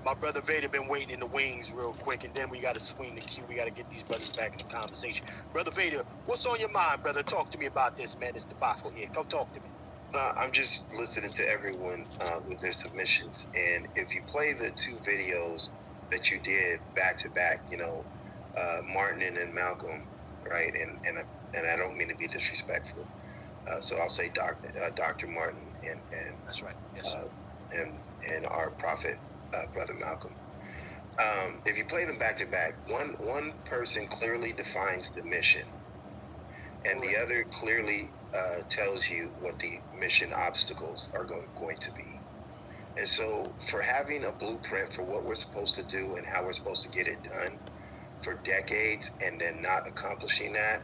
My brother Vader been waiting in the wings real quick, and then we got to swing the queue. We got to get these brothers back in the conversation. Brother Vader, what's on your mind, brother? Talk to me about this, man. It's debacle here. Come talk to me. I'm just listening to everyone with their submissions, and if you play the two videos that you did back to back, you know, Martin and Malcolm, right? And I don't mean to be disrespectful, so I'll say Dr. Martin and that's right. Yes. And our prophet, Brother Malcolm. If you play them back to back, one person clearly defines the mission, and the other clearly tells you what the mission obstacles are going to be. And so for having a blueprint for what we're supposed to do and how we're supposed to get it done for decades and then not accomplishing that,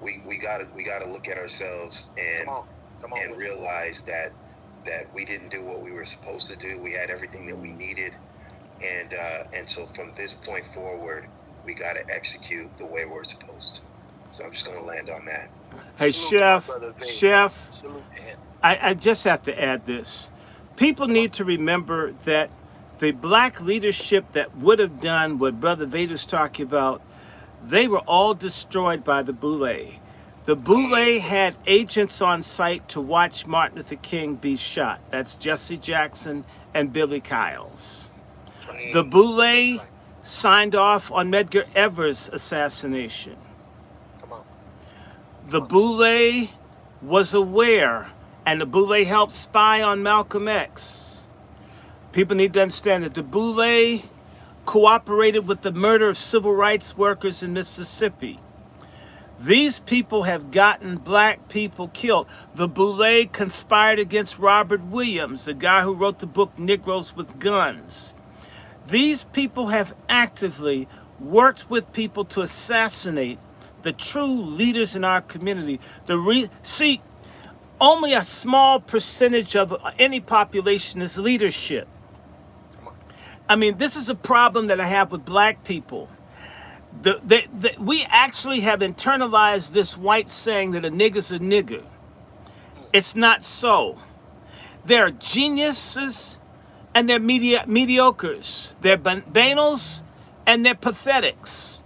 we gotta look at ourselves and realize that we didn't do what we were supposed to do. We had everything that we needed, and so from this point forward, we gotta execute the way we're supposed to. So I'm just gonna land on that. Hey, Chef, I just have to add this. People need to remember that the black leadership that would have done what Brother Vader's talking about, they were all destroyed by the Boule. The Boule had agents on site to watch Martin Luther King be shot. That's Jesse Jackson and Billy Kyles. The Boule signed off on Medgar Evers' assassination. The Boule was aware, and the Boule helped spy on Malcolm X. People need to understand that the Boule cooperated with the murder of civil rights workers in Mississippi. These people have gotten black people killed. The Boule conspired against Robert Williams, the guy who wrote the book Negroes with Guns. These people have actively worked with people to assassinate the true leaders in our community. See, only a small percentage of any population is leadership. I mean, this is a problem that I have with black people. We actually have internalized this white saying that a nigger's a nigger. It's not so. They're geniuses and they're mediocres. They're banals and they're pathetics.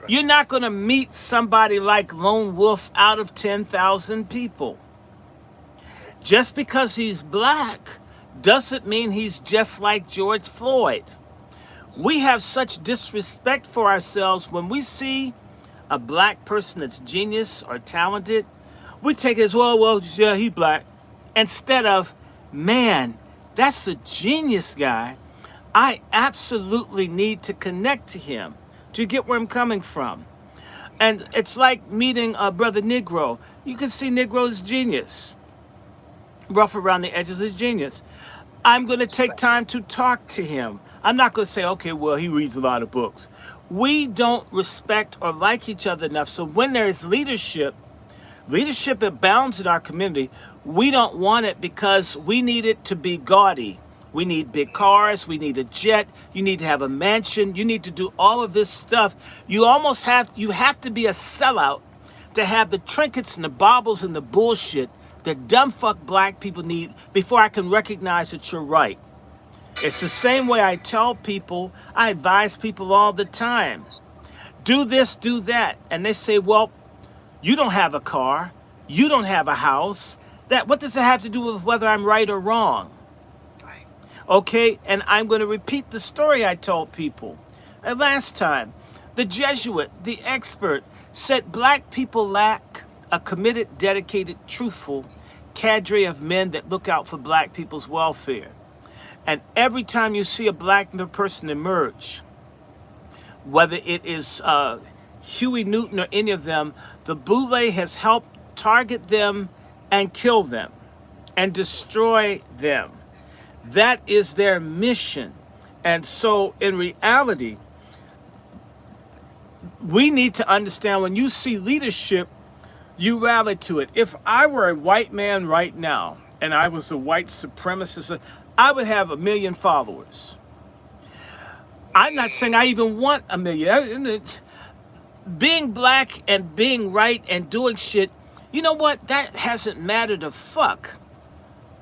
Right. You're not going to meet somebody like Lone Wolf out of 10,000 people. Just because he's black doesn't mean he's just like George Floyd. We have such disrespect for ourselves when we see a black person that's genius or talented. We take it as, well, yeah, he black. Instead of, man, that's a genius guy. I absolutely need to connect to him to get where I'm coming from. And it's like meeting a brother Negro. You can see Negro's genius. Rough around the edges is genius. I'm going to take time to talk to him. I'm not going to say, okay, well, he reads a lot of books. We don't respect or like each other enough. So when there is leadership abounds in our community, we don't want it because we need it to be gaudy. We need big cars. We need a jet. You need to have a mansion. You need to do all of this stuff. You have to be a sellout to have the trinkets and the baubles and the bullshit that dumb fuck black people need before I can recognize that you're right. It's the same way I tell people, I advise people all the time. Do this, do that. And they say, well, you don't have a car. You don't have a house. What does it have to do with whether I'm right or wrong? Okay, and I'm going to repeat the story I told people. And last time, the Jesuit, the expert, said black people lack a committed, dedicated, truthful cadre of men that look out for black people's welfare. And every time you see a black person emerge, whether it is Huey Newton or any of them, the Boule has helped target them and kill them and destroy them. That is their mission. And so in reality, we need to understand when you see leadership, you rally to it. If I were a white man right now and I was a white supremacist, I would have 1 million followers. I'm not saying I even want 1 million. Being black and being right and doing shit, you know what? That hasn't mattered a fuck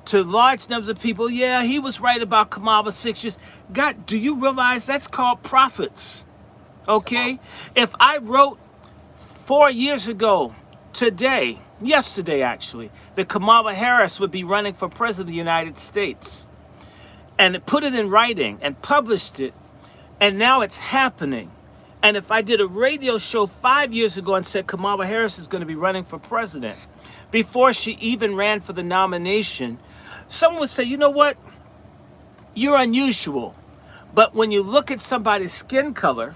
to large numbers of people. Yeah, he was right about Kamala 6 years. God, do you realize that's called profits? Okay? If I wrote 4 years ago, yesterday actually, that Kamala Harris would be running for president of the United States, and put it in writing and published it, and now it's happening. And if I did a radio show 5 years ago and said Kamala Harris is going to be running for president, before she even ran for the nomination, someone would say, you know what? You're unusual. But when you look at somebody's skin color,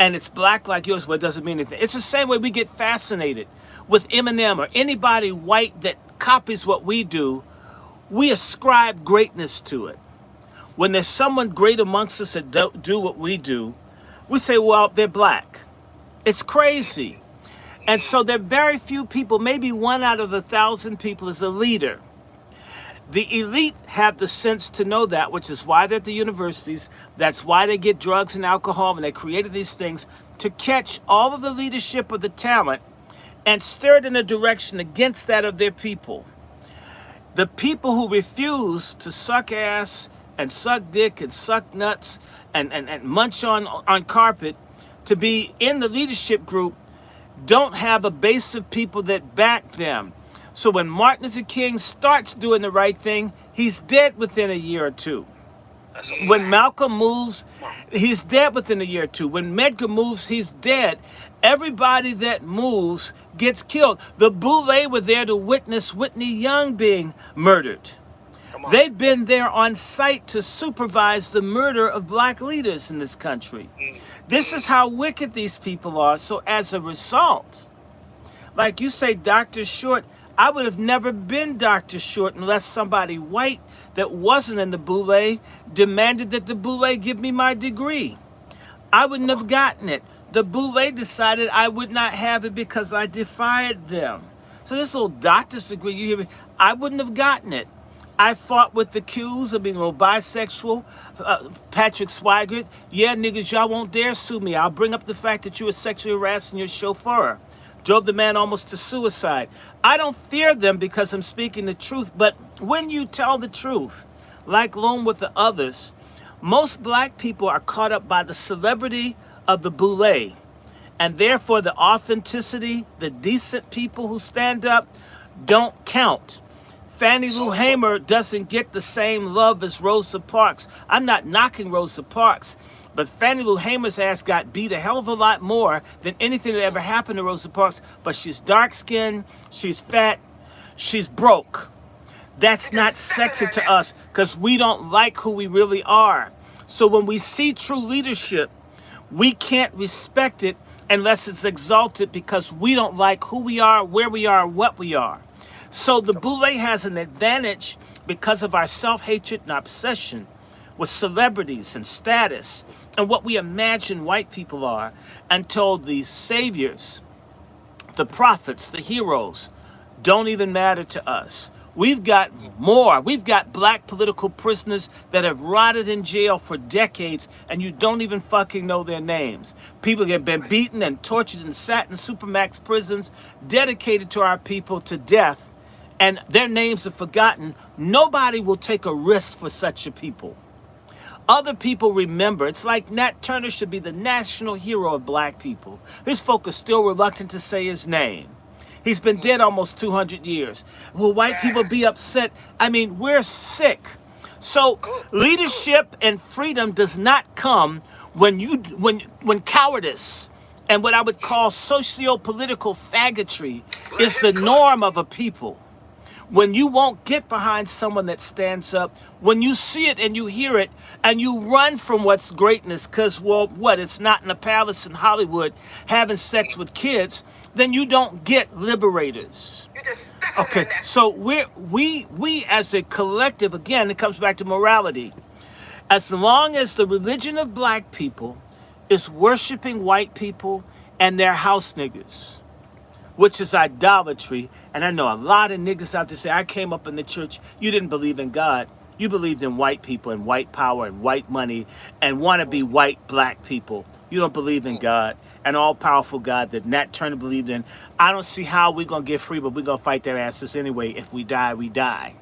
and it's black like yours, well, it doesn't mean anything. It's the same way we get fascinated with Eminem or anybody white that copies what we do. We ascribe greatness to it. When there's someone great amongst us that don't do what we do, we say, well, they're black. It's crazy. And so there are very few people, maybe 1 out of 1,000 people is a leader. The elite have the sense to know that, which is why they're at the universities. That's why they get drugs and alcohol, and they created these things to catch all of the leadership of the talent and steer it in a direction against that of their people. The people who refuse to suck ass and suck dick and suck nuts and munch on carpet to be in the leadership group don't have a base of people that back them. So when Martin Luther King starts doing the right thing, he's dead within a year or two. When Malcolm moves, he's dead within a year or two. When Medgar moves, he's dead. Everybody that moves gets killed. The Boule were there to witness Whitney Young being murdered. They've been there on site to supervise the murder of black leaders in this country. This is how wicked these people are. So as a result, like you say, Dr. Short, I would have never been Dr. Short unless somebody white that wasn't in the Boule demanded that the Boule give me my degree. I wouldn't have gotten it. The Boule decided I would not have it because I defied them. So this little doctor's degree, you hear me, I wouldn't have gotten it. I fought with the Qs of being a little bisexual. Patrick Swigert, yeah, niggas, y'all won't dare sue me. I'll bring up the fact that you were sexually harassing your chauffeur. Drove the man almost to suicide. I don't fear them because I'm speaking the truth, but when you tell the truth, like Lone with the others, most black people are caught up by the celebrity of the Boule, and therefore the authenticity, the decent people who stand up don't count. Fannie Lou Hamer doesn't get the same love as Rosa Parks. I'm not knocking Rosa Parks, but Fannie Lou Hamer's ass got beat a hell of a lot more than anything that ever happened to Rosa Parks. But she's dark-skinned, she's fat, she's broke. That's not sexy to us because we don't like who we really are. So when we see true leadership, we can't respect it unless it's exalted because we don't like who we are, where we are, what we are. So the Boule has an advantage because of our self-hatred and obsession with celebrities and status and what we imagine white people are, until the saviors, the prophets, the heroes don't even matter to us. We've got more. We've got black political prisoners that have rotted in jail for decades, and you don't even fucking know their names. People have been beaten and tortured and sat in supermax prisons dedicated to our people to death, and their names are forgotten. Nobody will take a risk for such a people. Other people remember. It's like Nat Turner should be the national hero of black people. These folk are still reluctant to say his name. He's been dead almost 200 years. Will white people be upset? I mean, we're sick. So leadership and freedom does not come when cowardice and what I would call socio-political faggotry is the norm of a people. When you won't get behind someone that stands up, when you see it and you hear it and you run from what's greatness because, well, what, it's not in a palace in Hollywood having sex with kids, then you don't get liberators. Okay, so we as a collective, again, it comes back to morality. As long as the religion of black people is worshiping white people and their house niggas, which is idolatry. And I know a lot of niggas out there say, I came up in the church, you didn't believe in God. You believed in white people and white power and white money and want to be white black people. You don't believe in God, an all-powerful God that Nat Turner believed in. I don't see how we're going to get free, but we're going to fight their asses anyway. If we die, we die.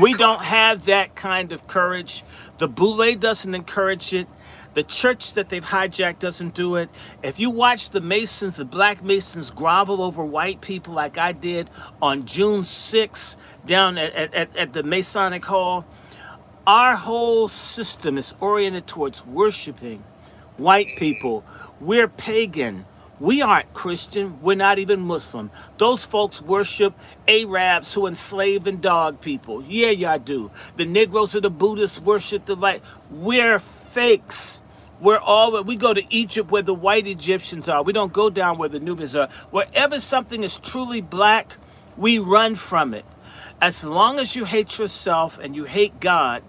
We don't have that kind of courage. The Boule doesn't encourage it. The church that they've hijacked doesn't do it. If you watch the Masons, the black Masons grovel over white people like I did on June 6th down at the Masonic Hall, our whole system is oriented towards worshiping white people. We're pagan. We aren't Christian. We're not even Muslim. Those folks worship Arabs who enslave and dog people. Yeah, y'all do. The Negroes or the Buddhists worship the light. We're fakes. We go to Egypt where the white Egyptians are. We don't go down where the Nubians are. Wherever something is truly black, we run from it. As long as you hate yourself and you hate God,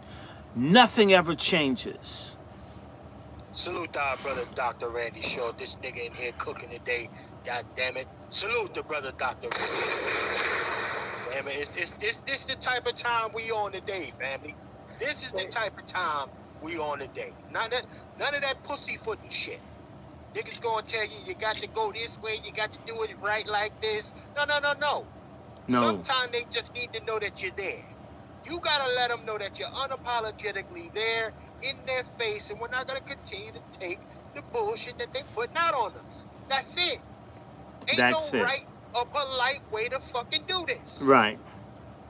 nothing ever changes. Salute our brother Dr. Randy Short. This nigga in here cooking today. God damn it. Salute the brother Dr. Randy. It's the type of time we on today, family. This is the type of time we on today. None of that pussyfooting shit. Niggas gonna tell you you got to go this way, you got to do it right like this. No. Sometimes they just need to know that you're there. You gotta let them know that you're unapologetically there in their face, and we're not gonna continue to take the bullshit that they putting out on us. That's it. Ain't no right or polite way to fucking do this. Right.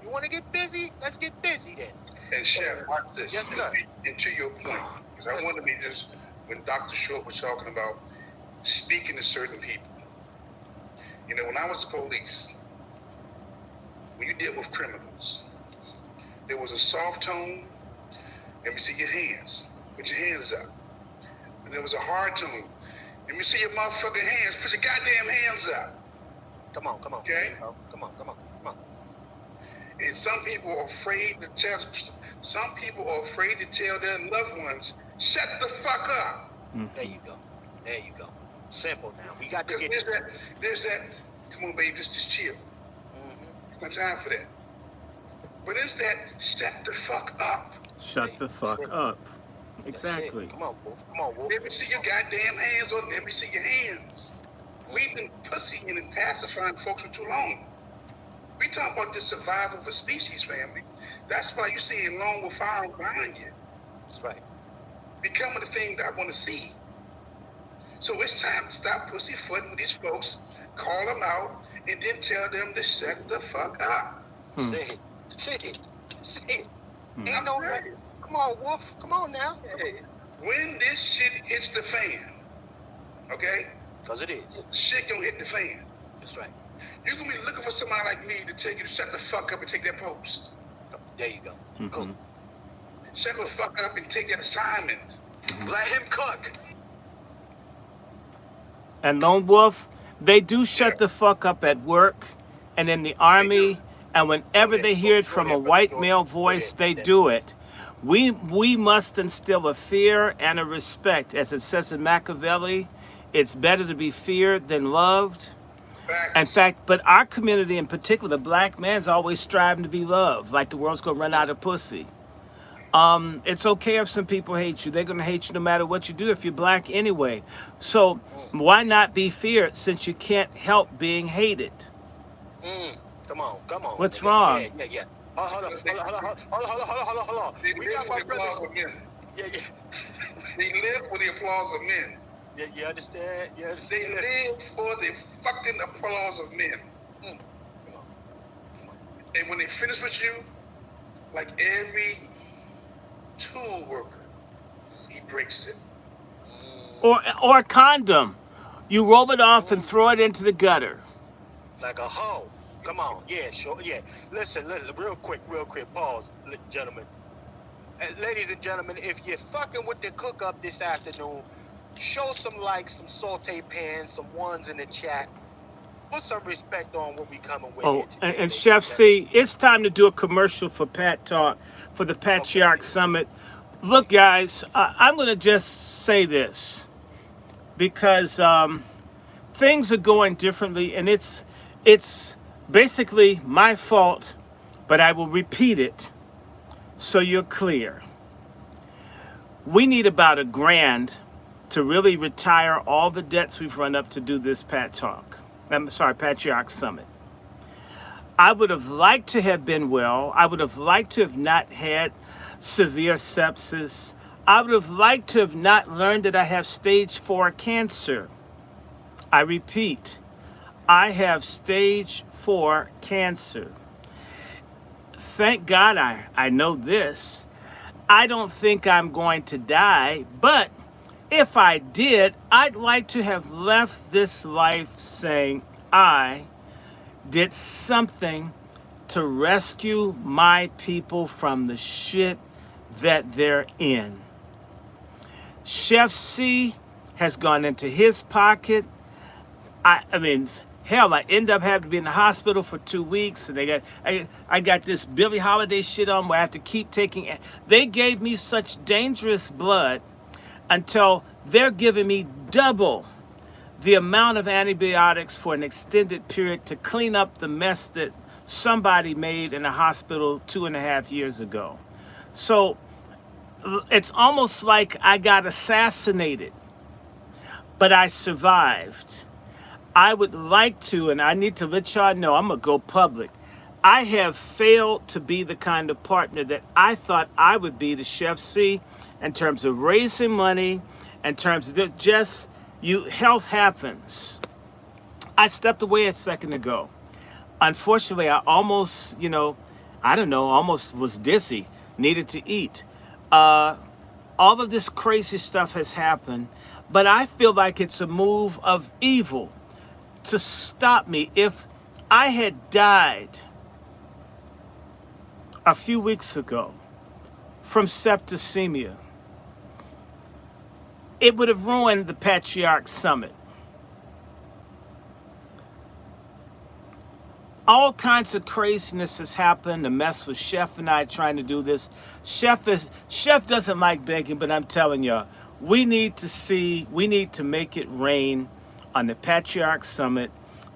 You wanna get busy? Let's get busy then. And Chef, watch this. Yes, sir. And to your point, because I want to be just when Dr. Short was talking about speaking to certain people. You know, when I was the police, when you deal with criminals, there was a soft tone. Let me see your hands. Put your hands up. And there was a hard tone. Let me see your motherfucking hands. Put your goddamn hands up. Come on. Okay? Come on. And some people are afraid to tell. Some people are afraid to tell their loved ones, "Shut the fuck up." There you go. Simple now. We got to get. There's that. Come on, baby, just chill. It's not time for that. But it's that. Shut the fuck up. Shut the fuck up. Exactly. Come on, Wolf. Let me see your goddamn hands, or let me see your hands. We've been pussying and pacifying folks for too long. We talk about the survival of a species, family. That's why you see along with fire behind you. That's right. Becoming the thing that I want to see. So it's time to stop pussyfooting with these folks, call them out, and then tell them to shut the fuck up. Say it. Ain't no right. Come on, Wolf. Come on now. When this shit hits the fan, okay? Because it is. Shit gonna hit the fan. That's right. You're gonna be looking for somebody like me to tell you to shut the fuck up and take that post. There you go. Cool. Shut the fuck up and take that assignment. Let him cook. And Lone Wolf, they do shut the fuck up at work and in the army, and whenever they hear it from a white male voice, they do it. We must instill a fear and a respect. As it says in Machiavelli, it's better to be feared than loved. In fact, but our community in particular, the black man's always striving to be loved, like the world's gonna run out of pussy. It's okay if some people hate you. They're gonna hate you no matter what you do if you're black anyway. So why not be feared since you can't help being hated? Come on. What's wrong? Yeah. Hold on. We got my brother. Yeah. They live for the applause of men. Yeah, you understand? They live for the fucking applause of men. Come on. And when they finish with you, like every tool worker, he breaks it. Or a condom. You roll it off and throw it into the gutter. Like a hoe. Come on. Yeah, sure. Yeah. Listen, real quick. Pause, gentlemen. Ladies and gentlemen, if you're fucking with the cook up this afternoon, show some likes, some saute pans, some ones in the chat. Put some respect on what we coming with here today. And Chef C, it's time to do a commercial for Pat Talk, for the Patriarch Summit. Look, guys, I'm going to just say this because things are going differently, and it's basically my fault, but I will repeat it. so you're clear. We need about $1,000 to really retire all the debts we've run up to do this Patriarch Summit. I would have liked to have been well. I would have liked to have not had severe sepsis. I would have liked to have not learned that I have stage 4 cancer. I repeat, I have stage 4 cancer. Thank God I know this. I don't think I'm going to die, but if I did, I'd like to have left this life saying I did something to rescue my people from the shit that they're in. Chef C has gone into his pocket. I mean, hell, I end up having to be in the hospital for 2 weeks, and I got this Billie Holiday shit on where I have to keep taking. They gave me such dangerous blood until they're giving me double the amount of antibiotics for an extended period to clean up the mess that somebody made in a hospital 2.5 years ago. So it's almost like I got assassinated, but I survived. I would like to, and I need to let y'all know, I'm going to go public. I have failed to be the kind of partner that I thought I would be to Chef C in terms of raising money, in terms of just, health happens. I stepped away a second ago. Unfortunately, I almost, almost was dizzy, needed to eat. All of this crazy stuff has happened, but I feel like it's a move of evil to stop me. If I had died a few weeks ago from septicemia, it would have ruined the Patriarch Summit. All kinds of craziness has happened. The mess with Chef and I trying to do this. Chef doesn't like begging, but I'm telling y'all, we need to make it rain on the Patriarch Summit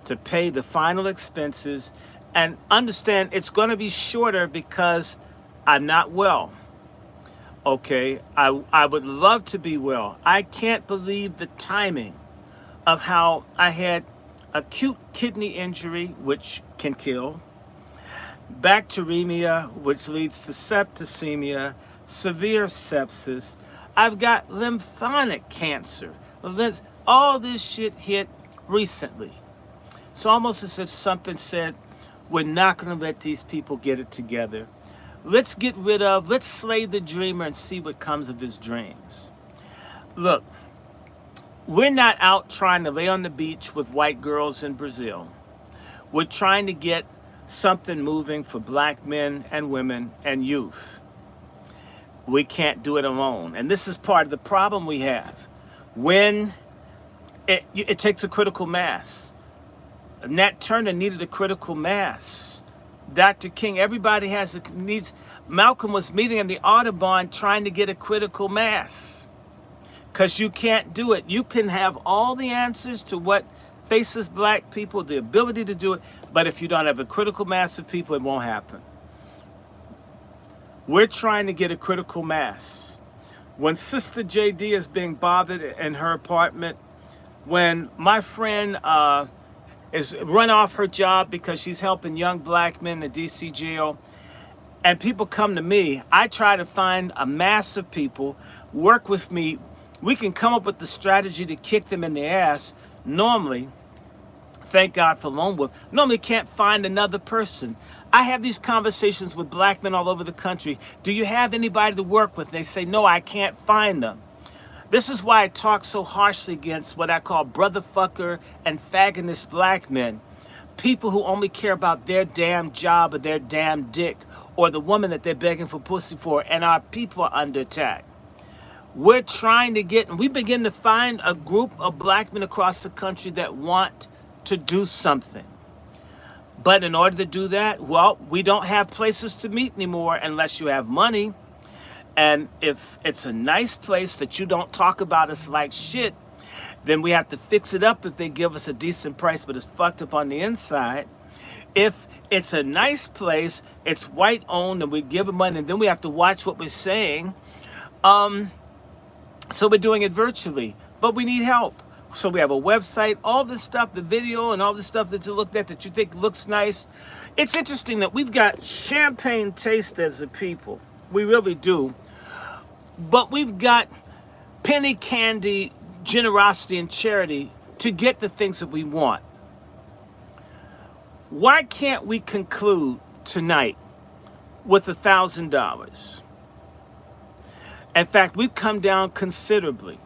to pay the final expenses, and understand it's going to be shorter because I'm not well. Okay, I would love to be well. I can't believe the timing of how I had acute kidney injury, which can kill, bacteremia, which leads to septicemia, severe sepsis. I've got lymphatic cancer. All this shit hit recently. It's almost as if something said, we're not going to let these people get it together. Let's slay the dreamer and see what comes of his dreams. Look, we're not out trying to lay on the beach with white girls in Brazil. We're trying to get something moving for black men and women and youth. We can't do it alone. And this is part of the problem we have. When it takes a critical mass. Nat Turner needed a critical mass. Dr. King, everybody needs. Malcolm was meeting in the Audubon trying to get a critical mass. Because you can't do it. You can have all the answers to what faces black people, the ability to do it, but if you don't have a critical mass of people, it won't happen. We're trying to get a critical mass. When Sister JD is being bothered in her apartment, when my friend is run off her job because she's helping young black men in the DC jail, and people come to me, I try to find a mass of people, work with me. We can come up with the strategy to kick them in the ass. Normally, thank God for Lone Wolf, normally can't find another person. I have these conversations with black men all over the country. Do you have anybody to work with? They say, no, I can't find them. This is why I talk so harshly against what I call brotherfucker and fagonist black men. People who only care about their damn job or their damn dick or the woman that they're begging for pussy for, and our people are under attack. We're trying to get, and we begin to find a group of black men across the country that want to do something. But in order to do that, well, we don't have places to meet anymore unless you have money. And if it's a nice place that you don't talk about us like shit, then we have to fix it up if they give us a decent price, but it's fucked up on the inside. If it's a nice place, it's white owned, and we give them money, and then we have to watch what we're saying. So we're doing it virtually, but we need help. So we have a website, all this stuff, the video and all the stuff that you looked at that you think looks nice. It's interesting that we've got champagne taste as a people. We really do. But we've got penny candy generosity and charity to get the things that we want. Why can't we conclude tonight with $1,000? In fact, we've come down considerably.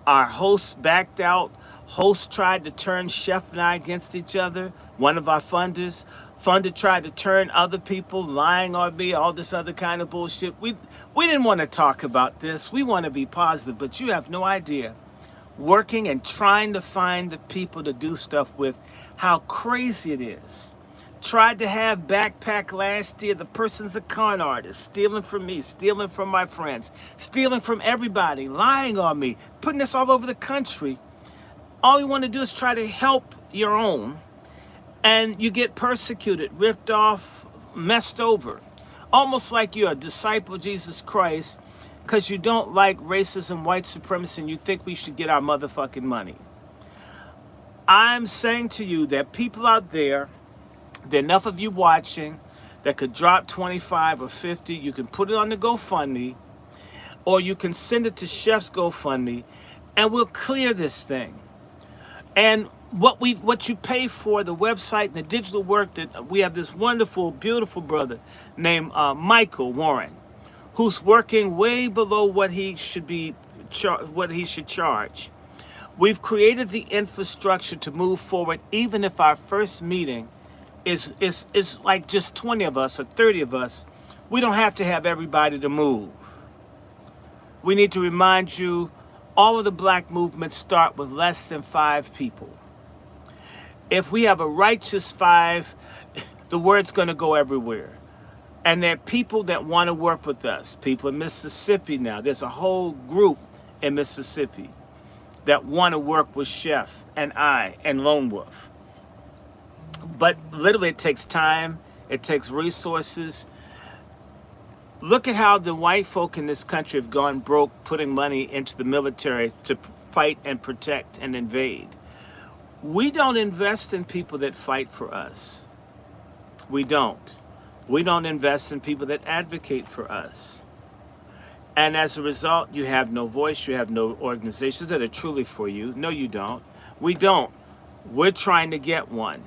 Our hosts backed out. Hosts tried to turn Chef and I against each other. One of our funders. Funder tried to turn other people, lying on me, all this other kind of bullshit. We didn't want to talk about this. We want to be positive, but you have no idea. Working and trying to find the people to do stuff with, how crazy it is. Tried to have backpack last year. The person's a con artist, stealing from me, stealing from my friends, stealing from everybody, lying on me, putting this all over the country. All you want to do is try to help your own, and you get persecuted, ripped off, messed over. Almost like you're a disciple of Jesus Christ because you don't like racism, white supremacy, and you think we should get our motherfucking money. I'm saying to you that people out there, there are enough of you watching that could drop 25 or 50. You can put it on the GoFundMe, or you can send it to Chef's GoFundMe, and we'll clear this thing. And what you pay for, the website and the digital work, that we have this wonderful, beautiful brother named Michael Warren, who's working way below what he should be, what he should charge. We've created the infrastructure to move forward, even if our first meeting is like just 20 of us or 30 of us. We don't have to have everybody to move. We need to remind you, all of the black movements start with less than 5 people. If we have a righteous 5, the word's going to go everywhere. And there are people that want to work with us. People in Mississippi now. There's a whole group in Mississippi that want to work with Chef and I and Lone Wolf. But literally it takes time, it takes resources. Look at how the white folk in this country have gone broke putting money into the military to fight and protect and invade. We don't invest in people that fight for us. We don't. We don't invest in people that advocate for us. And as a result, you have no voice, you have no organizations that are truly for you. No, you don't. We don't. We're trying to get one.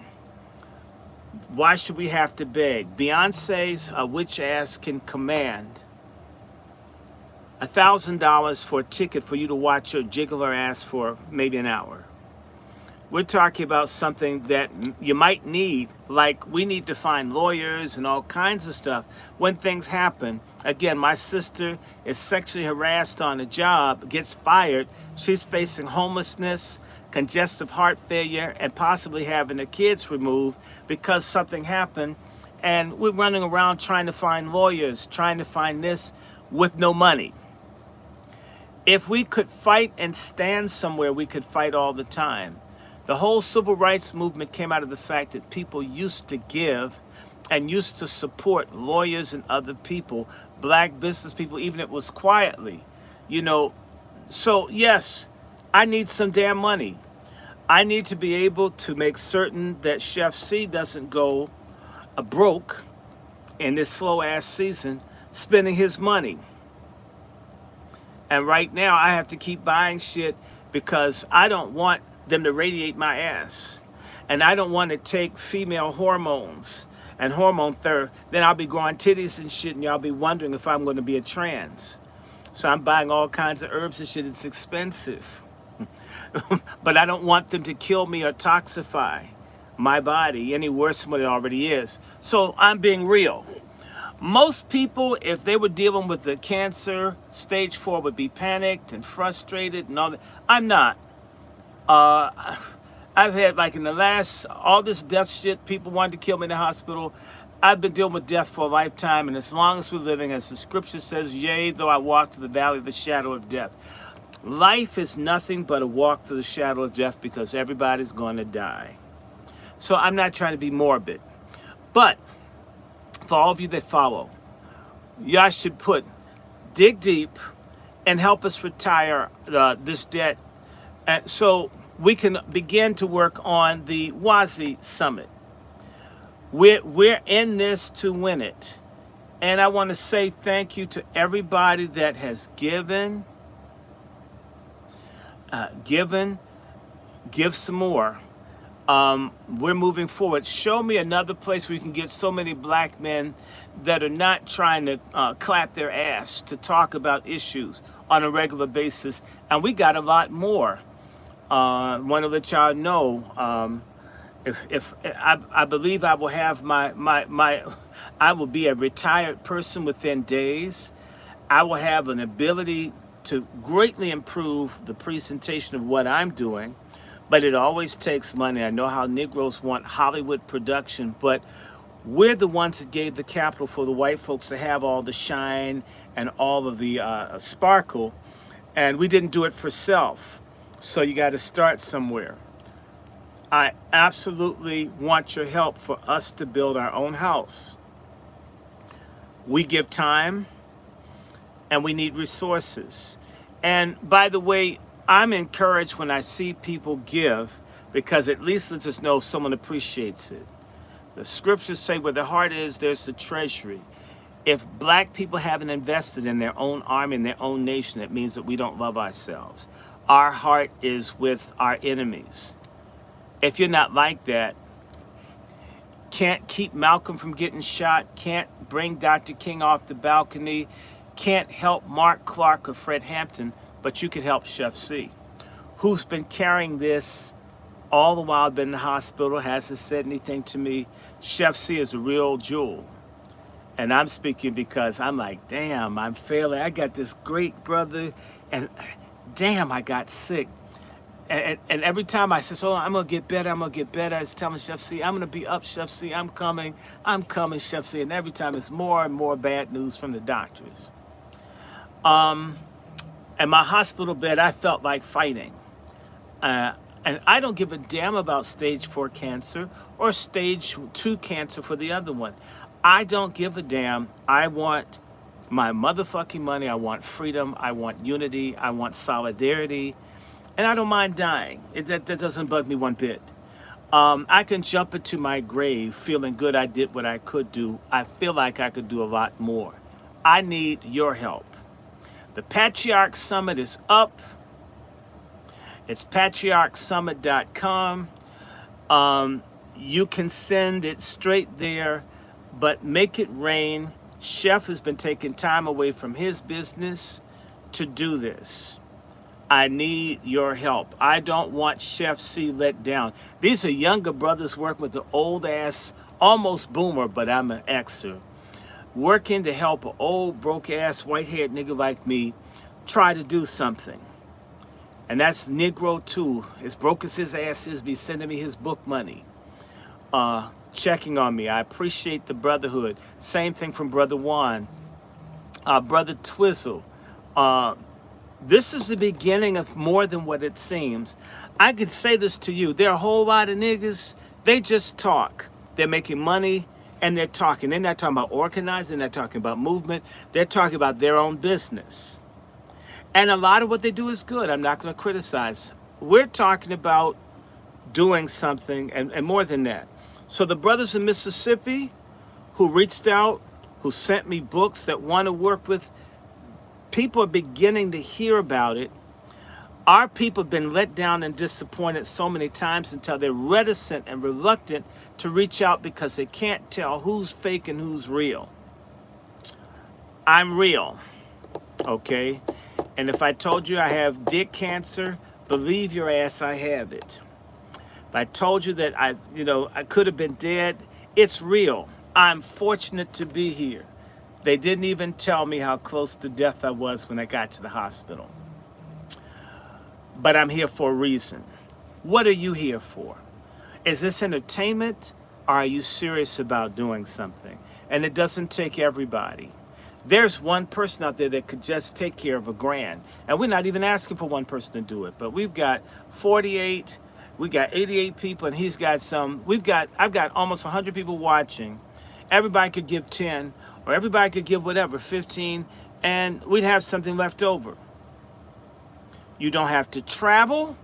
Why should we have to beg? Beyonce's witch ass can command $1,000 for a ticket for you to watch her jiggle her ass for maybe an hour. We're talking about something that you might need, like we need to find lawyers and all kinds of stuff when things happen. Again, my sister is sexually harassed on a job, gets fired. She's facing homelessness, congestive heart failure, and possibly having the kids removed because something happened. And we're running around trying to find lawyers, trying to find this with no money. If we could fight and stand somewhere, we could fight all the time. The whole civil rights movement came out of the fact that people used to give and used to support lawyers and other people, black business people, even if it was quietly, you know. So yes, I need some damn money. I need to be able to make certain that Chef C doesn't go broke in this slow ass season spending his money. And right now I have to keep buying shit because I don't want them to radiate my ass. And I don't want to take female hormones and hormone therapy. Then I'll be growing titties and shit and y'all be wondering if I'm going to be a trans. So I'm buying all kinds of herbs and shit. It's expensive. But I don't want them to kill me or toxify my body any worse than what it already is. So I'm being real. Most people, if they were dealing with the cancer, stage 4, would be panicked and frustrated and all that. I'm not. I've had, like in the last, all this death shit, people wanted to kill me in the hospital. I've been dealing with death for a lifetime, and as long as we're living, as the scripture says, yea, though I walk through the valley of the shadow of death. Life is nothing but a walk through the shadow of death because everybody's going to die. So I'm not trying to be morbid. But for all of you that follow, y'all should dig deep and help us retire this debt, and so we can begin to work on the WASI Summit. We're in this to win it. And I want to say thank you to everybody that has given. Give some more. We're moving forward. Show me another place where you can get so many black men that are not trying to clap their ass to talk about issues on a regular basis. And we got a lot more. Want to let y'all know, if I believe I will have I will be a retired person within days. I will have an ability to greatly improve the presentation of what I'm doing, but it always takes money. I know how Negroes want Hollywood production, but we're the ones that gave the capital for the white folks to have all the shine and all of the sparkle, and we didn't do it for self. So you got to start somewhere. I absolutely want your help for us to build our own house. We give time and we need resources. And by the way, I'm encouraged when I see people give, because at least lets us know someone appreciates it. The scriptures say where the heart is, there's the treasury. If black people haven't invested in their own army and their own nation, it means that we don't love ourselves. Our heart is with our enemies. If you're not like that, can't keep Malcolm from getting shot, can't bring Dr. King off the balcony, can't help Mark Clark or Fred Hampton, but you can help Chef C, who's been carrying this all the while, been in the hospital, hasn't said anything to me. Chef C is a real jewel. And I'm speaking because I'm like, damn, I'm failing. I got this great brother, and damn, I got sick. And every time I say, I'm going to get better, I'm going to get better, I was telling Chef C, I'm going to be up, Chef C, I'm coming, Chef C. And every time it's more and more bad news from the doctors. And my hospital bed, I felt like fighting. And I don't give a damn about stage 4 cancer or stage 2 cancer for the other one. I don't give a damn. I want my motherfucking money. I want freedom. I want unity. I want solidarity. And I don't mind dying. That doesn't bug me one bit. I can jump into my grave feeling good I did what I could do. I feel like I could do a lot more. I need your help. The Patriarch Summit is up. It's patriarchsummit.com. You can send it straight there, but make it rain. Chef has been taking time away from his business to do this. I need your help. I don't want Chef C let down. These are younger brothers working with the old ass, almost boomer, but I'm an Xer, working to help an old broke ass white haired nigga like me try to do something. And that's Negro too. As broke as his ass is, be sending me his book money, checking on me. I appreciate the brotherhood. Same thing from Brother Juan, Brother Twizzle. This is the beginning of more than what it seems. I could say this to you. There are a whole lot of niggas, they just talk. They're making money and they're talking. They're not talking about organizing, they're not talking about movement. They're talking about their own business. And a lot of what they do is good. I'm not going to criticize. We're talking about doing something and more than that. So the brothers in Mississippi who reached out, who sent me books that want to work with, people are beginning to hear about it. Our people have been let down and disappointed so many times until they're reticent and reluctant to reach out because they can't tell who's fake and who's real. I'm real, okay? And if I told you I have dick cancer, believe your ass I have it. If I told you that I could have been dead, it's real. I'm fortunate to be here. They didn't even tell me how close to death I was when I got to the hospital. But I'm here for a reason. What are you here for? Is this entertainment, or are you serious about doing something? And it doesn't take everybody. There's one person out there that could just take care of $1,000. And we're not even asking for one person to do it. But we've got 48, we got 88 people, and he's got some. I've got almost 100 people watching. everybody could give 10, or everybody could give whatever, 15, and we'd have something left over. You don't have to travel.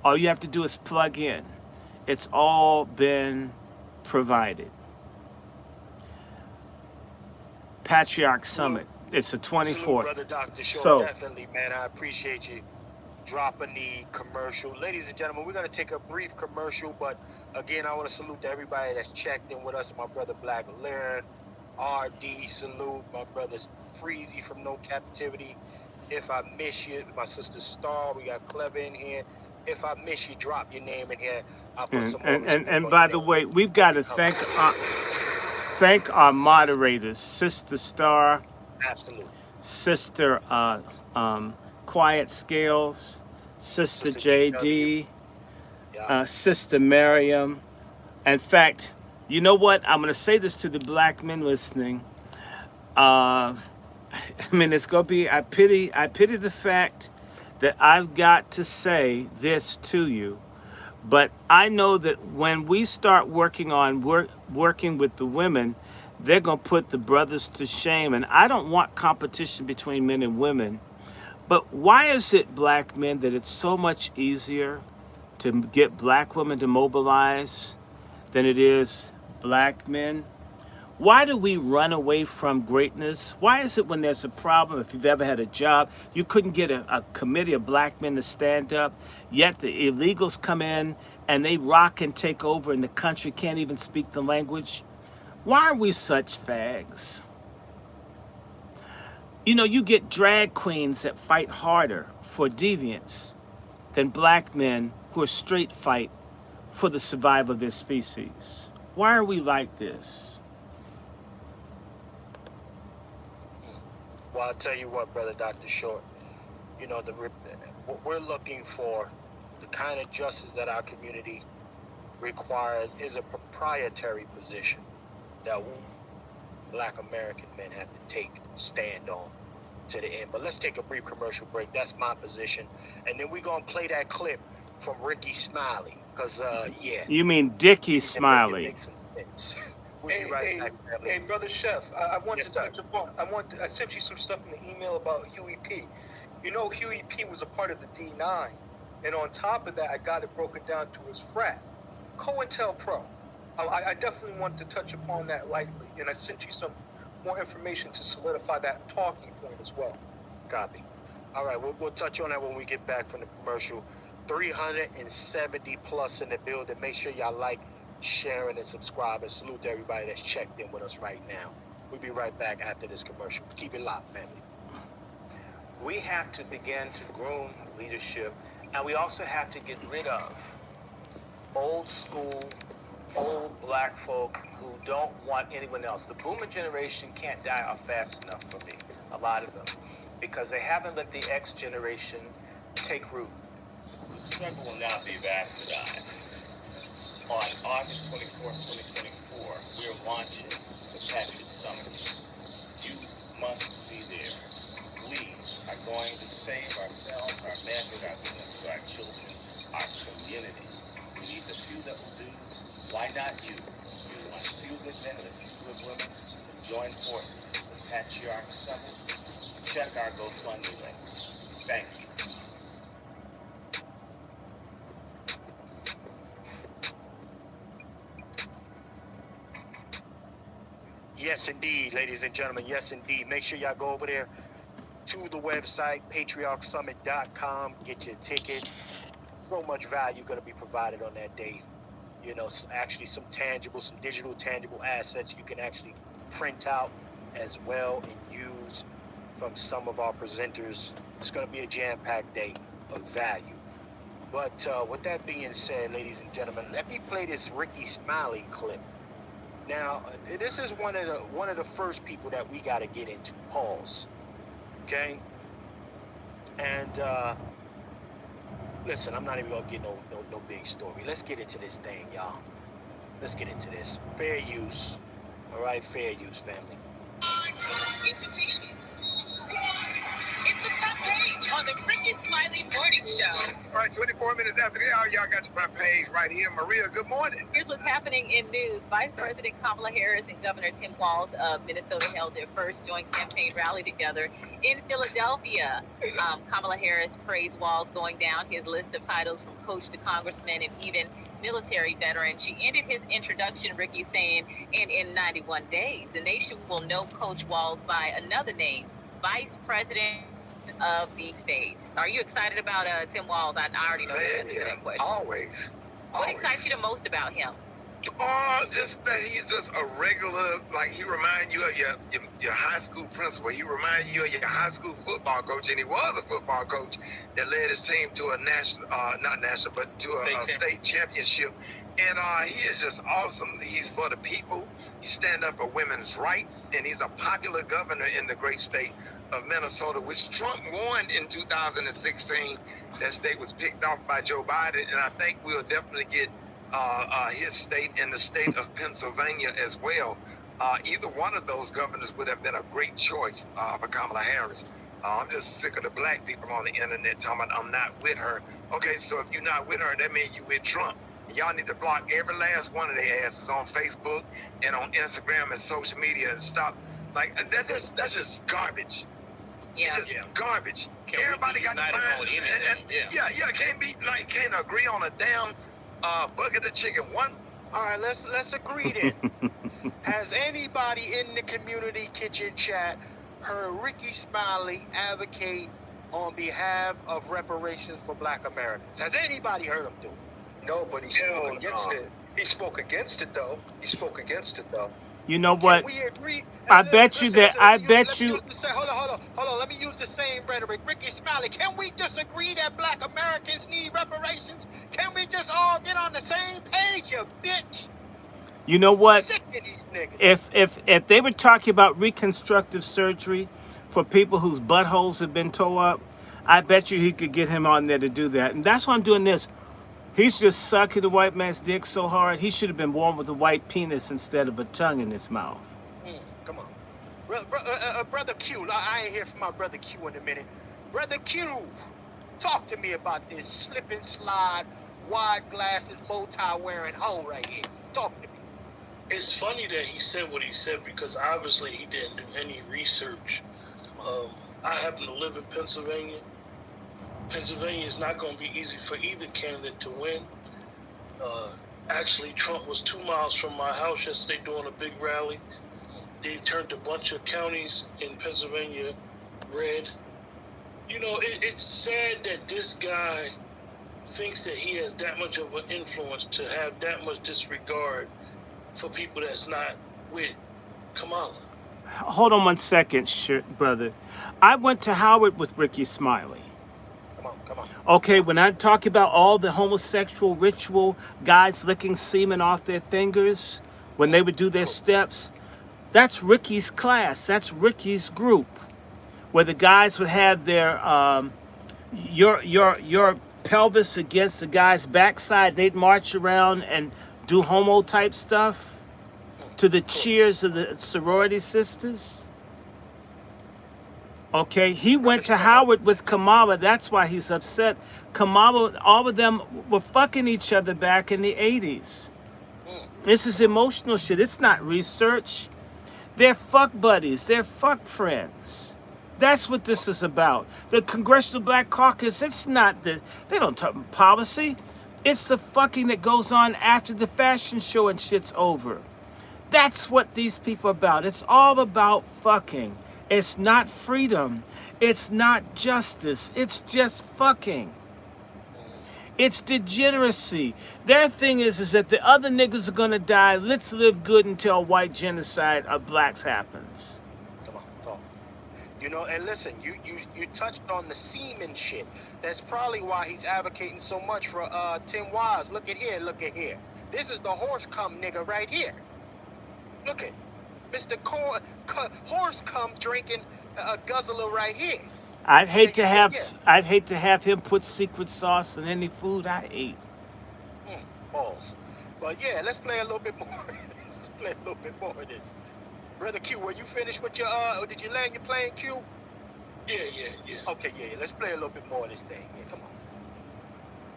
All you have to do is plug in. It's all been provided. Patriarch Summit. It's the 24th. Brother Dr. Short, So, definitely, man. I appreciate you dropping the commercial. Ladies and gentlemen, we're going to take a brief commercial, but again, I want to salute to everybody that's checked in with us. My brother Black Laren, RD, salute. My brother Freezy from No Captivity. If I miss you, my sister Star, we got Clever in here. If I miss you, drop your name in here. I'll put some more respect and on by your the name. way, we've got to thank our moderators, Sister Star, Absolutely. Sister Quiet Scales, Sister JD, Sister Miriam. In fact, you know what? I'm going to say this to the black men listening. I mean, it's going to be, I pity the fact that I've got to say this to you. But I know that when we start working with the women, they're going to put the brothers to shame. And I don't want competition between men and women. But why is it, black men, that it's so much easier to get black women to mobilize than it is black men? Why do we run away from greatness? Why is it when there's a problem, if you've ever had a job, you couldn't get a committee of black men to stand up, yet the illegals come in and they rock and take over and the country can't even speak the language? Why are we such fags? You know, you get drag queens that fight harder for deviance than black men who are straight fight for the survival of their species. Why are we like this? Well, I'll tell you what, brother Dr. Short, you know, what we're looking for, the kind of justice that our community requires, is a proprietary position that black American men have to take, stand on to the end. But let's take a brief commercial break. That's my position. And then we're going to play that clip from Ricky Smiley. Because, yeah. You mean Dickie Smiley. We'll be right back, family. Hey, brother Chef, I wanted to touch upon. I sent you some stuff in the email about Huey P. You know, Huey P was a part of the D9, and on top of that, I got it broken down to his frat, COINTELPRO. I definitely want to touch upon that lightly, and I sent you some more information to solidify that talking point as well. Copy. All right, we'll touch on that when we get back from the commercial. 370 plus in the building. Make sure y'all like, sharing, and subscribe, and salute to everybody that's checked in with us right now. We'll be right back after this commercial. Keep it locked, family. We have to begin to groom leadership, and we also have to get rid of old school, old black folk who don't want anyone else. The boomer generation can't die off fast enough for me, a lot of them, because they haven't let the X generation take root. The struggle will now be bastardized. On August 24th, 2024, we are launching the Patriot Summit. You must be there. We are going to save ourselves, our manhood, our women, our children, our community. We need the few that will do. Why not you? You want a few good men and a few good women to join forces with the Patriarch Summit. Check our GoFundMe link. Thank you. Yes, indeed, ladies and gentlemen. Yes, indeed. Make sure y'all go over there to the website, patriarchsummit.com. Get your ticket. So much value going to be provided on that day. You know, actually some digital tangible assets you can actually print out as well and use from some of our presenters. It's going to be a jam-packed day of value. But with that being said, ladies and gentlemen, let me play this Ricky Smiley clip. Now, this is one of the first people that we got to get into. Pause. Okay? And listen, I'm not even gonna get no big story. Let's get into this thing, y'all. Let's get into this. Fair use. All right, fair use, family. It's a family. Sports is the front page on the Ricky Smiley Morning Show. All right, 24 minutes after the hour, y'all got your front page right here. Maria, good morning. Here's what's happening in news. Vice President Kamala Harris and Governor Tim Walz of Minnesota held their first joint campaign rally together in Philadelphia. Kamala Harris praised Walz, going down his list of titles from coach to congressman and even military veteran. She ended his introduction, Ricky, saying, and in 91 days, the nation will know Coach Walz by another name, Vice President of the States. Are you excited about Tim Walz? I already know the answer to that question. Always. What excites you the most about him? Just that he's just a regular, like he reminds you of your high school principal. He reminds you of your high school football coach, and he was a football coach that led his team to a national, not national, but to a state championship. And he is just awesome. He's for the people. He stand up for women's rights, and he's a popular governor in the great state of Minnesota, which Trump won in 2016. That state was picked off by Joe Biden, and I think we'll definitely get his state and the state of Pennsylvania as well. Either one of those governors would have been a great choice for Kamala Harris. I'm just sick of the black people on the internet talking about I'm not with her. Okay, so if you're not with her, that means you with Trump. Y'all need to block every last one of their asses on Facebook and on Instagram and social media and stop. Like that's just garbage. Yeah. It's just garbage. Everybody got to find can't agree on a damn bucket of chicken. All right, let's agree then. Has anybody in the community kitchen chat heard Ricky Smiley advocate on behalf of reparations for Black Americans? Has anybody heard him do it? No, but he spoke against it. He spoke against it, though. You know what? Can we agree? I bet you that. Hold on. Let me use the same rhetoric. Ricky Smiley, can we just agree that Black Americans need reparations? Can we just all get on the same page, you bitch? You know what? Sick of these niggas. If they were talking about reconstructive surgery for people whose buttholes have been tore up, I bet you he could get him on there to do that. And that's why I'm doing this. He's just sucking the white man's dick so hard, he should have been born with a white penis instead of a tongue in his mouth. Come on. Brother Q, I ain't hear from my brother Q in a minute. Brother Q, talk to me about this slip and slide, wide glasses, bow tie wearing hoe right here. Talk to me. It's funny that he said what he said because obviously he didn't do any research. I happen to live in Pennsylvania. Pennsylvania is not going to be easy for either candidate to win. Actually, Trump was 2 miles from my house yesterday doing a big rally. They turned a bunch of counties in Pennsylvania red. You know, it's sad that this guy thinks that he has that much of an influence to have that much disregard for people that's not with Kamala. Hold on 1 second, brother. I went to Howard with Ricky Smiley. Come on. Okay, when I talk about all the homosexual ritual, guys licking semen off their fingers when they would do their steps, that's Ricky's class. That's Ricky's group, where the guys would have their your pelvis against the guy's backside. They'd march around and do homo type stuff to the cheers of the sorority sisters. Okay, he went to Howard with Kamala. That's why he's upset. Kamala, all of them were fucking each other back in the 80s. This is emotional shit. It's not research. They're fuck buddies. They're fuck friends. That's what this is about. The Congressional Black Caucus, they don't talk policy. It's the fucking that goes on after the fashion show and shit's over. That's what these people are about. It's all about fucking. It's not freedom. It's not justice. It's just fucking. It's degeneracy. Their thing is that the other niggas are gonna die. Let's live good until white genocide of blacks happens. Come on, talk. You know, and listen, you touched on the semen shit. That's probably why he's advocating so much for Tim Walz. Look at here. This is the horse cum nigga right here. Look at Mr. Horse cum drinking a guzzler right here. I'd hate to have him put secret sauce in any food I ate. Balls. But yeah, let's play a little bit more. Let's play a little bit more of this. Brother Q, were you finished with your did you land your plane, Q? Yeah. Okay, yeah. Let's play a little bit more of this thing. Yeah, come on.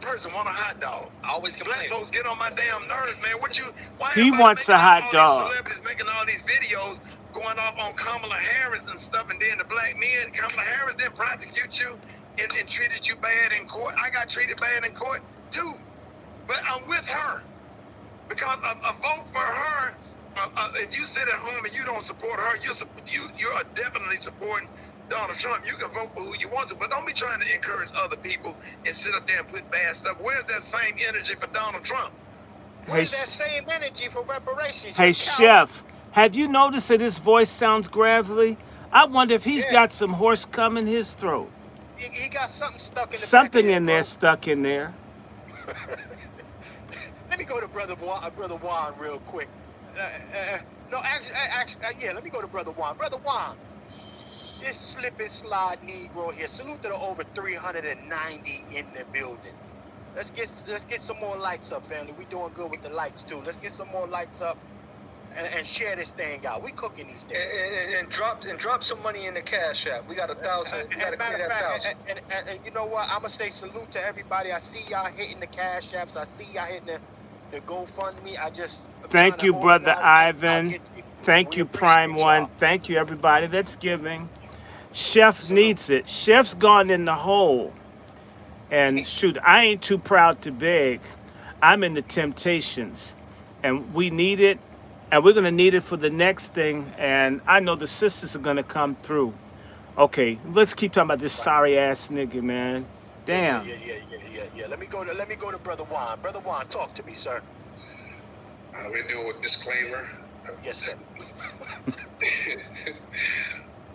Person want a hot dog. I always Black complain. folks get on my damn nerves, man. Why He everybody wants making a hot all dog. these celebrities making all these videos going off on Kamala Harris and stuff, and then the black men, Kamala Harris didn't prosecute you and treated you bad in court. I got treated bad in court too, but I'm with her because a vote for her. If you sit at home and you don't support her, you're definitely supporting Donald Trump. You can vote for who you want to, but don't be trying to encourage other people and sit up there and put bad stuff. Where's that same energy for Donald Trump? Where's that same energy for reparations? Hey, Chef, have you noticed that his voice sounds gravelly? I wonder if he's got some horse cum in his throat. He got something stuck in the Something back of in there stuck in there. Let me go to Brother Juan real quick. No, actually, yeah, let me go to Brother Juan. Brother Juan, this slip and slide Negro here. Salute to the over 390 in the building. Let's get some more likes up, family. We doing good with the likes too. Let's get some more likes up and share this thing out. We cooking these things. And drop some money in the Cash App. We got 1,000. We got to clear that 1,000. And you know what? I'm gonna say salute to everybody. I see y'all hitting the Cash Apps. I see y'all hitting the GoFundMe. Thank you, Brother Ivan. Thank you, Prime One. Thank you, everybody that's giving. Chef needs it. Chef's gone in the hole. And shoot, I ain't too proud to beg. I'm in the Temptations. And we need it. And we're going to need it for the next thing. And I know the sisters are going to come through. Okay, let's keep talking about this sorry-ass nigga, man. Damn. Yeah. Let me go to Brother Juan. Brother Juan, talk to me, sir. Let me do a disclaimer. Yes, sir.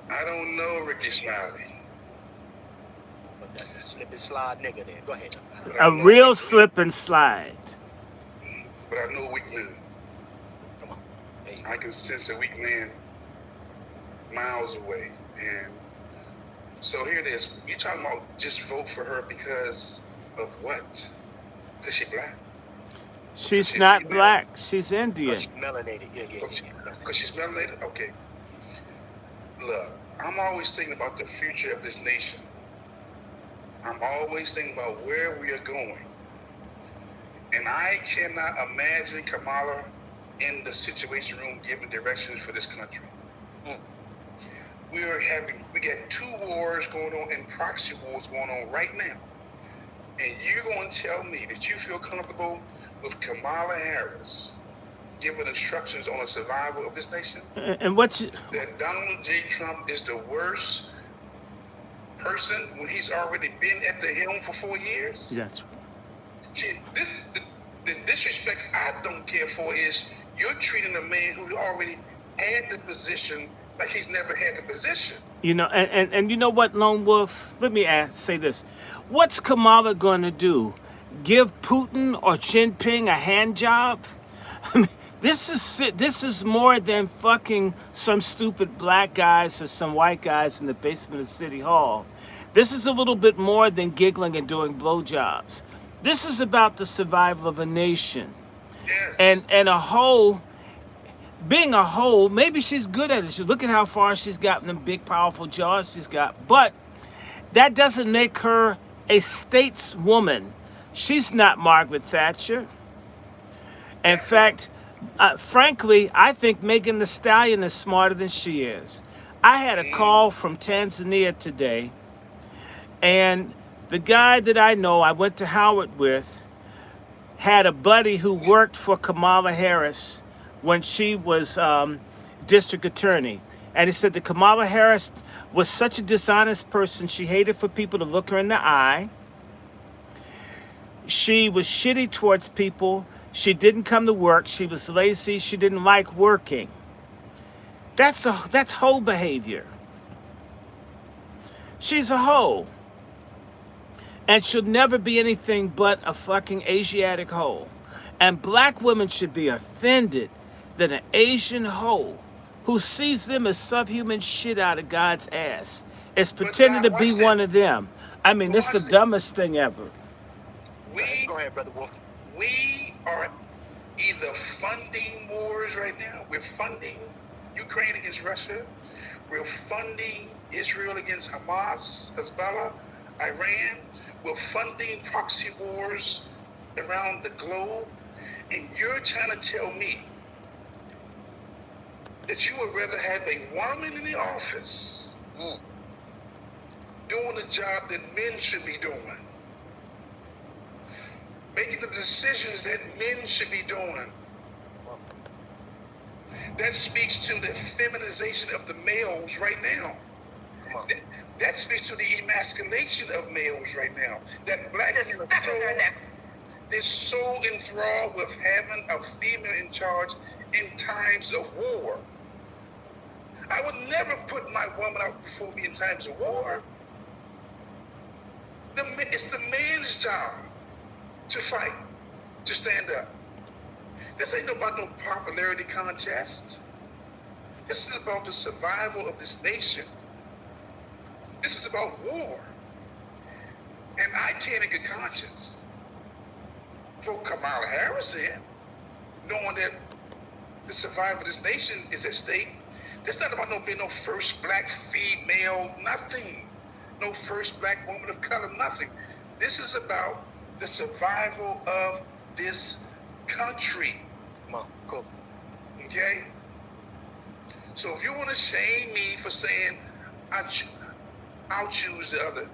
I don't know Ricky Smiley. But that's a slip and slide nigga there. Go ahead. A real slip and slide. But I know a weak man. Come on. I can sense a weak man miles away. And so here it is. You talking about just vote for her because of what? Because she black? She's not black. She's Indian. She's melanated. Yeah. Because she's melanated? Okay. Look, I'm always thinking about the future of this nation. I'm always thinking about where we are going. And I cannot imagine Kamala in the Situation Room giving directions for this country. We got 2 wars going on and proxy wars going on right now. And you're going to tell me that you feel comfortable with Kamala Harris giving instructions on the survival of this nation? And what's that Donald J. Trump is the worst person when he's already been at the helm for 4 years? That's right. See, the disrespect I don't care for is you're treating a man who already had the position like he's never had the position. You know, and you know what, Lone Wolf? Let me say this. What's Kamala going to do? Give Putin or Jinping a hand job? I mean, this is more than fucking some stupid black guys or some white guys in the basement of City Hall. This is a little bit more than giggling and doing blowjobs. This is about the survival of a nation. Yes. And a hoe, being a hoe, maybe she's good at it. Look at how far she's gotten, them big, powerful jaws she's got. But that doesn't make her a stateswoman. She's not Margaret Thatcher. In fact, frankly, I think Megan Thee Stallion is smarter than she is. I had a call from Tanzania today, and the guy that I know, I went to Howard with, had a buddy who worked for Kamala Harris when she was district attorney. And he said that Kamala Harris was such a dishonest person, she hated for people to look her in the eye. She was shitty towards people. She didn't come to work. She was lazy. She didn't like working. That's hoe behavior. She's a hoe. And she'll never be anything but a fucking Asiatic hoe. And black women should be offended that an Asian hoe who sees them as subhuman shit out of God's ass is pretending to be one of them. I mean, it's the dumbest thing ever. Go ahead, Brother Wolf. We are either funding wars right now. We're funding Ukraine against Russia. We're funding Israel against Hamas, Hezbollah, Iran. We're funding proxy wars around the globe. And you're trying to tell me that you would rather have a woman in the office doing the job that men should be doing, making the decisions that men should be doing. That speaks to the feminization of the males right now. That speaks to the emasculation of males right now. That black people, they're so enthralled with having a female in charge in times of war. I would never put my woman out before me in times of war. It's the man's job to fight, to stand up. This ain't about no popularity contest. This is about the survival of this nation. This is about war. And I can't in good conscience vote Kamala Harris in, knowing that the survival of this nation is at stake. This not about being no first black female, nothing. No first black woman of color, nothing. This is about the survival of this country. Come on, cool. Okay? So if you want to shame me for saying I'll choose the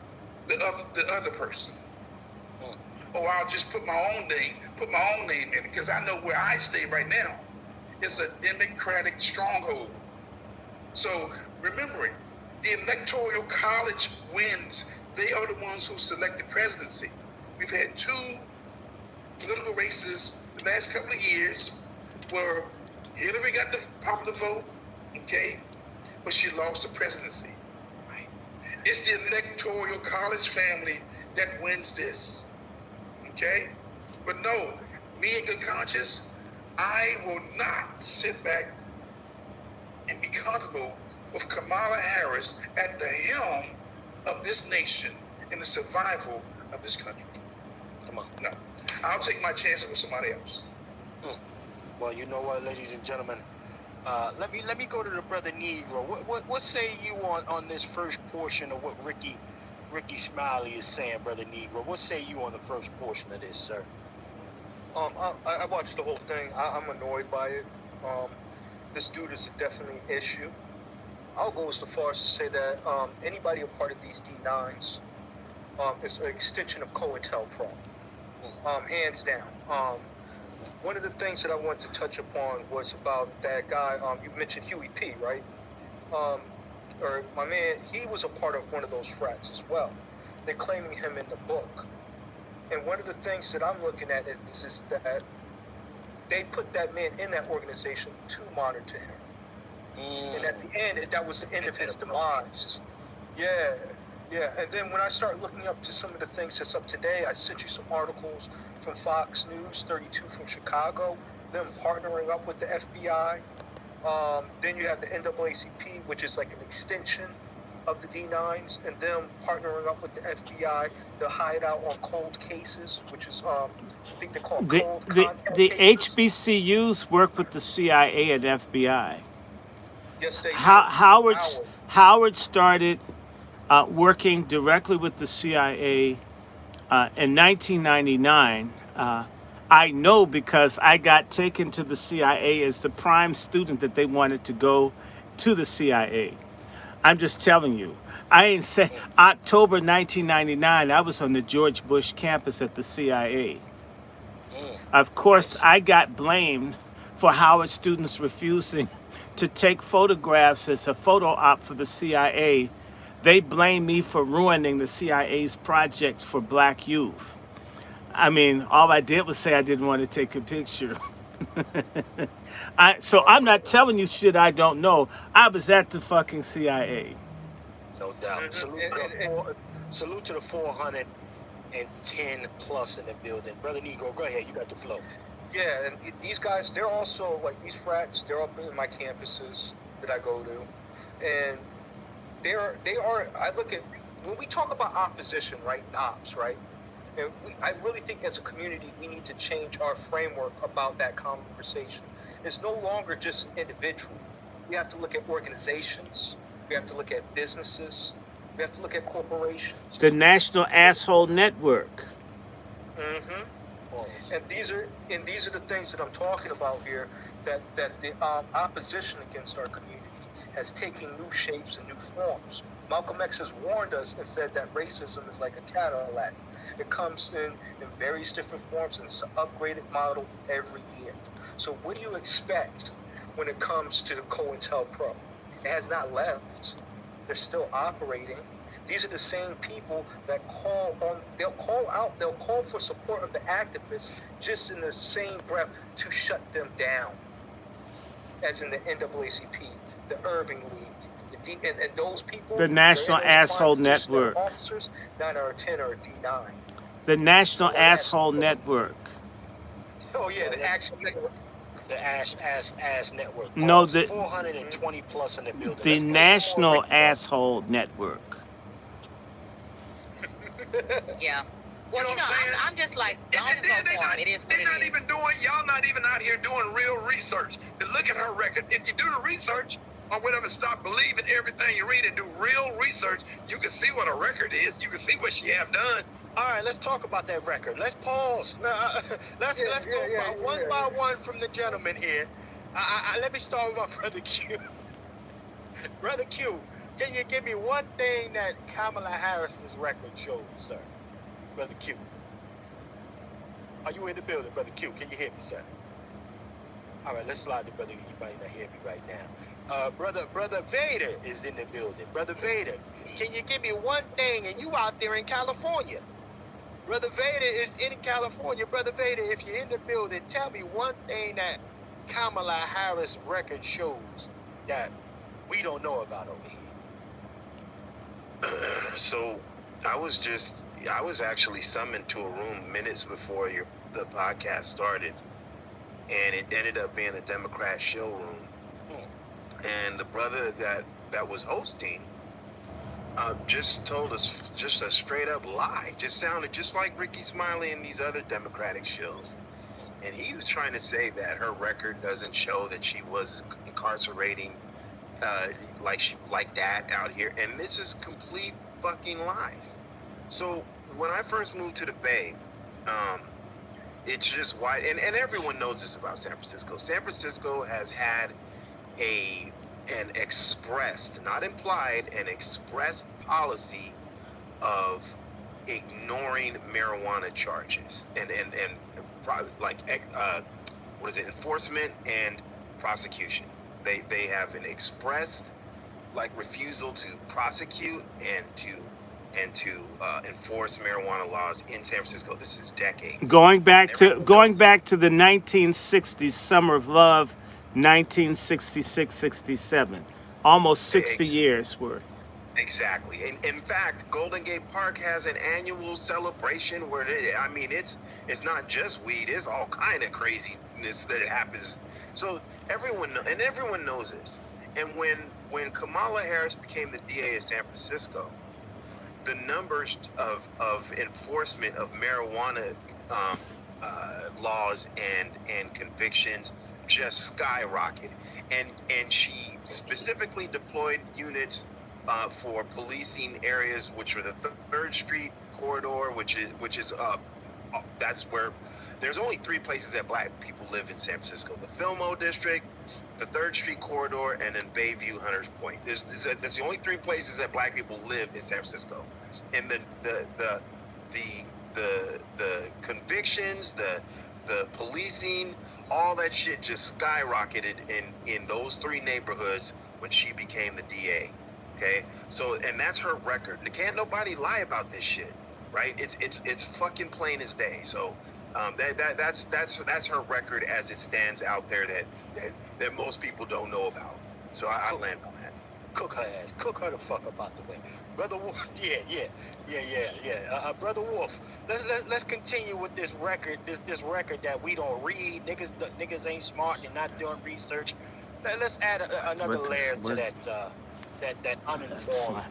other person, or I'll just put my own name in it, because I know where I stay right now. It's a Democratic stronghold. So remembering, the Electoral College wins. They are the ones who select the presidency. We've had two political races the last couple of years where Hillary got the popular vote, okay, but she lost the presidency. Right. It's the Electoral College family that wins this, okay? But no, me in good conscience, I will not sit back and be comfortable with Kamala Harris at the helm of this nation and the survival of this country. Come on. No. I'll take my chances with somebody else. Well, you know what, ladies and gentlemen, let me go to the brother Negro. What say you on this first portion of what Ricky Smiley is saying, brother Negro? What say you on the first portion of this, sir? I watched the whole thing. I'm annoyed by it. This dude is definitely an issue. I'll go as far as to say that anybody a part of these D9s is an extension of COINTELPRO, hands down. One of the things that I wanted to touch upon was about that guy, you mentioned Huey P., right? Or my man, he was a part of one of those frats as well. They're claiming him in the book. And one of the things that I'm looking at is that they put that man in that organization to monitor him. And at the end, that was the end of his demise. Yeah. And then when I start looking up to some of the things that's up today, I sent you some articles from Fox News, 32 from Chicago, them partnering up with the FBI. Then you have the NAACP, which is like an extension of the D9s, and them partnering up with the FBI to hide out on cold cases, which is, I think they're called cold contact the cases. HBCUs work with the CIA and FBI. Yes, they do. Howard started working directly with the CIA in 1999. I know because I got taken to the CIA as the prime student that they wanted to go to the CIA. I'm just telling you. I ain't say October 1999, I was on the George Bush campus at the CIA. Of course, I got blamed for Howard students refusing to take photographs as a photo op for the CIA. They blame me for ruining the CIA's project for black youth. I mean, all I did was say I didn't want to take a picture. So I'm not telling you shit I don't know. I was at the fucking CIA. No doubt. Salute to the 410 plus in the building. Brother Negro, go ahead. You got the flow. Yeah, and these guys, they're also, like, these frats, they're up in my campuses that I go to. And they are, I look at, when we talk about opposition, right, ops, right? And I really think as a community, we need to change our framework about that conversation. It's no longer just an individual. We have to look at organizations. We have to look at businesses. We have to look at corporations. The National Asshole Network. Mm-hmm. And these are the things that I'm talking about here. That the opposition against our community has taken new shapes and new forms. Malcolm X has warned us and said that racism is like a Cadillac. It comes in various different forms and it's an upgraded model every year. So what do you expect when it comes to the COINTELPRO? It has not left. They're still operating. These are the same people that they'll call for support of the activists just in the same breath to shut them down. As in the NAACP, the Urban League, and those people. The National Asshole Network. Officers, 9 or 10 or D9. The National Asshole Network. Oh yeah, the Action Network. The ass network. No, the 420 plus in the building. The National Asshole Network. Yeah. What I'm saying? I'm just like, don't vote for him. It is what it is. Y'all not even out here doing real research to look at her record. If you do the research or whatever, stop believing everything you read and do real research, you can see what a record is. You can see what she have done. All right, let's talk about that record. Let's pause. Let's go one by one from the gentleman here. Let me start with my brother Q. Brother Q, can you give me one thing that Kamala Harris's record shows, sir? Brother Q. Are you in the building, Brother Q? Can you hear me, sir? All right, let's slide to Brother. You might not hear me right now. Brother Vader is in the building. Brother Vader, can you give me one thing? And you out there in California. Brother Vader is in California. Brother Vader, if you're in the building, tell me one thing that Kamala Harris record shows that we don't know about over here. So I was actually summoned to a room minutes before the podcast started, and it ended up being a Democrat show room. And the brother that was hosting just told us just a straight up lie. Just sounded just like Ricky Smiley and these other Democratic shows. And he was trying to say that her record doesn't show that she was incarcerating like that out here. And this is complete fucking lies. So when I first moved to the Bay, it's just wide, and everyone knows this about San Francisco. San Francisco has had an expressed, not implied, an expressed policy of ignoring marijuana charges and enforcement and prosecution. They have an expressed refusal to prosecute and to enforce marijuana laws in San Francisco. This is decades. Going back to the 1960s, Summer of Love, 1966-67, almost 60 years worth. Exactly. And in fact, Golden Gate Park has an annual celebration where it's not just weed, it's all kind of craziness that happens. So everyone knows this. And when Kamala Harris became the DA of San Francisco, the numbers of enforcement of marijuana laws and convictions just skyrocketed, and she specifically deployed units for policing areas, which were the 3rd Street corridor, which is that's where there's only 3 places that black people live in San Francisco: the Fillmore District, the 3rd Street corridor, and then Bayview, Hunters Point. That's the only 3 places that black people live in San Francisco, and the convictions, the policing, all that shit just skyrocketed in those 3 neighborhoods when she became the DA. Okay, so and that's her record. Can't nobody lie about this shit, right? It's fucking plain as day. So that's her record as it stands out there that most people don't know about. So I land on that. Cook her ass. Cook her the fuck up out the way. Brother Wolf, yeah. Brother Wolf, let's continue with this record, this record that we don't read. Niggas ain't smart and not doing research. Let's add another layer to that uninformed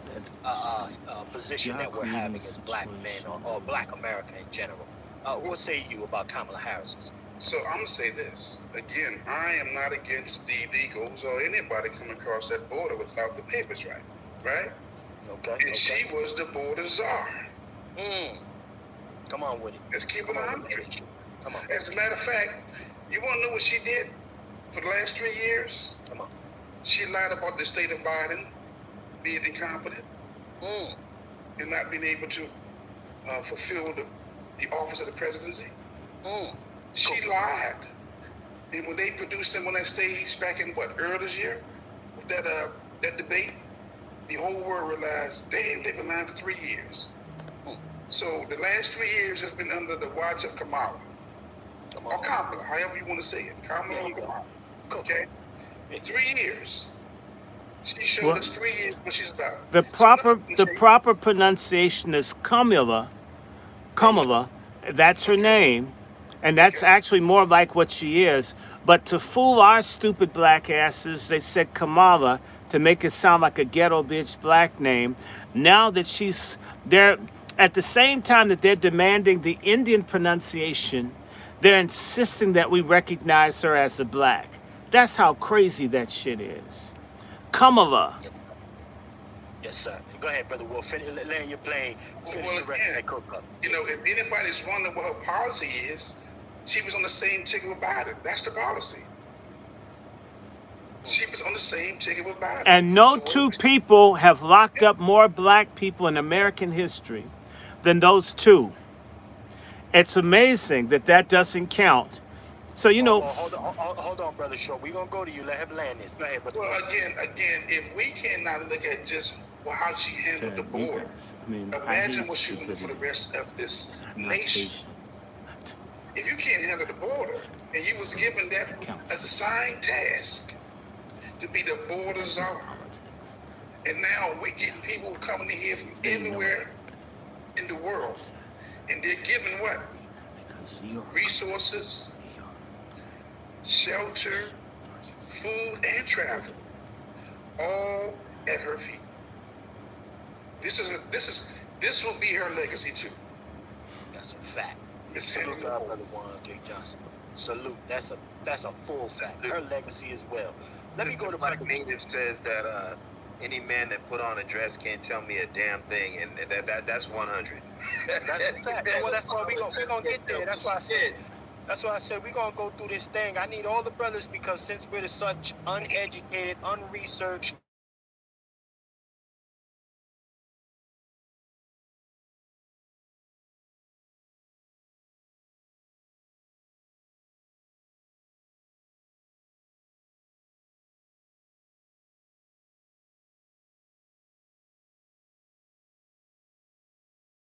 position that we're having as black men or black America in general. What say you about Kamala Harris? So I'm gonna say this again. I am not against the illegals or anybody coming across that border without the papers right? Okay. And she was the border czar. Come on with it. Let's keep it 100. Come on. As a matter of fact, you want to know what she did for the last 3 years? Come on. She lied about the state of Biden being incompetent and not being able to fulfill the office of the presidency. She lied. And when they produced him on that stage back in earlier this year, with that debate, the whole world realized, damn, they've been lying for 3 years. So the last 3 years has been under the watch of Kamala. Or Kamala, however you want to say it. Kamala or Kamala. Okay? 3 years. She showed us 3 years what she's about. The proper pronunciation is Kamala. Kamala, that's her name, and that's actually more like what she is. But to fool our stupid black asses, they said Kamala to make it sound like a ghetto bitch black name. Now that they're at the same time that they're demanding the Indian pronunciation, they're insisting that we recognize her as a black. That's how crazy that shit is. Kamala. Yes, sir. Go ahead, Brother Wolf. Land your plane. Finish the rest of that cook-up. You know, if anybody's wondering what her policy is, she was on the same ticket with Biden. That's the policy. She was on the same ticket with Biden. And no two people have locked up more black people in American history than those two. It's amazing that doesn't count. So, you know... Hold on, Brother Short. We're going to go to you. Let him land this. Go ahead, Brother. Well, again, if we cannot look at just how she handled the border, imagine what she's doing for the rest of this nation. If you can't handle the border, and you was given that assigned task to be the border czar, and now we're getting people coming in here from everywhere in the world, and they're given what? Resources, shelter, food, and travel, all at her feet. This will be her legacy too. That's a fact. Salute, Brother Juan J. Johnson. Salute. That's a full fact. Her legacy as well. Let me go to Black Native says that any man that put on a dress can't tell me a damn thing, and that's 100. That's a fact. Well, that's why we're gonna get there. That's why I said we're gonna go through this thing. I need all the brothers, because since we're such uneducated, unresearched,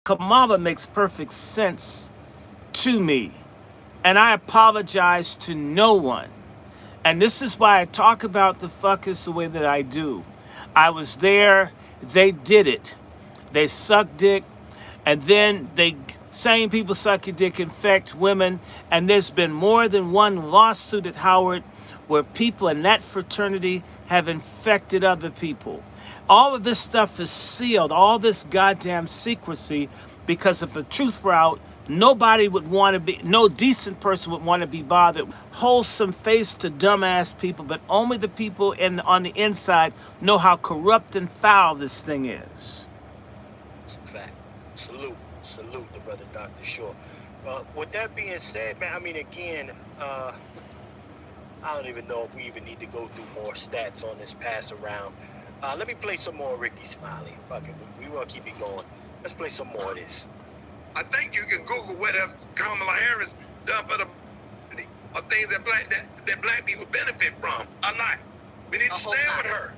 Kamala makes perfect sense to me. And I apologize to no one. And this is why I talk about the fuckers the way that I do. I was there. They did it. They sucked dick. And then same people suck your dick, infect women. And there's been more than one lawsuit at Howard where people in that fraternity have infected other people. All of this stuff is sealed, all this goddamn secrecy, because if the truth were out, nobody would want to be, no decent person would want to be bothered. Wholesome face to dumbass people, but only the people on the inside know how corrupt and foul this thing is. That's a fact. Salute the brother Dr. Short. With that being said, man, I mean, again, I don't even know if we even need to go through more stats on this pass around. Let me play some more Ricky Smiley. Fuck it, we want to keep it going. Let's play some more of this. I think you can Google what Kamala Harris done for the community, or things that black people benefit from or not. We need to stand with her.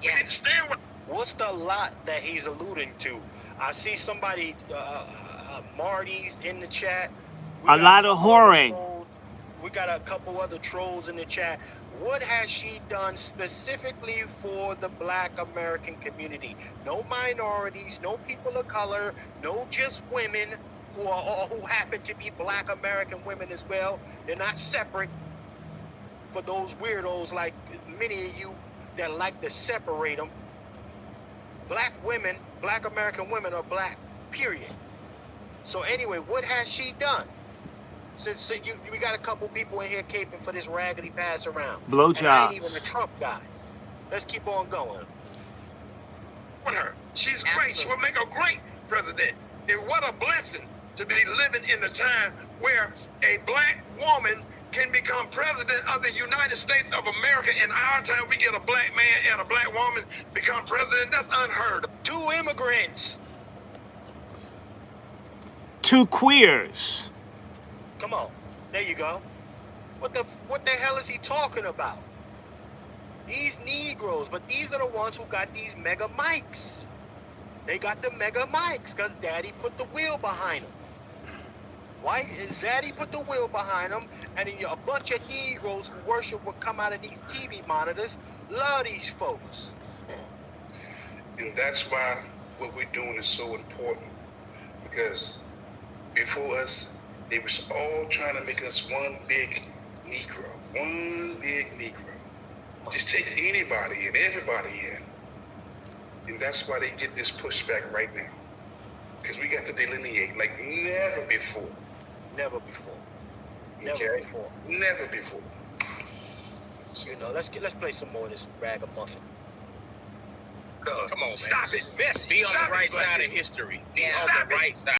We need to stand with her. What's the lot that he's alluding to? I see somebody, Marty's in the chat. A lot of whoring. We got a couple other trolls in the chat. What has she done specifically for the Black American community? No minorities, no people of color, no just women who happen to be Black American women as well. They're not separate. For those weirdos like many of you that like to separate them, Black women, Black American women are black, period. So anyway, what has she done? Since we got a couple people in here caping for this raggedy pass around. Blowjobs. And I ain't even a Trump guy. Let's keep on going. Her. She's great. She will make a great president. And what a blessing to be living in the time where a black woman can become president of the United States of America. In our time, we get a black man and a black woman become president. That's unheard of. 2 immigrants. 2 queers. Come on. There you go. What the hell is he talking about? These Negroes, but these are the ones who got these mega mics. They got the mega mics because Daddy put the wheel behind them. Why? Zaddy put the wheel behind them, and then a bunch of Negroes who worship what come out of these TV monitors love these folks. And that's why what we're doing is so important. Because before us, they was all trying to make us one big Negro. One big Negro. Just take anybody and everybody in. And that's why they get this pushback right now. Because we got to delineate like never before. Never before. Never before. Never before. So, let's play some more of this ragamuffin. Come on, man. Stop it. Bessie, Be on stop the right it, buddy. side of history. Be Stop on the it. right side.